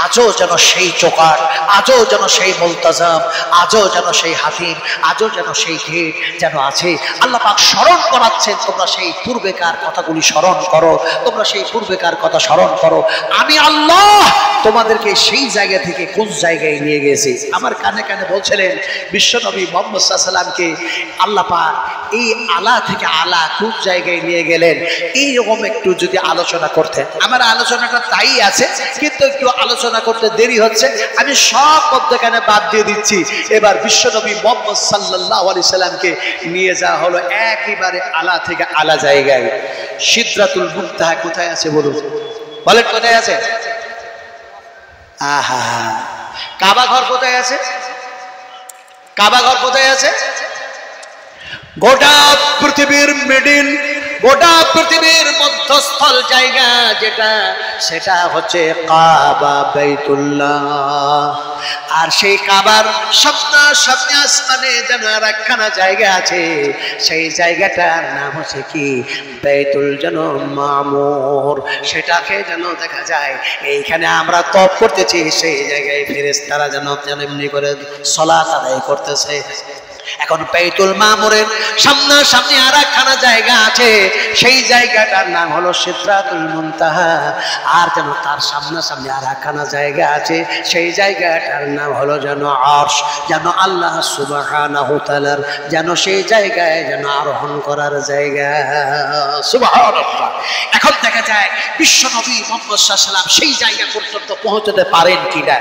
আজও যেন সেই চোকার, আজও যেন সেই মুলতাজাম, আজও যেন সেই হাতিম, আজও যেন সেই গেট যেন আছে। আল্লাহ পাক স্মরণ করাচ্ছেন, তোমরা সেই পূর্বেকার কথাগুলি স্মরণ করো, তোমরা সেই পূর্বেকার কথা স্মরণ করো। আমি আল্লাহ তোমাদেরকে সেই জায়গা থেকে কোন জায়গায় নিয়ে গেছি। আমার কানে কানে বলছিলেন বিশ্বনবী মুহাম্মদ সাল্লাল্লাহু আলাইহি সাল্লামকে আল্লাহ পাক এই আলা থেকে আলা কোন জায়গায় নিয়ে গেলেন, এইরকম একটু যদি আলোচনা করতেন। আমার আলোচনাটা তাই আছে, কিন্তু একটু আলোচনা করতে দেরি হচ্ছে, আমি সব মধ্যখানে বাদ দিয়ে দিচ্ছি। এবার বিশ্বনবী মুহাম্মদ সাল্লাল্লাহু আলাইহি সাল্লামকে নিয়ে যাওয়া হলো একেবারে আলা থেকে আলা জায়গায়। সিদরাতুল মুনতাহা কোথায় আছে বলুন, বলেন কোথায় আছে? আহা, কাবা ঘর কোথায় আছে? কাবা ঘর কোথায় আছে? গোটা পৃথিবীর মিডিল, গোটা পৃথিবীর মধ্যস্থল জায়গা যেটা, সেটা হচ্ছে কাবা বাইতুল্লাহ। আর সেই কাবার সামনে আসমানে যেন আর একখানা জায়গা আছে, সেই জায়গাটার নাম হচ্ছে কি বাইতুল যেন মামুর। সেটাকে যেন দেখা যায় এইখানে আমরা তপ করতেছি, সেই জায়গায় ফেরেশতারা যেন এমনি করে সালাত আদায় করতেছে। এখন বাইতুল মামুরের সামনাসামনি আর একখানা জায়গা আছে, সেই জায়গাটার নাম হলো সিদরাতুল মুনতাহা। আর যেন তার সামনাসামনি আর একখানা জায়গা আছে, সেই জায়গাটার নাম হলো যেন আরশ, যেন আল্লাহ সুবহানাহু ওয়া তাআলার যেন সেই জায়গায় যেন আরোহণ করার জায়গা। সুবহানাল্লাহ। এখন দেখা যায় বিশ্বনবী মুহাম্মদ সাল্লাল্লাহু আলাইহি সাল্লাম সেই জায়গা পর্যন্ত পৌঁছতে পারেন কিনা?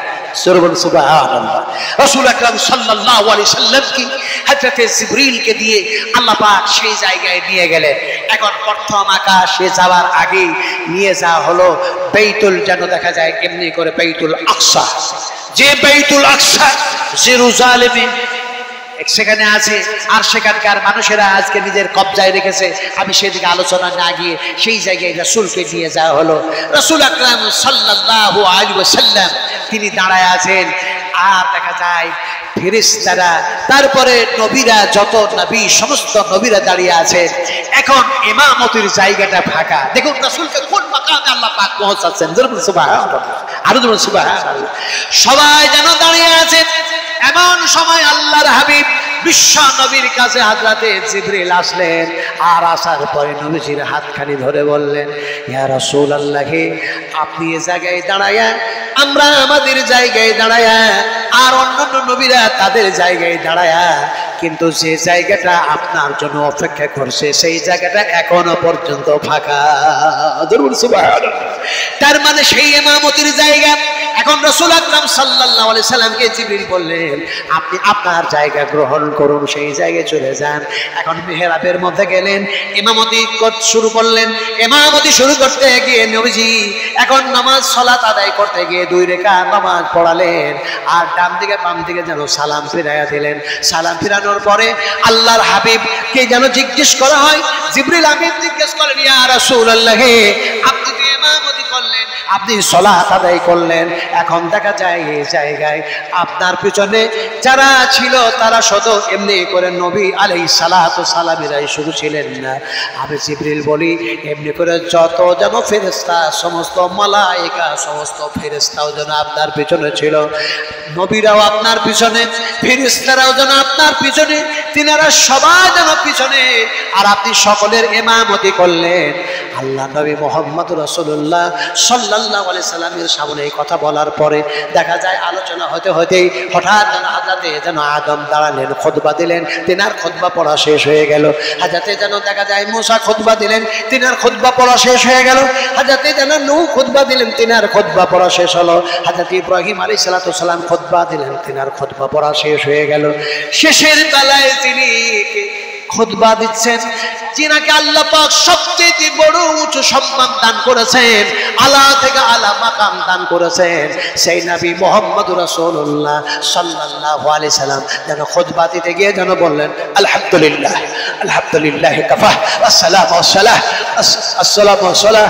সুবহানাল্লাহ। রাসূল আকরাম সাল্লাল্লাহু আলাইহি সাল্লাম কি হযরত জিবরিলকে দিয়ে আল্লাহ পাক সেই জায়গায় নিয়ে গেলেন। এখন প্রথম আকাশে যাওয়ার আগে নিয়ে যাওয়া হলো বাইতুল যেন দেখা যায় এমনি করে বাইতুল আকসা, যে বাইতুল আকসা জেরুজালেমে সেখানে আছে। আর সেখানকার মানুষেরা আজকে নিজের কবজায় রেখেছে। আমি সেদিকে আলোচনা না গিয়ে সেই জায়গায় রাসূলকে নিয়ে যাওয়া হলো। রাসূল আকরাম সাল্লাল্লাহু আলাইহি ওয়াসাল্লাম তিনি দাঁড়ায় আছেন, আর দেখা যায় ফেরেশতারা, তারপরে নবীরা, যত নবী সমস্ত নবীরা দাঁড়িয়ে আছেন। এখন ইমামতির জায়গাটা ফাঁকা। দেখুন রাসূলকে কোন মাকামে আল্লাহ পাক পৌঁছাচ্ছেন। সুবহানাল্লাহ, আরো জোরে সুবহানাল্লাহ। সবাই যেন দাঁড়িয়ে আছেন। এমন সময় আল্লাহর হাবিব বিশ্ব নবীর কাছে হযরতে জিবরিল আসলেন। আর আসার পরে নবীজির হাতখানি ধরে বললেন, ইয়া রাসূলুল্লাহ, আপনি এই জায়গায় দাঁড়ায়া, আমরা আমাদের জায়গায় দাঁড়ায়া, আর অন্যান্য নবীরা তাদের জায়গায় দাঁড়ায়া, কিন্তু যে জায়গাটা আপনার জন্য অপেক্ষা করছে সেই জায়গাটা এখনো পর্যন্ত ফাঁকা। সুবহানাল্লাহ। তার মানে সেই ইমামতির জায়গা। এখন রাসূল আকরাম সাল্লাল্লাহু আলাইহি সাল্লামকে জিবরিল বললেন, আপনি আপনার জায়গা গ্রহণ করুন, সেই জায়গায় চলে যান। এখন মিহরাবের মধ্যে গেলেন, ইমামতি শুরু করলেন। ইমামতি শুরু করতে গিয়ে নবীজি এখন নামাজ সালাত আদায় করতে গিয়ে 2 রাকাত নামাজ পড়ালেন। আর ডান দিকে বাম দিকে যেন সালাম ফিরাইয়া দিলেন। সালাম ফিরানোর পরে আল্লাহর হাবিবকে যেন জিজ্ঞেস করা হয়, জিবরিল আমিন জিজ্ঞেস করেন, ইয়া রাসূলুল্লাহ, আপনি তো ইমামতি করলেন, আপনি সালাত আদায় করলেন, এখন দেখা যায় এই জায়গায় আপনার পিছনে যারা ছিল তারা শুধু এমনি করে নবী আলাইহিস সালাতু সালামেরাই শুধু ছিলেন না। আমি জিবরিল বলি, এমনি করে যত যেন ফেরেশতা, সমস্ত মালায়েকা, সমস্ত ফেরেশতাও যেন আপনার পিছনে ছিল। নবীরাও আপনার পিছনে, ফেরেশতারাও যেন আপনার পিছনে, তিনারা সবাই যেন পিছনে, আর আপনি সকলের ইমামতি করলেন। আল্লাহ নবী মুহাম্মদ রাসূলুল্লাহ সাল্লাল্লাহু আলাইহি সাল্লামের সামনে এই কথা বলার পরে দেখা যায় আলোচনা হতে হতেই হঠাৎ যেন হযরতে যেন আদম দাঁড়ালেন, খুতবা দিলেন, তিনার খুতবা পড়া শেষ হয়ে গেল। হযরতে যেন দেখা যায় মুসা খুতবা দিলেন, তিনার খুতবা পড়া শেষ হয়ে গেল। হযরতে যেন নূহ খুতবা দিলেন, তিনার খুতবা পড়া শেষ হলো। হযরত ইব্রাহিম আলাইহিস সালাম খুতবা দিলেন, তিনার খুতবা পড়া শেষ হয়ে গেল। শেষের বেলায় তিনি খুতবা দিচ্ছেন, যিনাকে আল্লাহ পাক সবচেয়ে বড় উঁচু সম্মান দান করেছেন, আলা থেকে আলা মাকাম দান করেছেন, সেই নবী মুহাম্মদ রাসূলুল্লাহ সাল্লাল্লাহু আলাইহি সাল্লাম যেন খুতবা দিতে গিয়ে যেন বললেন, আলহামদুলিল্লাহ আলহামদুলিল্লাহ কাফা আসসালামু আসসালামু আলাইহি।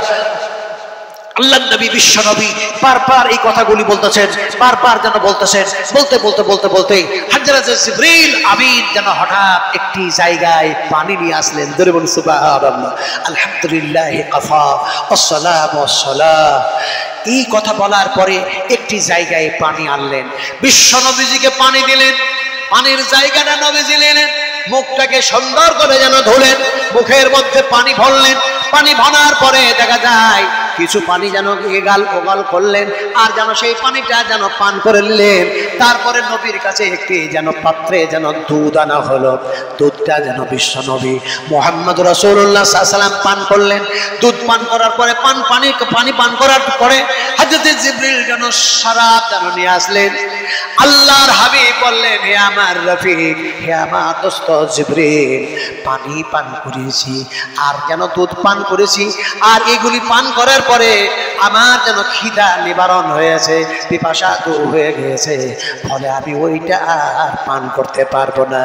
আল্লাহ নবী বিশ্ব নবী বারবার এই কথাগুলি বলতেছেন, বারবার যেন বলতেছেন। বলতে বলতে বলতে বলতে হযরত জিবরিল আমিন যেন হঠাৎ একটি জায়গায় পানি নিয়ে আসলেন। ধরে বলুন সুবহানাল্লাহ, আলহামদুলিল্লাহ কাফা আসসালামু আসসালাম। এই কথা বলার পরে একটি জায়গায় পানি আনলেন, বিশ্ব নবীজিকে পানি দিলেন। পানির জায়গাটা নবীজি নিলেন, মুখটাকে সুন্দর করে যেন ধুলেন, মুখের মধ্যে পানি ভরলেন। পানি ভরার পরে দেখা যায় কিছু পানি যেন এগাল ওগাল করলেন, আর যেন সেই পানিটা যেন পান করে নিলেন। তারপরে নবীর কাছে একটি যেন পাত্রে যেন দুধ আনা হলো, দুধটা যেন বিশ্ব নবী মুহাম্মদ রাসূলুল্লাহ সাল্লাল্লাহু আলাইহি ওয়াসাল্লাম পান করলেন। দুধ পান করার পরে পানি পান করার পরে হযরত জিবরিল যেন শরাব যেন নিয়ে আসলেন। আল্লাহর হাবিব বললেন, হে আমার রফিক, হে আমার দোস্ত জিবরিল, পানি পান করেছি আর যেন দুধ পান করেছি, আর এগুলি পান করার পরে আমার যেন খিদা নিবারণ হয়েছে, পিপাসা দূর হয়ে গেছে, ফলে আমি ওইটা আর পান করতে পারবো না।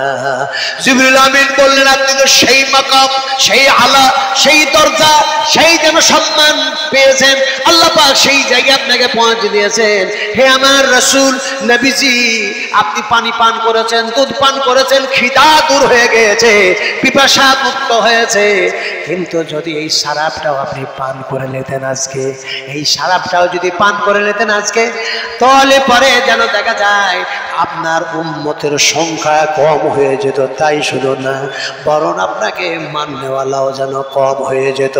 জিবরিল আমিন বললেন, আপনি তো সেই মাকাম, সেই আলা, সেই দরজা, সেই যেন সম্মান পেয়েছেন, আল্লাহ পাক সেই জায়গায় আপনাকে পৌঁছে দিয়েছেন। হে আমার রাসূল নবীজি, আপনি পানি পান করেছেন, দুধ পান করেছেন, খিদা দূর হয়ে গিয়েছে, পিপাসা মুক্ত হয়েছে, কিন্তু যদি এই শরাবটাও আপনি পান করে নিতেন আজকে, এই শরাবটাও যদি পান করে নিতেন আজকে, তাহলে পরে যেন দেখা যায় আপনার উম্মতের সংখ্যা কম হয়ে যেত। তাই শুধু না, বরং আপনাকে মাননেওয়ালাও যেন কম হয়ে যেত।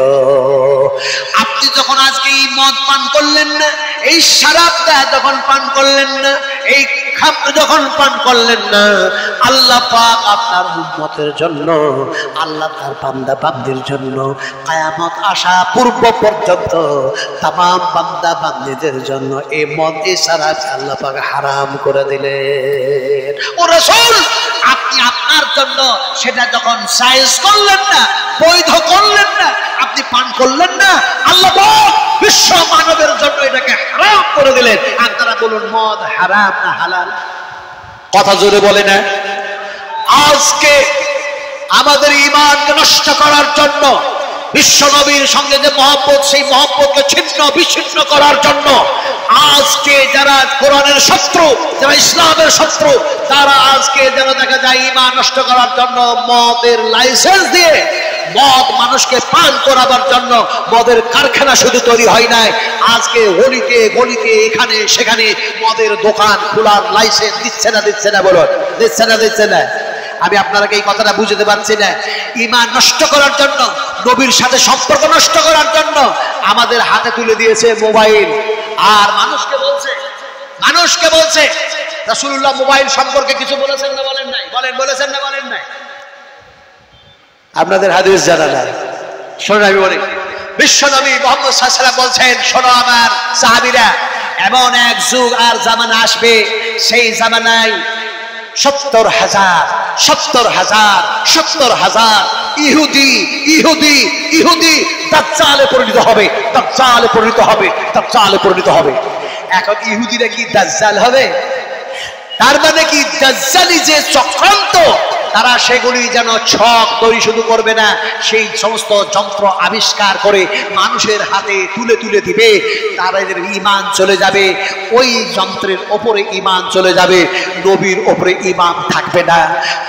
আপনি যখন আজকে এই মদ পান করলেন না, এই শরাবটা যখন পান করলেন না, এই খাদ্য যখন পান করলেন না, আল্লাহ পাক আপনার উম্মতের জন্য, আল্লাহ তার বান্দা বান্দির জন্য কিয়ামত আসা পূর্ব পর্যন্ত तमाम বান্দা বান্দীদের জন্য এই মদ এই শরাব আল্লাহ পাক হারাম করে দিলেন। ও রাসূল, আপনি আপনার জন্য সেটা যখন জায়েজ করলেন না, বৈধ করলেন না, আপনি পান করলেন না, আল্লাহ পাক বিশ্ব মানবের জন্য এটাকে হারাম করে দিলেন। আপনারা বলুন, মদ হারাম না হালাল? কথা জোরে বলে না। আজকে আমাদের ঈমানকে নষ্ট করার জন্য, বিশ্ব নবীর সঙ্গে যে মহব্বত, সেই মহব্বতকে ছিন্ন বিচ্ছিন্ন করার জন্য আজকে যারা কোরআনের শত্রু, যারা ইসলামের শত্রু, তারা আজকে যেন দেখা যায় ঈমান নষ্ট করার জন্য মদের লাইসেন্স দিয়ে মদ মানুষকে পান করাবার জন্য মদের কারখানা শুধু তৈরি হয় নাই, আজকে গলিতে গলিতে এখানে সেখানে মদের দোকান খোলার লাইসেন্স দিচ্ছে না। দিচ্ছে না? বলুন, দিচ্ছে না? দিচ্ছে না? আমি আপনাকে এই কথাটা বুঝতে পারছি না। ঈমান নষ্ট করার জন্য, নবীর সাথে সম্পর্ক নষ্ট করার জন্য আমাদের হাতে তুলে দিয়েছে মোবাইল, আর মানুষকে বলছে রাসূলুল্লাহ মোবাইল সম্পর্কে কিছু বলেছেন না বলেন নাই? বলেন, বলেছেন না বলেন নাই? আপনাদের হাদিস জানা নাই? শোনেন, আমি বলি, বিশ্ব নবী মুহাম্মদ সাল্লাল্লাহু আলাইহি ওয়াসাল্লাম বলছেন, শোনো আমার সাহাবীরা, এমন এক যুগ আর জামানা আসবে, সেই জামানায় 70,000 ইহুদি দাজ্জালে পরিণত হবে। এখন ইহুদিরা কি দাজ্জাল হবে? তার মানে কি দাজ্জালি যে চক্রান্ত, তারা সেগুলি যেন ছক তৈরি শুধু করবে না, সেই সমস্ত যন্ত্র আবিষ্কার করে মানুষের হাতে তুলে তুলে দিবে, তাদের ঈমান চলে যাবে, ওই যন্ত্রের ওপরে ঈমান চলে যাবে, নবীর ওপরে ঈমান থাকবে না,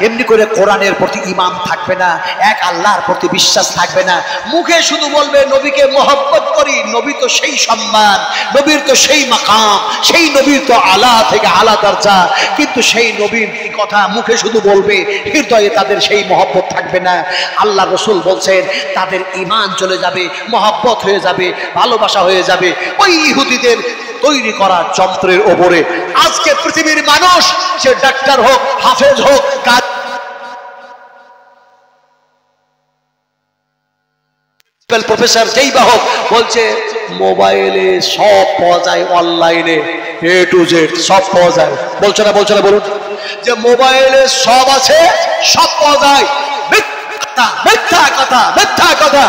এমনি করে কোরআনের প্রতি ঈমান থাকবে না, এক আল্লাহর প্রতি বিশ্বাস থাকবে না। মুখে শুধু বলবে নবীকে মহব্বত করি, নবী তো সেই সম্মান, নবীর তো সেই মাকাম, সেই নবীর তো আলা থেকে আলা দরজা, কিন্তু সেই নবীর কথা মুখে শুধু বলবে, হৃদয়ে তাদের সেই মহব্বত থাকবে না। আল্লাহ রসুল বলছেন তাদের ঈমান চলে যাবে, মহব্বত হয়ে যাবে, ভালোবাসা হয়ে যাবে ওই ইহুদিদের তৈরি করা যন্ত্রের ওপরে। আজকে পৃথিবীর মানুষ, সে ডাক্তার হোক, হাফেজ হোক, প্রফেসর যেই বা হোক, বলছে মোবাইলে সব পাওয়া যায়, অনলাইনে এ টু জেড সব পাওয়া যায়। বলছে না বলছে না? বলুন যে মোবাইলে সব আছে, সব পাওয়া যায়। মিথ্যা কথা, মিথ্যা কথা।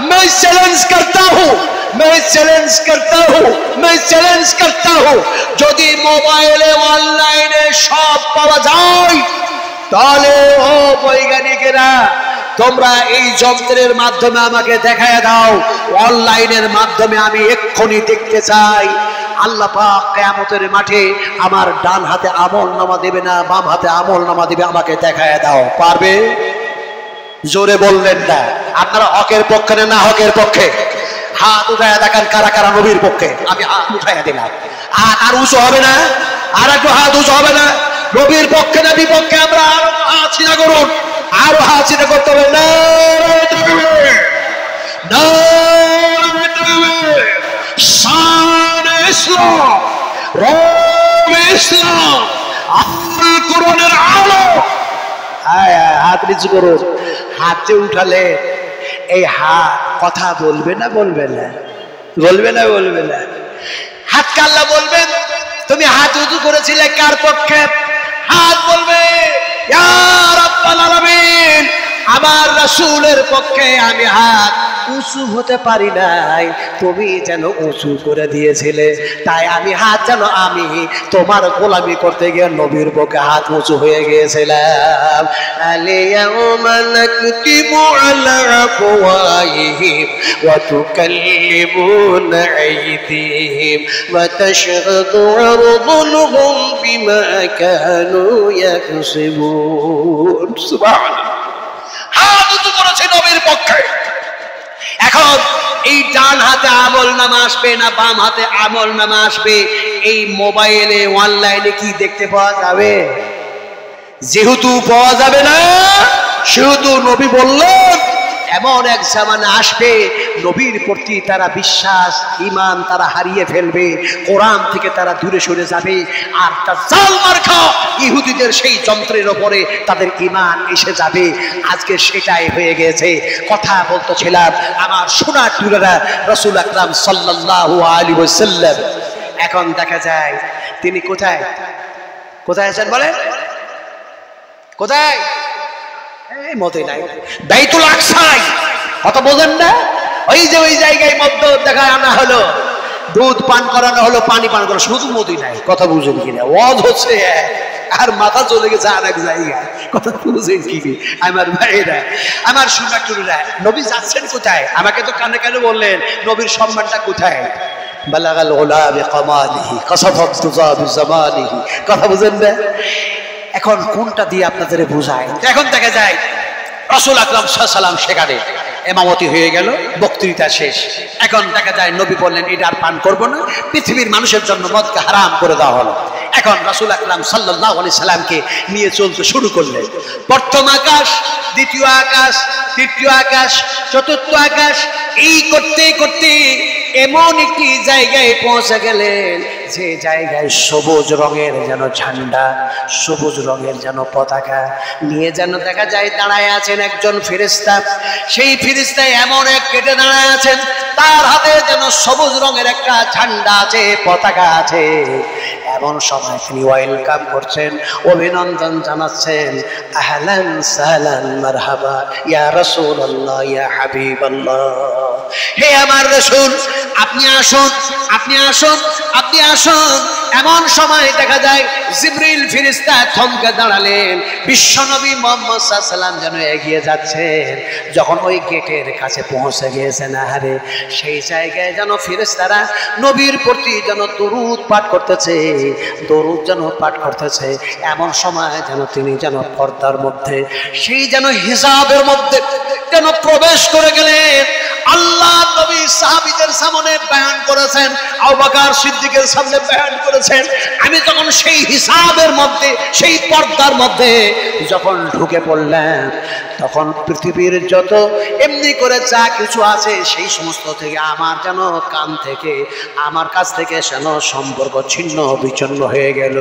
मैं चैलेंज करता हूं, मैं चैलेंज करता हूं, मैं चैलेंज करता हूं, যদি মোবাইলে অনলাইনে সব পাওয়া যায় তাহলে ও বৈজ্ঞানিকেরা তোমরা এই যন্ত্রের মাধ্যমে আমাকে দেখায় দাও, অনলাইনের মাধ্যমে আমি এক্ষুনি দেখতে চাই আল্লাহ পাক কিয়ামতের মাঠে আমার ডান হাতে আমলনামা দেবে না বাম হাতে আমলনামা দেবে, আমাকে দেখায় দাও। পারবে? জোরে বললেন না। আপনারা হকের পক্ষে না হকের পক্ষে? হাত উঠায় দেখান কারা কারা নবীর পক্ষে। আমি হাত উঠায় দিলাম। আর উঁচু হবে না? আর একটু হাত উঁচু হবে না? নবীর পক্ষে না বিপক্ষে? আমরা আরো হাত সিধা করুন, আরো হাত সিধা করতে হবে। না ইসলাম, ইসলাম, কোরআনের আলো। হাত নিচু করুন। হাতে উঠালে এই হাত কথা বলবে না বলবে না? বলবে না বলবে না? হাত কাল্লা বলবেন তুমি হাত উঁচু করেছিলে কার পক্ষে? হাত বলবে ইয়া রাব্বাল আলামিন, আমার রাসূলের পক্ষে আমি হাত উঁচু হতে পারি নাই, তুমি যেন উঁচু করে দিয়েছিলে, তাই আমি হাত যেন আমি তোমার গোলামি করতে গিয়ে নবীর পক্ষে হাত উঁচু হয়ে গিয়েছিলাম। আলিয়াউমা নাকতিমু আলা আফওয়াহিহিম ওয়া তুকাল্লিমুনা আইদিহিম ওয়া তাশহাদু আরজুলুহুম বিমা কানু ইয়াকসিবুন। সুবহানাল্লাহ। হাত উঁচু করেছে নবীর পক্ষে। এখন এই ডান হাতে আমলনামা আসবে না বাম হাতে আমলনামা আসবে, এই মোবাইলে অনলাইনে কি দেখতে পাওয়া যাবে? যেহেতু পাওয়া যাবে না, সেহেতু নবী বললেন এমন এক জামানা আসবে নবীর প্রতি তারা বিশ্বাস ঈমান তারা হারিয়ে ফেলবে, কোরআন থেকে তারা দূরে সরে যাবে, আর দাজ্জাল মার্কা ইহুদিদের সেই যন্ত্রের ওপরে তাদের ঈমান এসে যাবে। আজকে সেটাই হয়ে গেছে। কথা বলতেছিলাম আমার সোনার টুরেরা রাসূল আকরাম সাল্লাল্লাহু আলাইহি ওয়াসাল্লাম। এখন দেখা যায় তিনি কোথায় কোথায় আছেন বলেন? কোথায়? এই মদিনায়, বাইতুল আকসায়। কথা বোঝেন না? ওই যে ওই জায়গায় মধ্য দেখা আনা হলো, দুধ পান করানো হলো, পানি পান করা, শুধু মদিনায়। কথা বুঝেন কিনা? ওয়াজ হচ্ছে আর মাথা চলে গেছে আর এক জায়গায়। কথা বুঝেন কি? আমার ভাইরা, আমার সুনাটুরা, নবী যাচ্ছেন কোথায়? আমাকে তো কানে কানে বললেন নবীর সম্মানটা কোথায়? বালাগাল উলা বিকামালিহি কাসাফাত তুজা বিজামালিহি। কথা বুঝেন না? এখন কোনটা দিয়ে আপনাদের বোঝায়? এখন দেখা যায় রাসূল আকরাম সাল্লাল্লাহু আলাইহি ওয়াসাল্লাম সেখানে ইমামতি হয়ে গেল, বক্তৃতা শেষ। এখন দেখা যায় নবী বললেন এটা আর পান করবো না, পৃথিবীর মানুষের জন্য মদকে হারাম করে দেওয়া হলো। এখন রাসূল আকরাম সাল্লাল্লাহু আলাইহি সাল্লামকে নিয়ে চলতে শুরু করলেন। প্রথম আকাশ, দ্বিতীয় আকাশ, তৃতীয় আকাশ, চতুর্থ আকাশ, এই করতে করতে এমন একটি জায়গায় পৌঁছে গেলেন যে জায়গায় সবুজ রঙের যেন ঝান্ডা, সবুজ রঙের যেন পতাকা নিয়ে যেন দেখা যায় দাঁড়ায় আছেন একজন ফেরেশতা। সেই ফেরেশতা এমন এক কেটে দাঁড়ায় আছেন, তার হাতে যেন সবুজ রঙের একটা ঝান্ডা আছে, পতাকা আছে। এমন সময় তিনি ওয়েলকাম করছেন, অভিনন্দন জানাচ্ছেন, আহলান সাহলান মারহাবা ইয়া রাসূলুল্লাহ ইয়া হাবিবাল্লাহ। হে আমার রাসূল, আপনি আসুন, আপনি আসুন, আপনি আসুন। এমন সময় দেখা যায় জিবরিল ফেরেশতা থমকে দাঁড়ালেন। বিশ্বনবী মুহাম্মদ সাল্লাল্লাহু আলাইহি ওয়াসাল্লাম যেন এগিয়ে যাচ্ছেন, যখন ওই গেটের কাছে পৌঁছে গিয়েছেন, আরে সেই জায়গায় যেন ফেরেশতারা নবীর প্রতি যেন দরুদ পাঠ করতেছে, দরুদ যেন পাঠ করতেছে। এমন সময় যেন তিনি যেন পর্দার মধ্যে, সেই যেন হিজাবের মধ্যে যেন প্রবেশ করে গেলেন। আল্লাহ নবী সাহাবীদের সামনে বয়ান করেছেন করেছেন, আবু বকর সিদ্দিকের সামনে বয়ান করেছেন। আমি যখন সেই হিসাবের মধ্যে, সেই পর্দার মধ্যে যখন ঢুকে পড়লাম, তখন পৃথিবীর যত এমনি করে যা কিছু আছে সেই সমস্ত থেকে আমার যেন কান থেকে, আমার কাছ থেকে যেন সম্পর্ক ছিন্ন বিচ্ছিন্ন হয়ে গেল।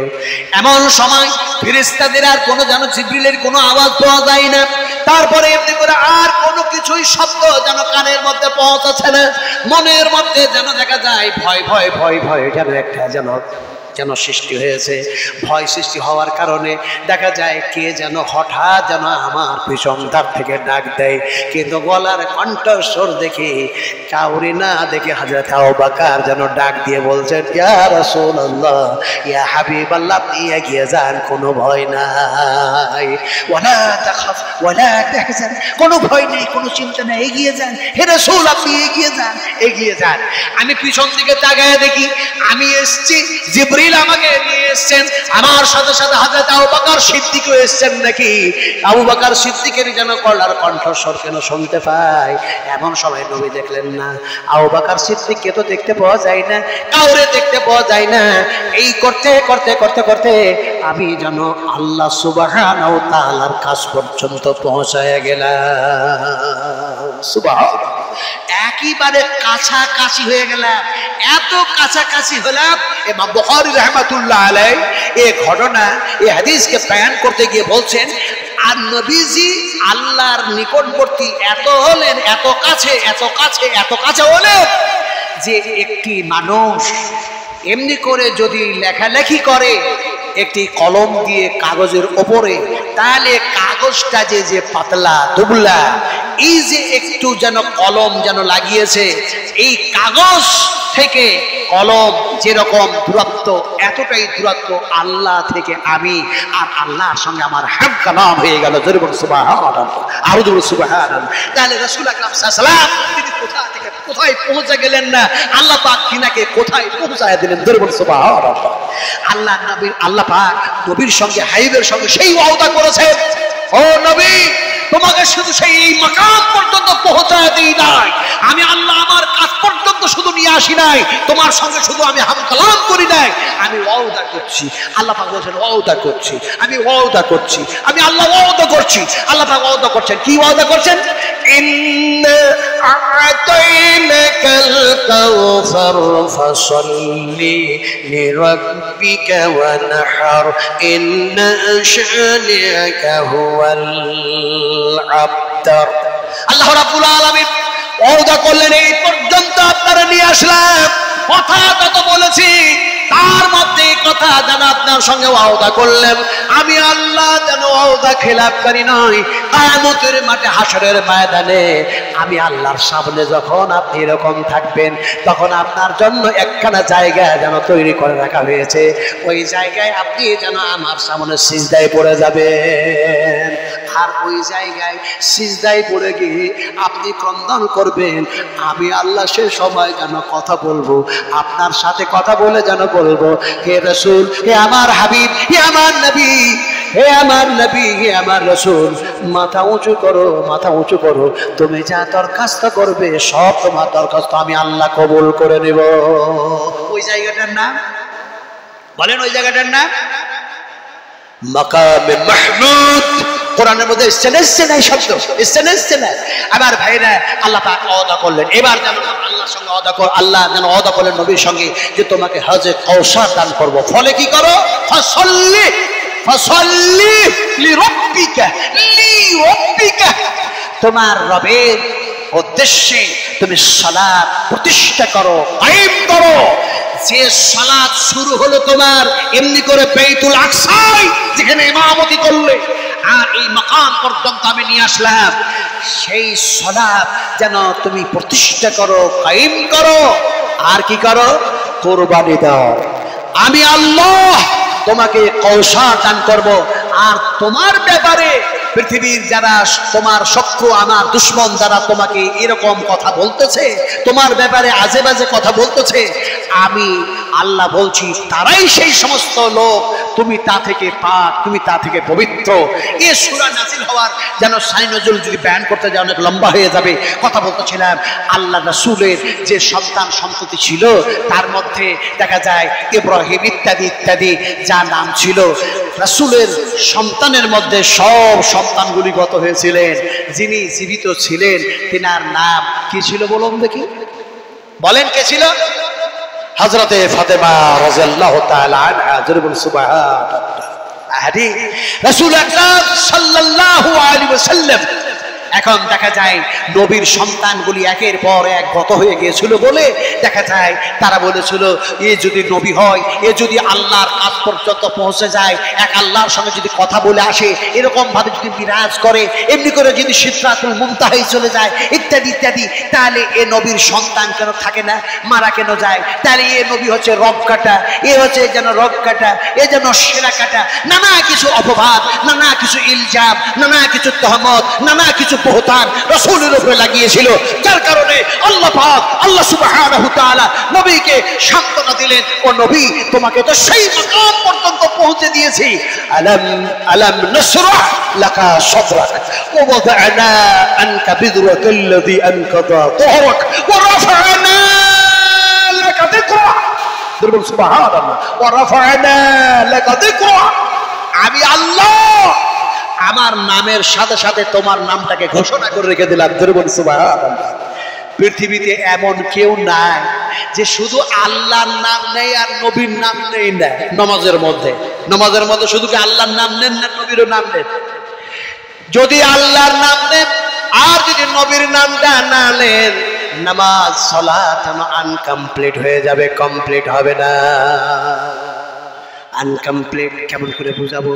এমন সময় ফেরেশতাদের আর কোনো যেন জিবরিলের কোনো আওয়াজ পাওয়া যায় না। তারপরে এমনি করে আর কোনো কিছুই শব্দ যেন কানের মধ্যে পৌঁছাচ্ছে না। মনের মধ্যে যেন দেখা যায় ভয় ভয় ভয় ভয় যেন একটা যেন সৃষ্টি হয়েছে। ভয় সৃষ্টি হওয়ার কারণে দেখা যায় কে যেন হঠাৎ যেন আমার পিছন ধার থেকে ডাক দেয়, কিন্তু গলার কণ্ঠস্বর দেখে কাউরি না দেখে হযরত আবু বকর যেন ডাক দিয়ে বলছেন, ইয়া রাসূলুল্লাহ, ইয়া হাবিবাল্লাহ, আপনি এগিয়ে যান, কোনো ভয় নাই, ওয়ালা তাখাফ ওয়ালা তাহজান, কোনো ভয় নেই, কোনো চিন্তা নেই, এগিয়ে যান হে রাসূল, আপনি এগিয়ে যান, এগিয়ে যান। আমি পিছন দিকে তাকায় দেখি আমি এসেছি, জিবরিল আমাকে নিয়ে এসেছেন, আমার সাথে সাথে হযরত আবু বকর সিদ্দিকও এসেছেন নাকি। আবু বকর সিদ্দিকের যেন গলার কণ্ঠস্বর কেন শুনতে পাই। এমন সময় নবী দেখলেন না, আবু বকর সিদ্দিককে তো দেখতে পাওয়া যায় না, কাউরে দেখতে পাওয়া যায় না। এই করতে করতে করতে করতে আমি যেন আল্লাহ সুবহানাহু ওয়া তাআলার কাছ পর্যন্ত পৌঁছায় গেলাম। সুবহানাল্লাহ, একেবারে কাছাকাছি হয়ে গেলাম। এত কাছাকাছি হলাম, ইমাম বুখারী রাহমাতুল্লাহ আলাইহি এই ঘটনা, এই হাদিসকে বয়ান করতে গিয়ে বলছেন, আর নবীজি আল্লাহর নিকটবর্তী এত হলেন, এত কাছে এত কাছে এত কাছে হলেন যে একটি মানুষ এমনি করে যদি লেখালেখি করে একটি কলম দিয়ে কাগজের ওপরে, তাহলে কাগজটা যে পাতলা দুবলা, এই যে একটু যেন কলম যেন লাগিয়েছে, এই কাগজ থেকে কলম যেরকম দূরত্ব, এতটাই দূরত্ব আল্লাহ থেকে আমি আর আল্লাহর সঙ্গে আমার হাম কালাম হয়ে গেল। জোরে বলুন সুবহানাল্লাহ, আরো জোরে সুবহানাল্লাহ। তাহলে রাসূল আকরাম সাল্লাল্লাহু আলাইহি ওয়াসাল্লাম তিনি কোথা থেকে কোথায় পৌঁছে গেলেন না, আল্লাহ পাক তিনাকে কোথায় পৌঁছায় দিলেন। জোরে বলুন সুবহানাল্লাহ। আল্লাহ নবী, আল্লাহ পাক নবীর সঙ্গে হাবিবের সঙ্গে সেই ওয়াদা করেছেন, ও নবী, তোমাকে শুধু সেই মাকাম পর্যন্ত পৌঁছায় দিই নাই, আমি আল্লাহ আমার কাছ পর্যন্ত শুধু নিয়ে আসি নাই, তোমার সঙ্গে শুধু আমি হাম কালাম করি নাই, আমি ওয়াদা করছি। আল্লাহ পাক বলেছেন ওয়াদা করছি, আমি ওয়াদা করছি, আমি আল্লাহ ওয়াদা করছি। আল্লাহ পাক ওয়াদা করছেন, কি ওয়াদা করছেন? ইন্না আ'তাইনাকাল কাউসার ফাসাল্লি লিরাব্বিকা ওয়ানহার ইন্না শানি'াকা হুয়াল আবতার। আল্লাহ রাব্বুল আলামিন ওয়াদা করলেন, এই পর্যন্ত আপনারা নিয়ে আসলাম, কথা কত বলেছি, তার মধ্যে কথা যেন আপনার সঙ্গে ওয়াদা করলেন, আমি আল্লাহ যেন ওয়াদা খেলাপকারী নয়। কিয়ামতের মাঠে, হাসরের ময়দানে আমি আল্লাহর সামনে যখন আপনি এরকম থাকবেন, তখন আপনার জন্য একখানা জায়গা যেন তৈরি করে রাখা হয়েছে, ওই জায়গায় আপনি যেন আমার সামনে সিজদায় পড়ে যাবেন। আর ওই জায়গায় সিজদায় পড়ে গিয়ে আপনি ক্রন্দন করবেন, আমি আল্লাহ সে সময় যেন কথা বলবো, আপনার সাথে কথা বলে যেন বলবো, হে রাসূল, হে আমার হাবিব, হে আমার নবী, হে আমার নবী, হে আমার রাসূল, মাথা উঁচু করো, মাথা উঁচু করো, তুমি যা দরখাস্ত করবে সব তোমার দরখাস্ত আমি আল্লাহ কবুল করে নেব। ওই জায়গাটার নাম বলেন, ওই জায়গাটার নাম মাকামে মাহমুদ। কোরআনের মধ্যে এসছে না এই শব্দ, এসছে না। আবার ভাইরা, আল্লাহ পাক ওয়াদা করলেন, এবার যেন আল্লাহর সঙ্গে ওয়াদা কর, আল্লাহ যেন ওয়াদা করলেন নবীর সঙ্গে যে তোমাকে হজে কাউসার দান করব। ফলে কি করো? ফাসাল্লি ফাসাল্লি লিরাব্বিকা, লিরাব্বিকা, তোমার রবের উদ্দেশ্যে তুমি সালাত প্রতিষ্ঠা করো, কায়েম করো। যে সালাত শুরু হলো তোমার এমনি করে বাইতুল আকসায়, যেখানে ইমামতি করলে, আর এই মাকাম পর্যন্ত আমি নিয়ে আসলাম, সেই সালাত যেন তুমি প্রতিষ্ঠা করো, কায়েম করো। আর কি করো? কুরবানি দাও। আমি আল্লাহ তোমাকে কাউসার দান করব। আর তোমার ব্যাপারে পৃথিবীর যারা তোমার শত্রু, আমার দুশমন, যারা তোমাকে এরকম কথা বলতেছে, তোমার ব্যাপারে আজে বাজে কথা বলতেছে, আমি আল্লাহ বলছি তারাই সেই সমস্ত লোক তুমি তা থেকে পাক, তুমি তা থেকে পবিত্র। এ সূরা নাযিল হওয়ার যেন সানি নজরুল যদি বয়ান করতে যায় অনেক লম্বা হয়ে যাবে। কথা বলতেছিলাম আল্লাহ রাসূলের যে সন্তান সন্ততি ছিল তার মধ্যে দেখা যায় ইব্রাহিম ইত্যাদি ইত্যাদি যা নাম ছিল, রাসূলের সন্তানের মধ্যে সব সন্তানগুলি গত হয়েছিলেন। যিনি জীবিত ছিলেন তিনার নাম কি ছিল বলুন দেখি, বলেন কে ছিল? হযরতে ফাতেমা রাদিয়াল্লাহু তাআলা আনহা। জোরে বলুন সুবহানাল্লাহ। আরে রাসূল আকরাম সাল্লাল্লাহু আলাইহি ওয়াসাল্লাম এখন দেখা যায় নবীর সন্তানগুলি একের পর এক গত হয়ে গিয়েছিল বলে দেখা যায় তারা বলেছিল এ যদি নবী হয়, এ যদি আল্লাহর কাছ পর্যন্ত পৌঁছে যায়, এক আল্লাহর সঙ্গে যদি কথা বলে আসে, এরকম ভাবে যদি বিরাজ করে, এমনি করে যদি সিদরাতুল মুনতাহায় চলে যায় ইত্যাদি ইত্যাদি, তাহলে এ নবীর সন্তান কেন থাকে না, মারা কেন যায়? তাহলে এ নবী হচ্ছে রব কাটা, এ হচ্ছে যেন রব কাটা, এ যেন সেরা কাটা, নানা কিছু অপবাদ, নানা কিছু ইলজাম, নানা কিছু তহমত, নানা কিছু বহুতান রাসূলের উপরে লাগিয়েছিল। যার কারণে আল্লাহ পাক আল্লাহ সুবহানাহু ওয়া তাআলা নবীকে সান্ত্বনা দিলেন, ও নবী তোমাকে তো সেই মাকাম পর্যন্ত পৌঁছে দিয়েছি। আলাম নাশরাহ লাকা সাদরাক ওয়া ওয়াদা'না আনকা বিদরাকাল্লাযী আনকাদা যহরাক ওয়া রাফa'না লাকা যিকরাক। সুবহানাল্লাহ। ওয়া রাফa'না লাকা যিকরাক। আমি আল্লাহ আমার নামের সাথে সাথে তোমার নামটাকে ঘোষণা করে রেখে দিলাম। সুবহানাল্লাহ। পৃথিবীতে এমন কেউ নাই যে শুধু আল্লাহর নাম নেই আর নবীর নাম নেই না। নামাজের মধ্যে শুধু কি আল্লাহর নাম নেন না নবীরও নাম নেন? যদি আল্লাহর নাম নেন আর যদি নবীর নামটা না নেন, নামাজ সালাত আনকমপ্লিট হয়ে যাবে, কমপ্লিট হবে না। আনকমপ্লিট কেমন করে বুঝাবো?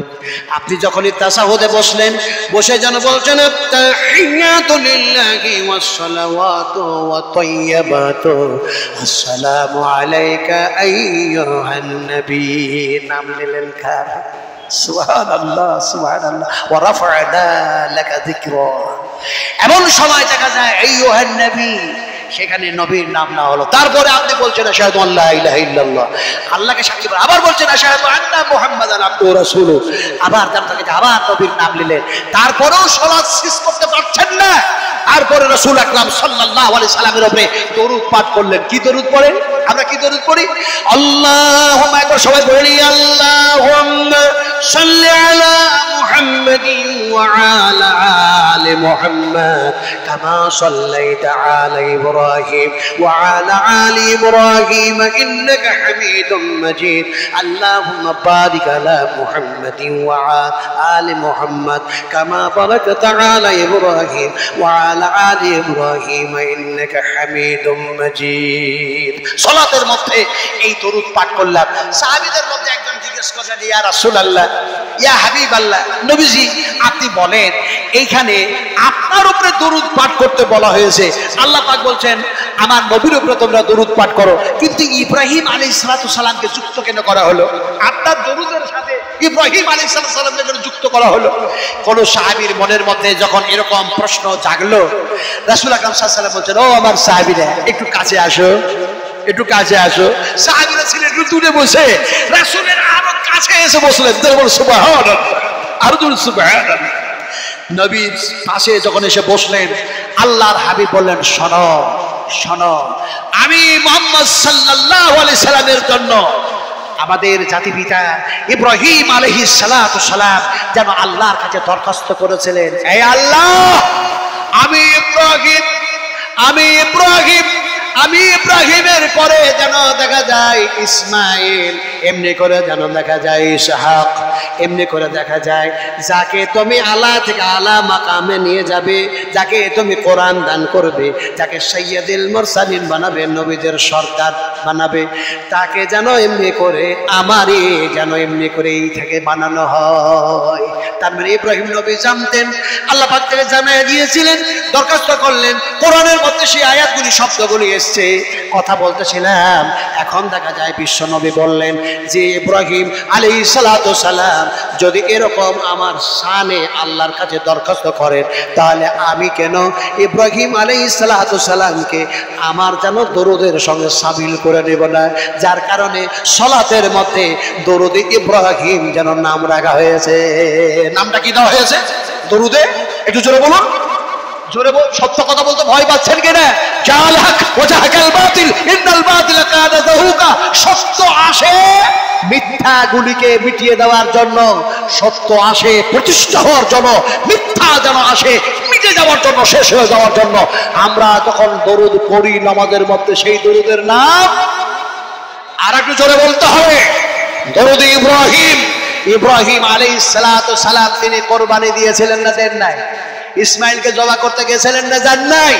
আপনি যখনই তাসাহুদে বসলেন, বসে যেন বলছেন তাহিয়াতু লিল্লাহি ওয়াস সালাওয়াতু ওয়াত তাইয়্যিবাতু আসসালামু আলাইকা আইয়ুহান নবী, নাম নিলেন কার? সুবহানাল্লাহ সুবহানাল্লাহ। ওয়া রাফa'না লাকা যিকরাক। এমন সময় দেখা যায় আইয়ুহান নবী, সেখানে নবীর নাম না হলো, তারপরে আপনি বলছেন আশহাদু আল্লা ইলাহা ইল্লাল্লাহ, আল্লাহকে সাক্ষী করে আবার বলছেন আশহাদু আন্না মুহাম্মাদান আবদুহু ওয়া রাসূলুহু, আবার তার থেকে আবার নবীর নাম নিলেন, তারপরেও সালাত শেষ করতে পারছেন না। তারপরে রাসূল আকরাম সাল্লাল্লাহু আলাইহি সাল্লামের উপরে দরুদ পাঠ করলেন। কি দরুদ পড়েন? আমরা কি দরুদ পড়ি? আল্লাহুম্মা, একবার সবাই বলি আল্লাহুম্মা সাল্লি আলা মুহাম্মাদিন ওয়া আলা আলি মুহাম্মাদ কামা সাল্লাইতা আলা ইব্রাহিম ওয়া আলা আলি ইব্রাহিম ইন্নাকা হামিদুম মাজিদ। আল্লাহুম্মা বারিক আলা মুহাম্মাদিন ওয়া আলি মুহাম্মাদ কামা বারাকতা আলা ইব্রাহিম ওয়া আলা আলি ইব্রাহিম ইন্নাকা হামিদুম মাজিদ। সালাতের মধ্যে এই দরুদ পাঠ করলাম। সাহাবীদের মধ্যে একজন জিজ্ঞেস করলেন, ইয়া রাসূলুল্লাহ, ইয়া হাবিবাল্লাহ, নবীজি আপনি বলেন এইখানে আপনার উপরে দরুদ পাঠ করতে বলা হয়েছে, আল্লাহ পাক বলছেন আমার নবীর উপরে তোমরা দরুদ পাঠ করো, কিন্তু ইব্রাহিম আলাইহিস সালামকে যুক্ত কেন করা হলো? আপনার দরুদের সাথে ইব্রাহিম আলাইহিস সালামকে কেন যুক্ত করা হলো? কোন সাহাবীর মনের মধ্যে যখন এরকম প্রশ্ন জাগলো, রাসূল আকরাম সাল্লাল্লাহু আলাইহি ওয়াসাল্লাম বলছেন, ও আমার সাহাবীরা একটু কাছে আসো, একটু কাছে আসো। সাহাবীরা ছিলেন একটু দূরে বসে, রাসূলের আরো কাছে এসে বসলেন। সুবহানাল্লাহ, আরো দূরে সুবহানাল্লাহ। নবীর পাশে যখন এসে বসলেন, আল্লাহর হাবিব বললেন, শোনো শোনো, আমি মুহাম্মদ সাল্লাল্লাহু আলাইহি সাল্লামের জন্য আমাদের জাতিপিতা ইব্রাহিম আলাইহিস সালাতু সালাম যেন আল্লাহর কাছে দরখাস্ত করেছিলেন, হে আল্লাহ, আমি ইব্রাহিমের পরে যেন দেখা যায় ইসমাইল, এমনি করে যেন দেখা যায় ইসহাক, এমনি করে দেখা যায় যাকে তুমি আলা থেকে আলা মাকামে নিয়ে যাবে, যাকে তুমি কোরআন দান করবে, যাকে সাইয়্যিদুল মুরসালিন বানাবে, নবীদের সরদার বানাবে, তাকে যেন এমনি করে আমারই যেন এমনি করে এই থেকে বানানো হয়। তার মানে ইব্রাহিম নবী জানতেন, আল্লাহ পাক থেকে জানিয়ে দিয়েছিলেন, দরখাস্ত করলেন, কোরআনের মধ্যে সেই আয়াতগুলি শব্দগুলি এসছে, কথা বলতেছিলাম। এখন দেখা যায় বিশ্বনবী বললেন যে ইব্রাহিম আলাইহিস সালাতু সালাম যদি এরকম আমার শানে আল্লাহর কাছে দরখাস্ত করেন, তাহলে আমি কেন ইব্রাহিম আলাইহিস সালাতু সালামকে আমার যেন দরুদের সঙ্গে শামিল করে নেব না? যার কারণে সালাতের মধ্যে দরুদ ইব্রাহিম যেন নাম রাখা হয়েছে। নামটা কি দেওয়া হয়েছে? দরুদে। একটু জোরে বলুন, জোরে বল। সত্য কথা বলতে ভয় পাচ্ছেন কিনা? জাল হক ওয়াজাহাকাল বাতিল ইন্নাল বাতিলা কানা যাহুকা। সত্য আসে মিথ্যাগুলিকে মিটিয়ে দেওয়ার জন্য, সত্য আসে প্রতিষ্ঠা হওয়ার জন্য, মিথ্যা যেন আসে মিটে যাওয়ার জন্য, শেষ হয়ে যাওয়ার জন্য। আমরা যখন দরুদ পড়ি নামাজের মধ্যে, সেই দরুদের নাম আর একটু জোরে বলতে হবে, দরুদ ইব্রাহিম। ইব্রাহিম আলাইহিস সালাতু সালাম তিনি কোরবানি দিয়েছিলেন না দেন নাই? ইসমাইলকে জবা করতে গেছিলেন না যান নাই?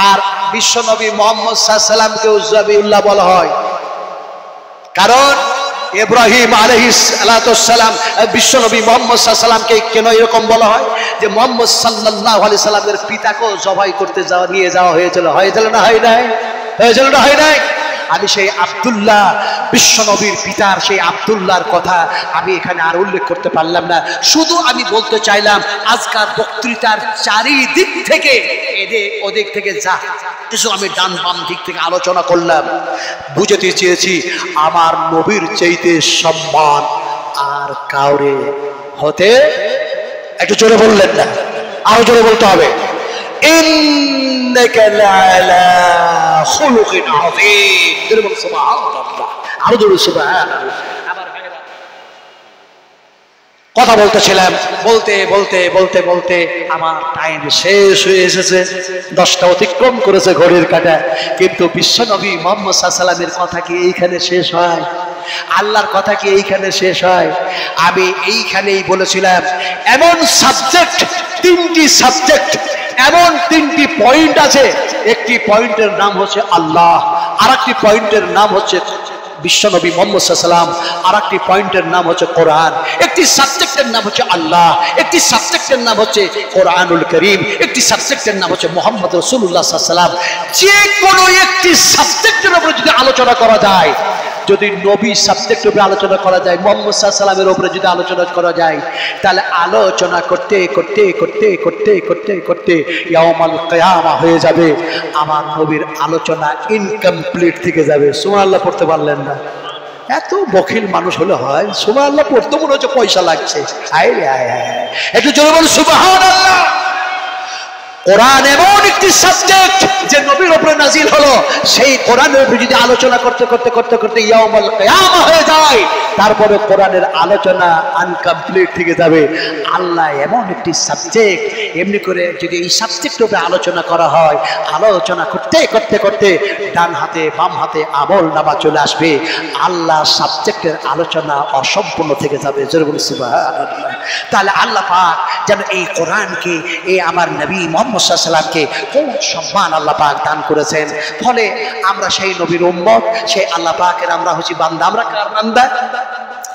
আর বিশ্বনবী মুহাম্মদ সাল্লাল্লাহু আলাইহি সাল্লামকে উজ্জাবিউল্লাহ বলা হয় কারণ ইব্রাহিম আলাইহিস সালাতু সালাম, বিশ্বনবী মুহাম্মদ সাল্লাল্লাহু আলাইহি সাল্লামকে কেন এরকম বলা হয়? যে মুহাম্মদ সাল্লাল্লাহু আলাইহি সাল্লামের পিতাকেও জবাই করতে নিয়ে যাওয়া হয়েছিল। হয়েছিল না হয় নাই? হয়েছিল না হয় নাই? আমি সেই আব্দুল্লাহ, বিশ্বনবীর পিতার সেই আব্দুল্লাহর কথা আমি এখানে আর উল্লেখ করতে পারলাম না। শুধু আমি বলতে চাইলাম আজকাল বক্তৃতার চারিদিক থেকে ওদিক থেকে যা কিছু আমি ডান বাম দিক থেকে আলোচনা করলাম, বুঝতে চেয়েছি আমার নবীর চাইতে সম্মান আর কাউরে হতে। একটু জোরে বললেন না, আরো জোরে বলতে হবে। ইন্নাকা লাআলা খুলুকিন আযীম। জোরে বল সুবহানাল্লাহ, আরো জোরে সুবহানাল্লাহ। কথা বলতেছিলাম, বলতে বলতে বলতে বলতে আমার টাইম শেষ হয়ে এসেছে। 10টা অতিক্রম করেছে ঘড়ির কাঁটা। কিন্তু বিশ্বনবী মুহাম্মদ সাল্লাল্লাহু আলাইহি ওয়াসাল্লামের কথা কি এইখানে শেষ হয়? আল্লাহর কথা কি এইখানে শেষ হয়? আমি এইখানেই বলেছিলাম এমন সাবজেক্ট, 3টি সাবজেক্ট, এমন 3টি পয়েন্ট আছে। একটি পয়েন্টের নাম হচ্ছে আল্লাহ, আর একটি পয়েন্টের নাম হচ্ছে বিশ্বনবী মুহাম্মদ সাল্লাল্লাহু আলাইহি ওয়াসাল্লাম, আর একটি পয়েন্টের নাম হচ্ছে কোরআন। একটি সাবজেক্টের নাম হচ্ছে আল্লাহ, একটি সাবজেক্টের নাম হচ্ছে কোরআনুল কারীম, একটি সাবজেক্টের নাম হচ্ছে মুহাম্মদ রাসূলুল্লাহ সাল্লাল্লাহু আলাইহি ওয়াসাল্লাম। যে কোনো একটি সাবজেক্টের উপরে যদি আলোচনা করা যায়, যদি নবী সাবজেক্টের উপরে আলোচনা করা যায়, মুহাম্মদ সাল্লাল্লাহু আলাইহি ওয়াসাল্লামের উপরে যদি আলোচনা করা যায়, তাহলে আলোচনা করতে করতে করতে করতে করতে করতে ইয়াউমাল কিয়ামা হয়ে যাবে। আমার নবীর আলোচনা ইনকমপ্লিট থেকে যাবে। সুবহানাল্লাহ পড়তে পারলেন না? এত বখিল মানুষ হলে হয়? সুবহানাল্লাহ পড়তে মনে হচ্ছে পয়সা লাগছে। আয় আয় আয়, একটু জোরে বল সুবহানাল্লাহ। কোরআন এমন একটি সাবজেক্ট যে নবীর উপরে নাজিল হলো, সেই কোরআনের উপরে যদি আলোচনা করতে করতে করতে করতে ইয়াউমুল কিয়ামা হয়ে যায়, তারপরে কোরআনের আলোচনা আনকমপ্লিট থেকে যাবে। আল্লাহ এমন একটি সাবজেক্ট, এমনি করে যদি এই সাবজেক্টের উপরে আলোচনা করা হয়, আলোচনা করতে করতে করতে ডান হাতে বাম হাতে আমল নামা চলে আসবে। আল্লাহ সাবজেক্টের আলোচনা অসম্পূর্ণ থেকে যাবে। জোরে বলি সুবহানাল্লাহ। তাহলে আল্লাহ পাক যেন এই কোরআনকে, এই আমার নবী মুহাম্মদ সাল্লাল্লাহু আলাইহি ওয়াসাল্লামকে কোন সম্মান আল্লাহ পাক দান করেছেন। ফলে আমরা সেই নবীর উম্মত, সেই আল্লাহ পাকের আমরা হচ্ছি বান্দা। আমরা কার বান্দা?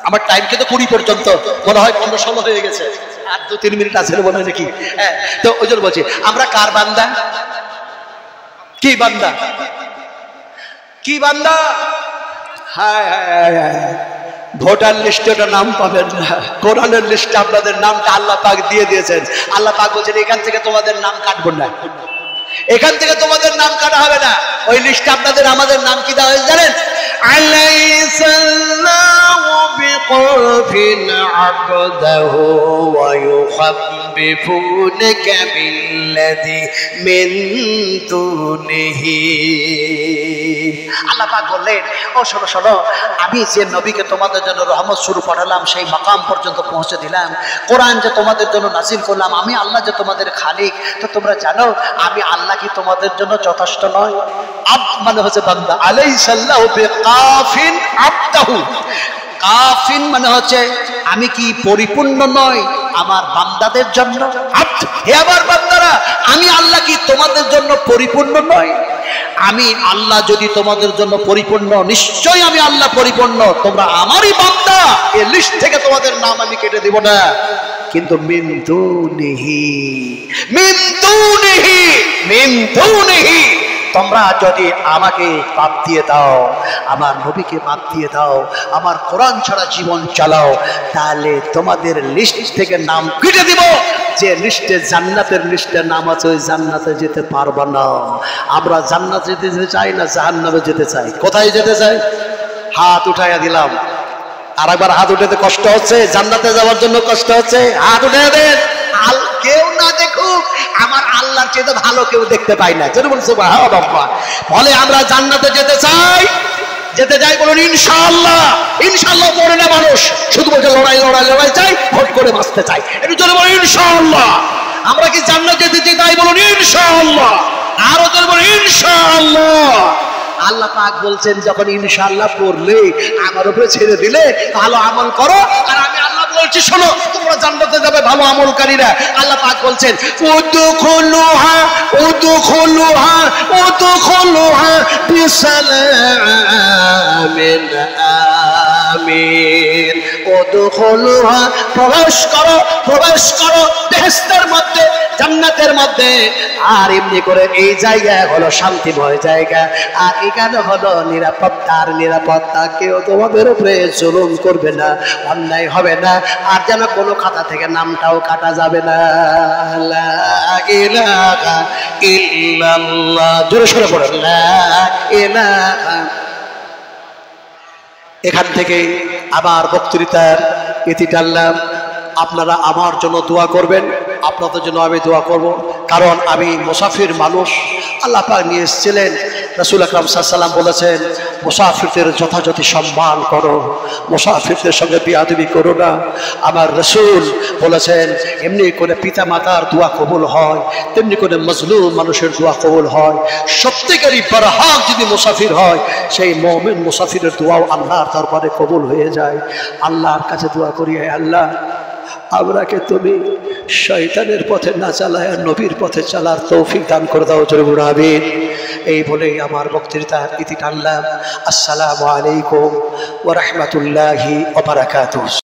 আমার টাইম কিন্তু 20 পর্যন্ত, মনে হয় 15-16 হয়ে গেছে, আর 2-3 মিনিট আছে মনে হয় নাকি? হ্যাঁ, তো ওই জন্য বলছি আমরা কার বান্দা? কি বান্দা? কি বান্দা? হায় হায় হায়, ভোটার লিস্টে ওটা নাম পাবেন না, কোরআনের লিস্টে আপনাদের নামটা আল্লাহ পাক দিয়ে দিয়েছেন। আল্লাহ পাক বলছেন এখান থেকে তোমাদের নাম কাটবো না, এখান থেকে তোমাদের নাম কাটা হবে না। ওই লিস্টে আপনাদের আমাদের নাম কি দেওয়া হয়েছে জানেন? আলাইসাল্লাহু বিকাফিন আবদাহু ওয়া ইউখাব্বিফুনাকা বিল্লাযী মিন দুনিহি। আল্লাহ পাক বললেন, ও শোনো শোনো, আমি যে নবীকে তোমাদের জন্য রহমত স্বরূপ পাঠালাম, সেই মাকাম পর্যন্ত পৌঁছে দিলাম, কোরআন যে তোমাদের জন্য নাজিল করলাম, আমি আল্লাহ যে তোমাদের খালিক, তো তোমরা জানো আমি আল্লাহ কি তোমাদের জন্য যথেষ্ট নয়? আব মানে হচ্ছে বান্দা। আলাইসাল্লাহু বিকাফিন আবদাহু, কাফিন মানে হচ্ছে আমি কি পরিপূর্ণ নয় আমার বান্দাদের জন্য? হে আমার বান্দারা, আমি আল্লাহ কি তোমাদের জন্য পরিপূর্ণ নয়? আমি আল্লাহ যদি তোমাদের জন্য পরিপূর্ণ, নিশ্চয়ই আমি আল্লাহ পরিপূর্ণ, তোমরা আমারই বান্দা। এই লিস্ট থেকে তোমাদের নাম আমি কেটে দেব না। কিন্তু মিন দুনিহি, মিন দুনিহি, মিন দুনিহি, তোমরা যদি আমাকে বাদ দিয়ে দাও, আমার নবীকে বাদ দিয়ে দাও, আমার কোরআন ছাড়া জীবন চালাও, তাহলে তোমাদের লিস্ট থেকে নাম কেটে দিব। যে লিস্টে জান্নাতের লিস্টে নাম আছে ওই জান্নাতে যেতে পারবো না। আমরা জান্নাতে যেতে চাই না জাহান্নামে যেতে চাই? কোথায় যেতে চাই? হাত উঠাইয়া দিলাম। আর একবার হাত উঠাতে কষ্ট হচ্ছে, জান্নাতে যাওয়ার জন্য কষ্ট হচ্ছে, হাত উঠাইয়া দেন। কেউ না দেখুক, আমার আল্লাহর চেয়ে ভালো কেউ দেখতে পাই না। যেন বলছে বলে আমরা জান্নাতে যেতে চাই, যেতে চাই বলুন ইনশাআল্লাহ। ইনশাআল্লাহ পড়ে না মানুষ, শুধু বলছে লড়াই লড়াই লড়াই চাই, ভোট করে বাঁচতে চাই। একটু জোরে বলুন ইনশাআল্লাহ। আমরা কি জান্নাতে যেতে চাই বলুন ইনশাআল্লাহ। আরো জোরে বলুন ইনশাআল্লাহ। আল্লাহ পাক বলছেন যখন ইনশাআল্লাহ পড়লে আমার উপরে ছেড়ে দিলে ভালো আমল করো। আর আমি আল্লাহ বলছি শোনো, তোমরা জান্নাতে যাবে ভালো আমলকারীরা। আল্লাহ পাক বলছেন উদখুলুহা উদখুলুহা উদখুলুহা বিসালামিন আমিন। উদখুলুহা প্রবেশ করো, প্রবেশ করো বেহেশতের মধ্যে, জান্নাতের মধ্যে। আর এমনি করে এই জায়গা হলো শান্তিময় জায়গা, আর এখানে হলো নিরাপত্তার নিরাপত্তা। কেউ তোমাদের উপরে জুলুম করবে না, অন্যায় হবে না, আর যেন কোনো খাতা থেকে নামটাও কাটা যাবে না। লা ইলাহা ইল্লাল্লাহ, জোরে সরে পড়েন লা ইলাহা। এখান থেকে আবার বক্তৃতার ইতি টানলাম। আপনারা আমার জন্য দোয়া করবেন, আপনাদের জন্য আমি দোয়া করব, কারণ আমি মুসাফির মানুষ। আল্লাহ পাক নিয়ে এসেছিলেন, রাসূল আকরাম সাল্লাল্লাহু আলাইহি ওয়াসাল্লাম বলেছেন মুসাফিরদের যথাযথ সম্মান করো, মুসাফিরদের সঙ্গে বেয়াদবি করো না। আমার রাসূল বলেছেন এমনি করে পিতা মাতার দোয়া কবুল হয়, তেমনি করে মজলুম মানুষের দোয়া কবুল হয়। সত্যিকারী বরহক যদি মুসাফির হয়, সেই মুমিন মুসাফিরের দোয়াও আল্লাহর দরবারে কবুল হয়ে যায়। আল্লাহর কাছে দোয়া করি, হে আল্লাহ আমরাকে তুমি শয়তানের পথে না চালায় নবীর পথে চালার তৌফিক দান করে দাও। জোরে বলুন আমিন। এই বলেই আমার বক্তৃতার ইতি টানলাম। আসসালামু আলাইকুম ওয়া রাহমাতুল্লাহি ওয়া বারাকাতুহু।